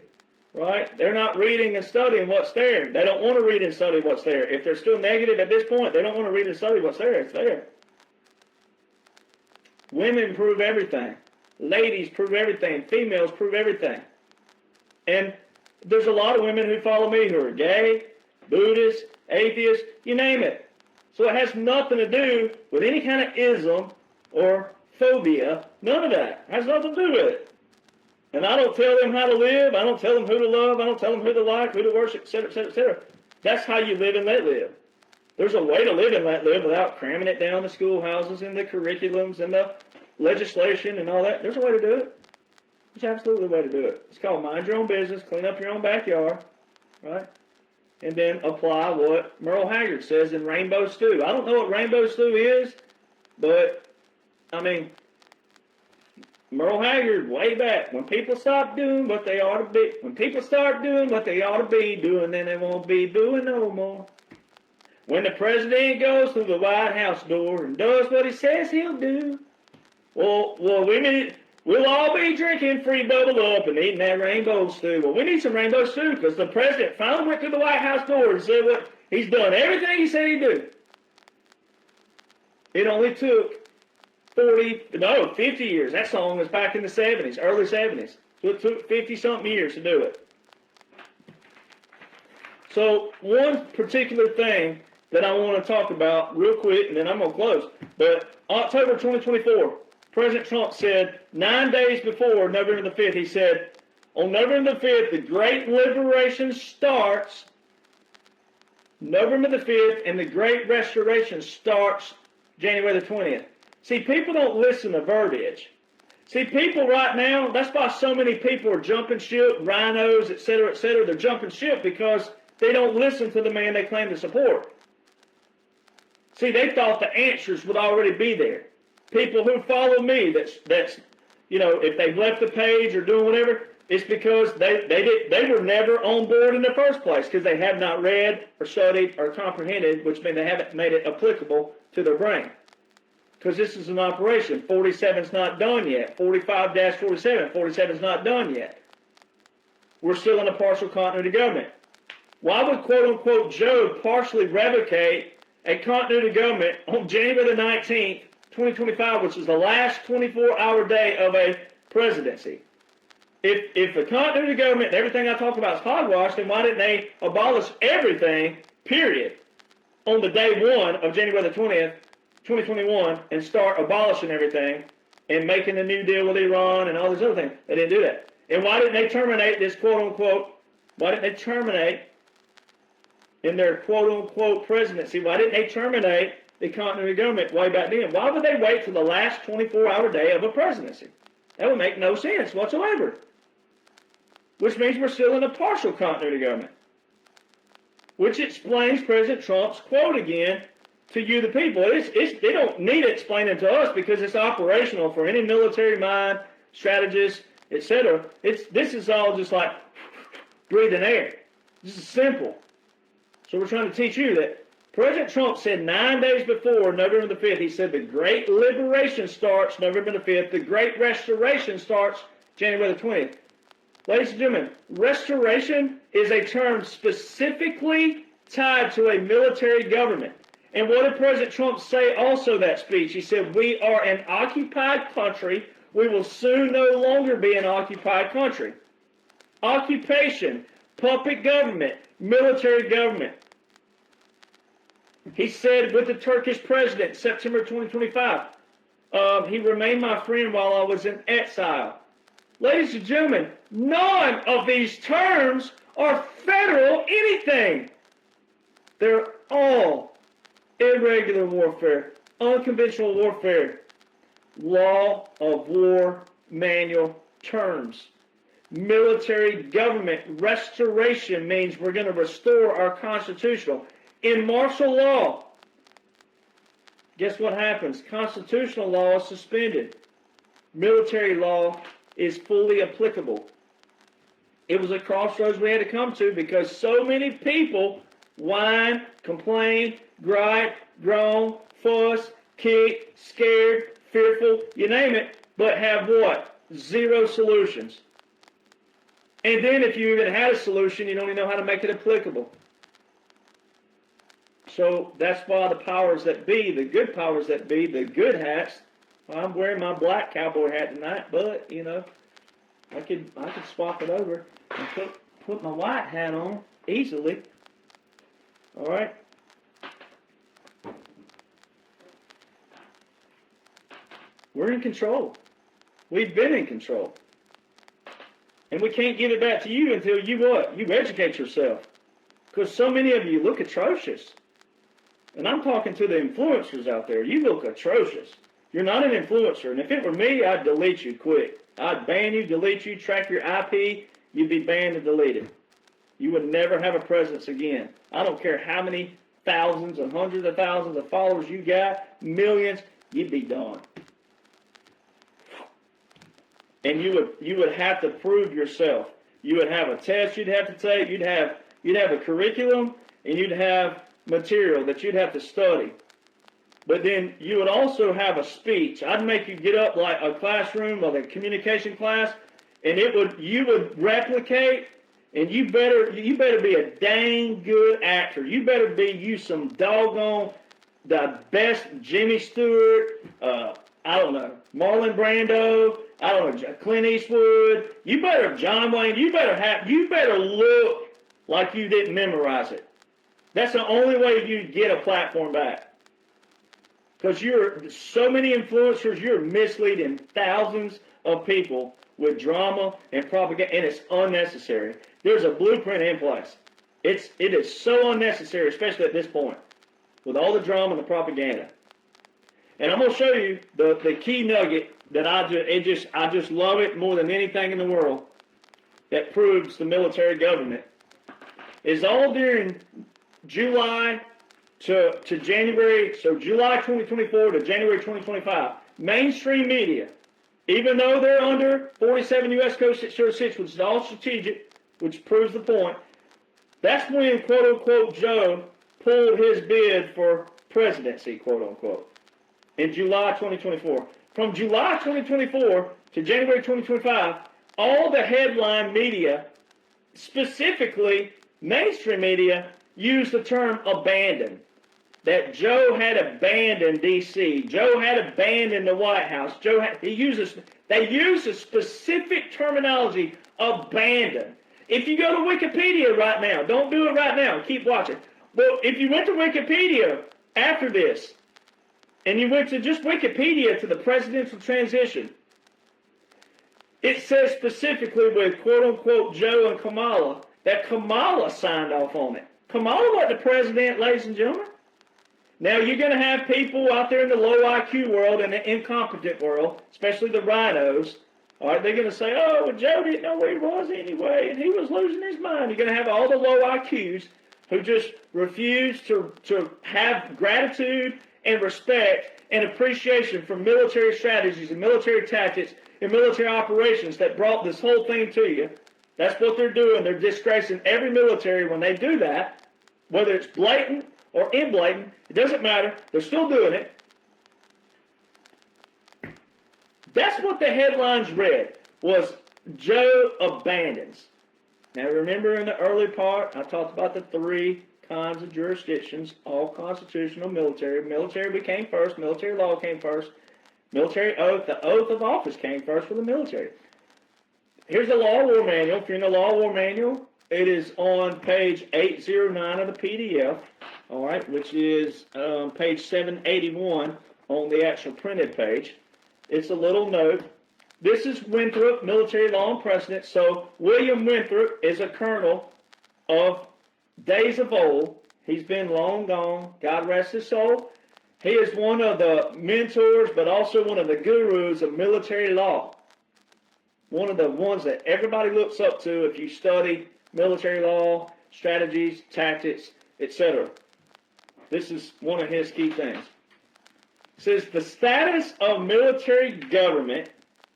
[SPEAKER 1] right? They're not reading and studying what's there. They don't want to read and study what's there. If they're still negative at this point, they don't want to read and study what's there. It's there. Women prove everything. Ladies prove everything. Females prove everything. And there's a lot of women who follow me who are gay, Buddhist, atheist, you name it. So it has nothing to do with any kind of ism or phobia. None of that. It has nothing to do with it. And I don't tell them how to live. I don't tell them who to love. I don't tell them who to like, who to worship, etc., etc., etc. That's how you live and let live. There's a way to live and let live without cramming it down the schoolhouses and the curriculums and the legislation and all that. There's a way to do it. There's absolutely a way to do it. It's called mind your own business, clean up your own backyard, right? And then apply what Merle Haggard says in Rainbow Stew. I don't know what Rainbow Stew is, but, I mean, Merle Haggard, way back, when people stop doing what they ought to be, when people start doing what they ought to be doing, then they won't be doing no more. When the president goes through the White House door and does what he says he'll do, well, we'll all be drinking free bubble up and eating that rainbow stew. Well, we need some rainbow stew because the president finally went to the White House door and said what he's done everything he said he'd do. It only took 50 years. That song was back in the 70s, early 70s. So it took 50-something years to do it. So one particular thing that I want to talk about real quick, and then I'm going to close. But October 2024, President Trump said 9 days before November the 5th, he said, on November the 5th, the great liberation starts. November the 5th, and the great restoration starts January the 20th. See, people don't listen to verbiage. See, people right now, that's why so many people are jumping ship, rhinos, etc., etc. They're jumping ship because they don't listen to the man they claim to support. See, they thought the answers would already be there. People who follow me, that's you know, if they've left the page or doing whatever, it's because they were never on board in the first place because they have not read or studied or comprehended, which means they haven't made it applicable to their brain. Because this is an operation. 47's not done yet. 45-47. 47's not done yet. We're still in a partial continuity government. Why would quote-unquote Joe partially revocate a continuity government on January the 19th, 2025, which is the last 24-hour day of a presidency? If the continuity government and everything I talk about is hogwash, then why didn't they abolish everything, period, on the day one of January the 20th, 2021, and start abolishing everything and making a new deal with Iran and all these other things? They didn't do that. And why didn't they terminate this quote-unquote, why didn't they terminate in their quote-unquote presidency, why didn't they terminate the continuity government way back then? Why would they wait till the last 24-hour day of a presidency? That would make no sense whatsoever. Which means we're still in a partial continuity government. Which explains President Trump's quote again to you, the people. They don't need explaining to us because it's operational for any military mind, strategist, etc. This is all just like breathing air. This is simple. So we're trying to teach you that President Trump said 9 days before November the 5th, he said the great liberation starts November the 5th, the great restoration starts January the 20th. Ladies and gentlemen, restoration is a term specifically tied to a military government. And what did President Trump say also that speech? He said, we are an occupied country. We will soon no longer be an occupied country. Occupation, puppet government, military government. He said with the Turkish president, September 2025, he remained my friend while I was in exile. Ladies and gentlemen, none of these terms are federal anything. They're all irregular warfare, unconventional warfare, law of war manual terms. Military government restoration means we're going to restore our constitutional. In martial law, guess what happens? Constitutional law is suspended. Military law is fully applicable. It was a crossroads we had to come to because so many people whine, complain, gripe, groan, fuss, kick, scared, fearful, you name it, but have what? Zero solutions. And then if you even had a solution, you don't even know how to make it applicable. So that's why the powers that be, the good powers that be, the good hats, I'm wearing my black cowboy hat tonight, but, you know, I could swap it over and put my white hat on easily. All right? We're in control. We've been in control. And we can't give it back to you until you what? You educate yourself. Because so many of you look atrocious. And I'm talking to the influencers out there. You look atrocious. You're not an influencer. And if it were me, I'd delete you quick. I'd ban you, delete you, track your IP. You'd be banned and deleted. You would never have a presence again. I don't care how many thousands and hundreds of thousands of followers you got, millions, you'd be done. And you would have to prove yourself. You would have a test you'd have to take. You'd have a curriculum, and you'd have material that you'd have to study. But then you would also have a speech. I'd make you get up like a classroom, like a communication class, and you would replicate. And you better be a dang good actor. You better be you some doggone the best Jimmy Stewart. I don't know, Marlon Brando. I don't know, Clint Eastwood. You better, John Wayne. You better look like you didn't memorize it. That's the only way you get a platform back. Because you're so many influencers, you're misleading thousands of people with drama and propaganda, and it's unnecessary. There's a blueprint in place. It is so unnecessary, especially at this point, with all the drama and the propaganda. And I'm going to show you the key nugget that I just love it more than anything in the world that proves the military government. Is all during July to January, so July 2024 to January 2025, mainstream media, even though they're under 47 U.S. Code 606, which is all strategic, which proves the point, that's when, quote-unquote, Joe pulled his bid for presidency, quote-unquote, in July 2024. From July 2024 to January 2025, all the headline media, specifically mainstream media, used the term abandoned. That Joe had abandoned D.C. Joe had abandoned the White House. They use a specific terminology, abandoned. If you go to Wikipedia right now, don't do it right now, keep watching. But if you went to Wikipedia after this, and you went to just Wikipedia to the presidential transition, it says specifically with quote-unquote Joe and Kamala that Kamala signed off on it. Kamala wasn't the president, ladies and gentlemen. Now, you're going to have people out there in the low IQ world and the incompetent world, especially the rhinos. All right, they're going to say, oh, well, Joe didn't know where he was anyway, and he was losing his mind. You're going to have all the low IQs who just refuse to have gratitude and respect and appreciation for military strategies and military tactics and military operations that brought this whole thing to you. That's what they're doing. They're disgracing every military when they do that, whether it's blatant or blatant, it doesn't matter. They're still doing it. That's what the headlines read, was Joe abandons. Now remember in the early part, I talked about the three kinds of jurisdictions, all constitutional, military. Military became first. Military law came first. Military oath, the oath of office came first for the military. Here's the Law War Manual. If you're in the Law War Manual, it is on page 809 of the PDF, all right, which is page 781 on the actual printed page. It's a little note. This is Winthrop, Military Law and Precedent. So William Winthrop is a colonel of days of old. He's been long gone. God rest his soul. He is one of the mentors, but also one of the gurus of military law. One of the ones that everybody looks up to if you study military law, strategies, tactics, etc. This is one of his key things. It says, the status of military government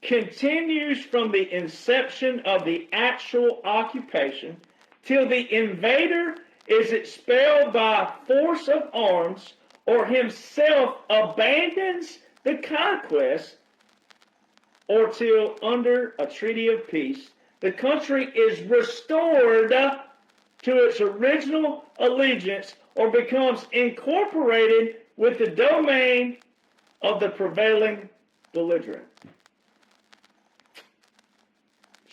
[SPEAKER 1] continues from the inception of the actual occupation till the invader is expelled by force of arms or himself abandons the conquest, or till under a treaty of peace, the country is restored to its original allegiance or becomes incorporated with the domain of the prevailing belligerent.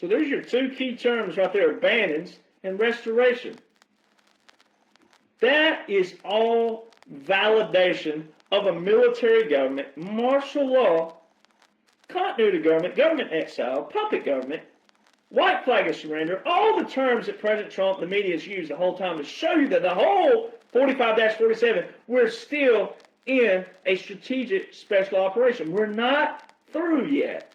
[SPEAKER 1] So there's your two key terms right there, abandons and restoration. That is all validation of a military government, martial law, continuity government, government exile, puppet government, white flag of surrender, all the terms that President Trump, the media has used the whole time to show you that the whole 45-47, we're still in a strategic special operation. We're not through yet.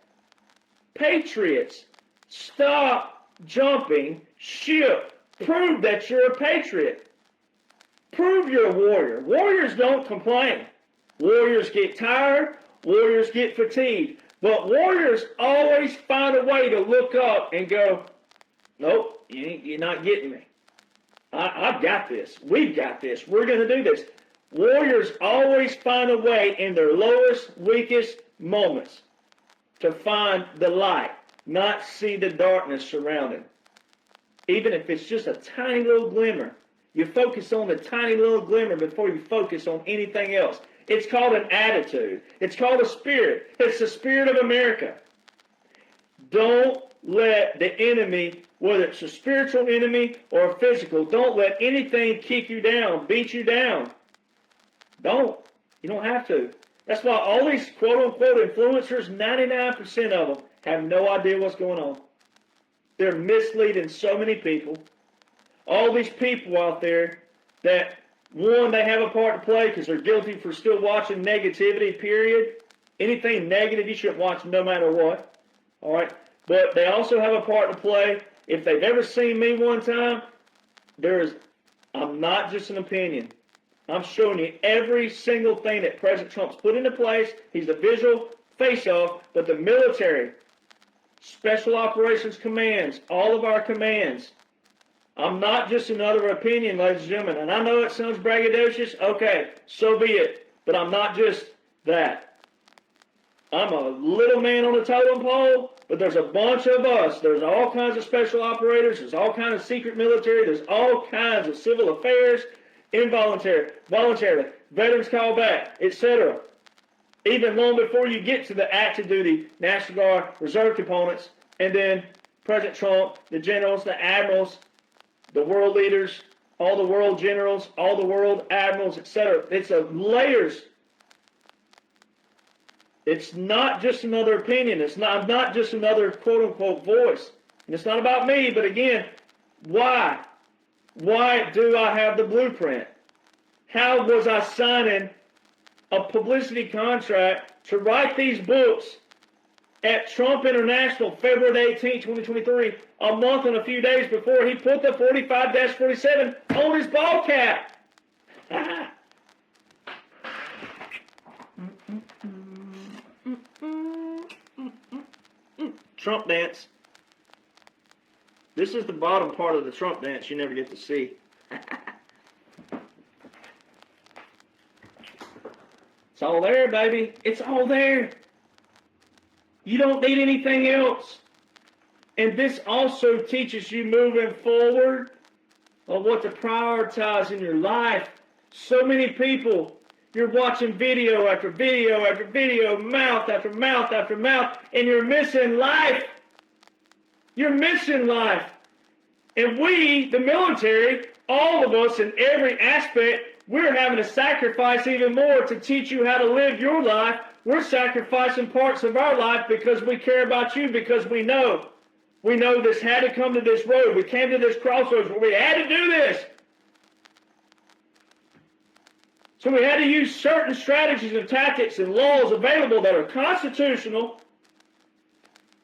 [SPEAKER 1] Patriots, stop jumping ship. Prove that you're a patriot. Prove you're a warrior. Warriors don't complain. Warriors get tired. Warriors get fatigued. But warriors always find a way to look up and go, nope, you're not getting me. I've got this. We've got this. We're going to do this. Warriors always find a way in their lowest, weakest moments to find the light, not see the darkness surrounding. Even if it's just a tiny little glimmer. You focus on the tiny little glimmer before you focus on anything else. It's called an attitude. It's called a spirit. It's the spirit of America. Don't let the enemy, whether it's a spiritual enemy or a physical, don't let anything kick you down, beat you down. Don't. You don't have to. That's why all these quote-unquote influencers, 99% of them, have no idea what's going on. They're misleading so many people. All these people out there that, one, they have a part to play because they're guilty for still watching negativity, period. Anything negative, you shouldn't watch no matter what. All right? But they also have a part to play. If they've ever seen me one time, I'm not just an opinion. I'm showing you every single thing that President Trump's put into place. He's the visual face of, but the military, special operations commands, all of our commands. I'm not just another opinion, ladies and gentlemen. And I know it sounds braggadocious. Okay, so be it. But I'm not just that. I'm a little man on the totem pole, but there's a bunch of us. There's all kinds of special operators. There's all kinds of secret military. There's all kinds of civil affairs, involuntary, voluntarily, veterans call back, etc. Even long before you get to the active duty, National Guard, reserve components, and then President Trump, the generals, the admirals, the world leaders, all the world generals, all the world admirals, etc. It's a layers. It's not just another opinion. I'm not just another quote-unquote voice. And it's not about me, but again, why? Why do I have the blueprint? How was I signing a publicity contract to write these books at Trump International, February 18, 2023, a month and a few days before he put the 45-47 on his ball cap? Trump dance. This is the bottom part of the Trump dance you never get to see. It's all there, baby. It's all there. You don't need anything else. And this also teaches you moving forward, of what to prioritize in your life. So many people, you're watching video after video after video, mouth after mouth after mouth, and you're missing life. You're missing life. And we, the military, all of us in every aspect, we're having to sacrifice even more to teach you how to live your life. We're sacrificing parts of our life because we care about you, because we know this had to come to this road. We came to this crossroads where we had to do this. So we had to use certain strategies and tactics and laws available that are constitutional,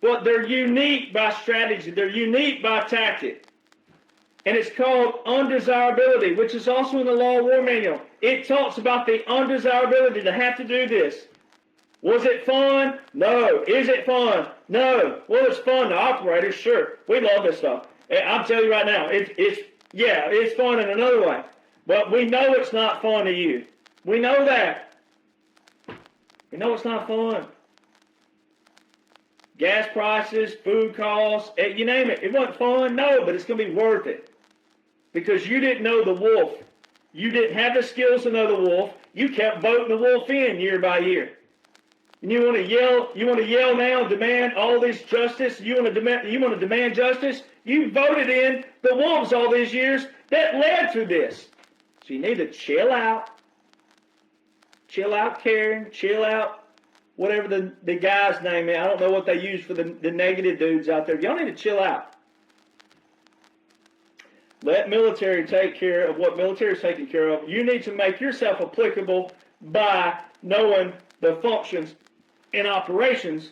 [SPEAKER 1] but they're unique by strategy. They're unique by tactic. And it's called undesirability, which is also in the Law of War Manual. It talks about the undesirability to have to do this. Was it fun? No. Is it fun? No. Well, it's fun to operate, sure. We love this stuff. I'm telling you right now, it's fun in another way. But we know it's not fun to you. We know that. We know it's not fun. Gas prices, food costs, you name it. It wasn't fun? No, but it's going to be worth it. Because you didn't know the wolf. You didn't have the skills to know the wolf. You kept voting the wolf in year by year. And you want to yell now, demand all this justice. You want to demand justice. You voted in the wolves all these years that led to this. So you need to chill out. Chill out, Karen. Chill out, whatever the guy's name is. I don't know what they use for the negative dudes out there. Y'all need to chill out. Let military take care of what military is taking care of. You need to make yourself applicable by knowing the functions and operations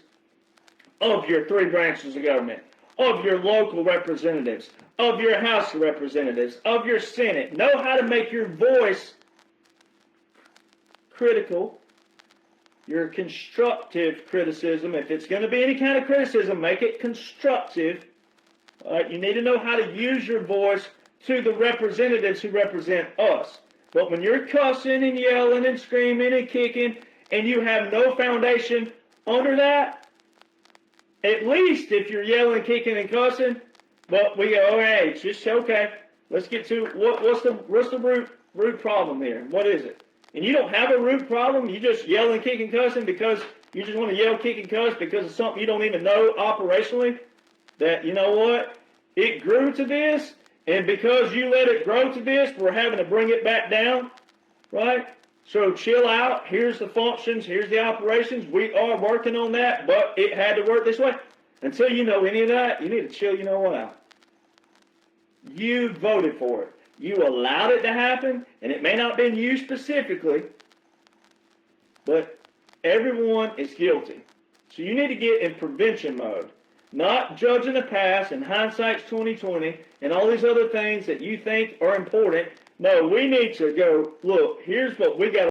[SPEAKER 1] of your three branches of government, of your local representatives, of your House of Representatives, of your Senate. Know how to make your voice critical, your constructive criticism. If it's going to be any kind of criticism, make it constructive. All right, you need to know how to use your voice to the representatives who represent us. But when you're cussing and yelling and screaming and kicking and you have no foundation under that, at least if you're yelling, kicking, and cussing, but we go, hey, it's just okay. Let's get to what's the root problem here? What is it? And you don't have a root problem. You just yell and kick and cussing because you just want to yell, kick, and cuss because of something you don't even know operationally. That, you know what? It grew to this, and because you let it grow to this, we're having to bring it back down, right? So chill out. Here's the functions. Here's the operations. We are working on that, but it had to work this way. Until you know any of that, you need to chill, you know what, out. You voted for it. You allowed it to happen, and it may not have been you specifically, but everyone is guilty. So you need to get in prevention mode. Not judging the past and hindsight's 2020 and all these other things that you think are important. No, we need to go, look, here's what we got to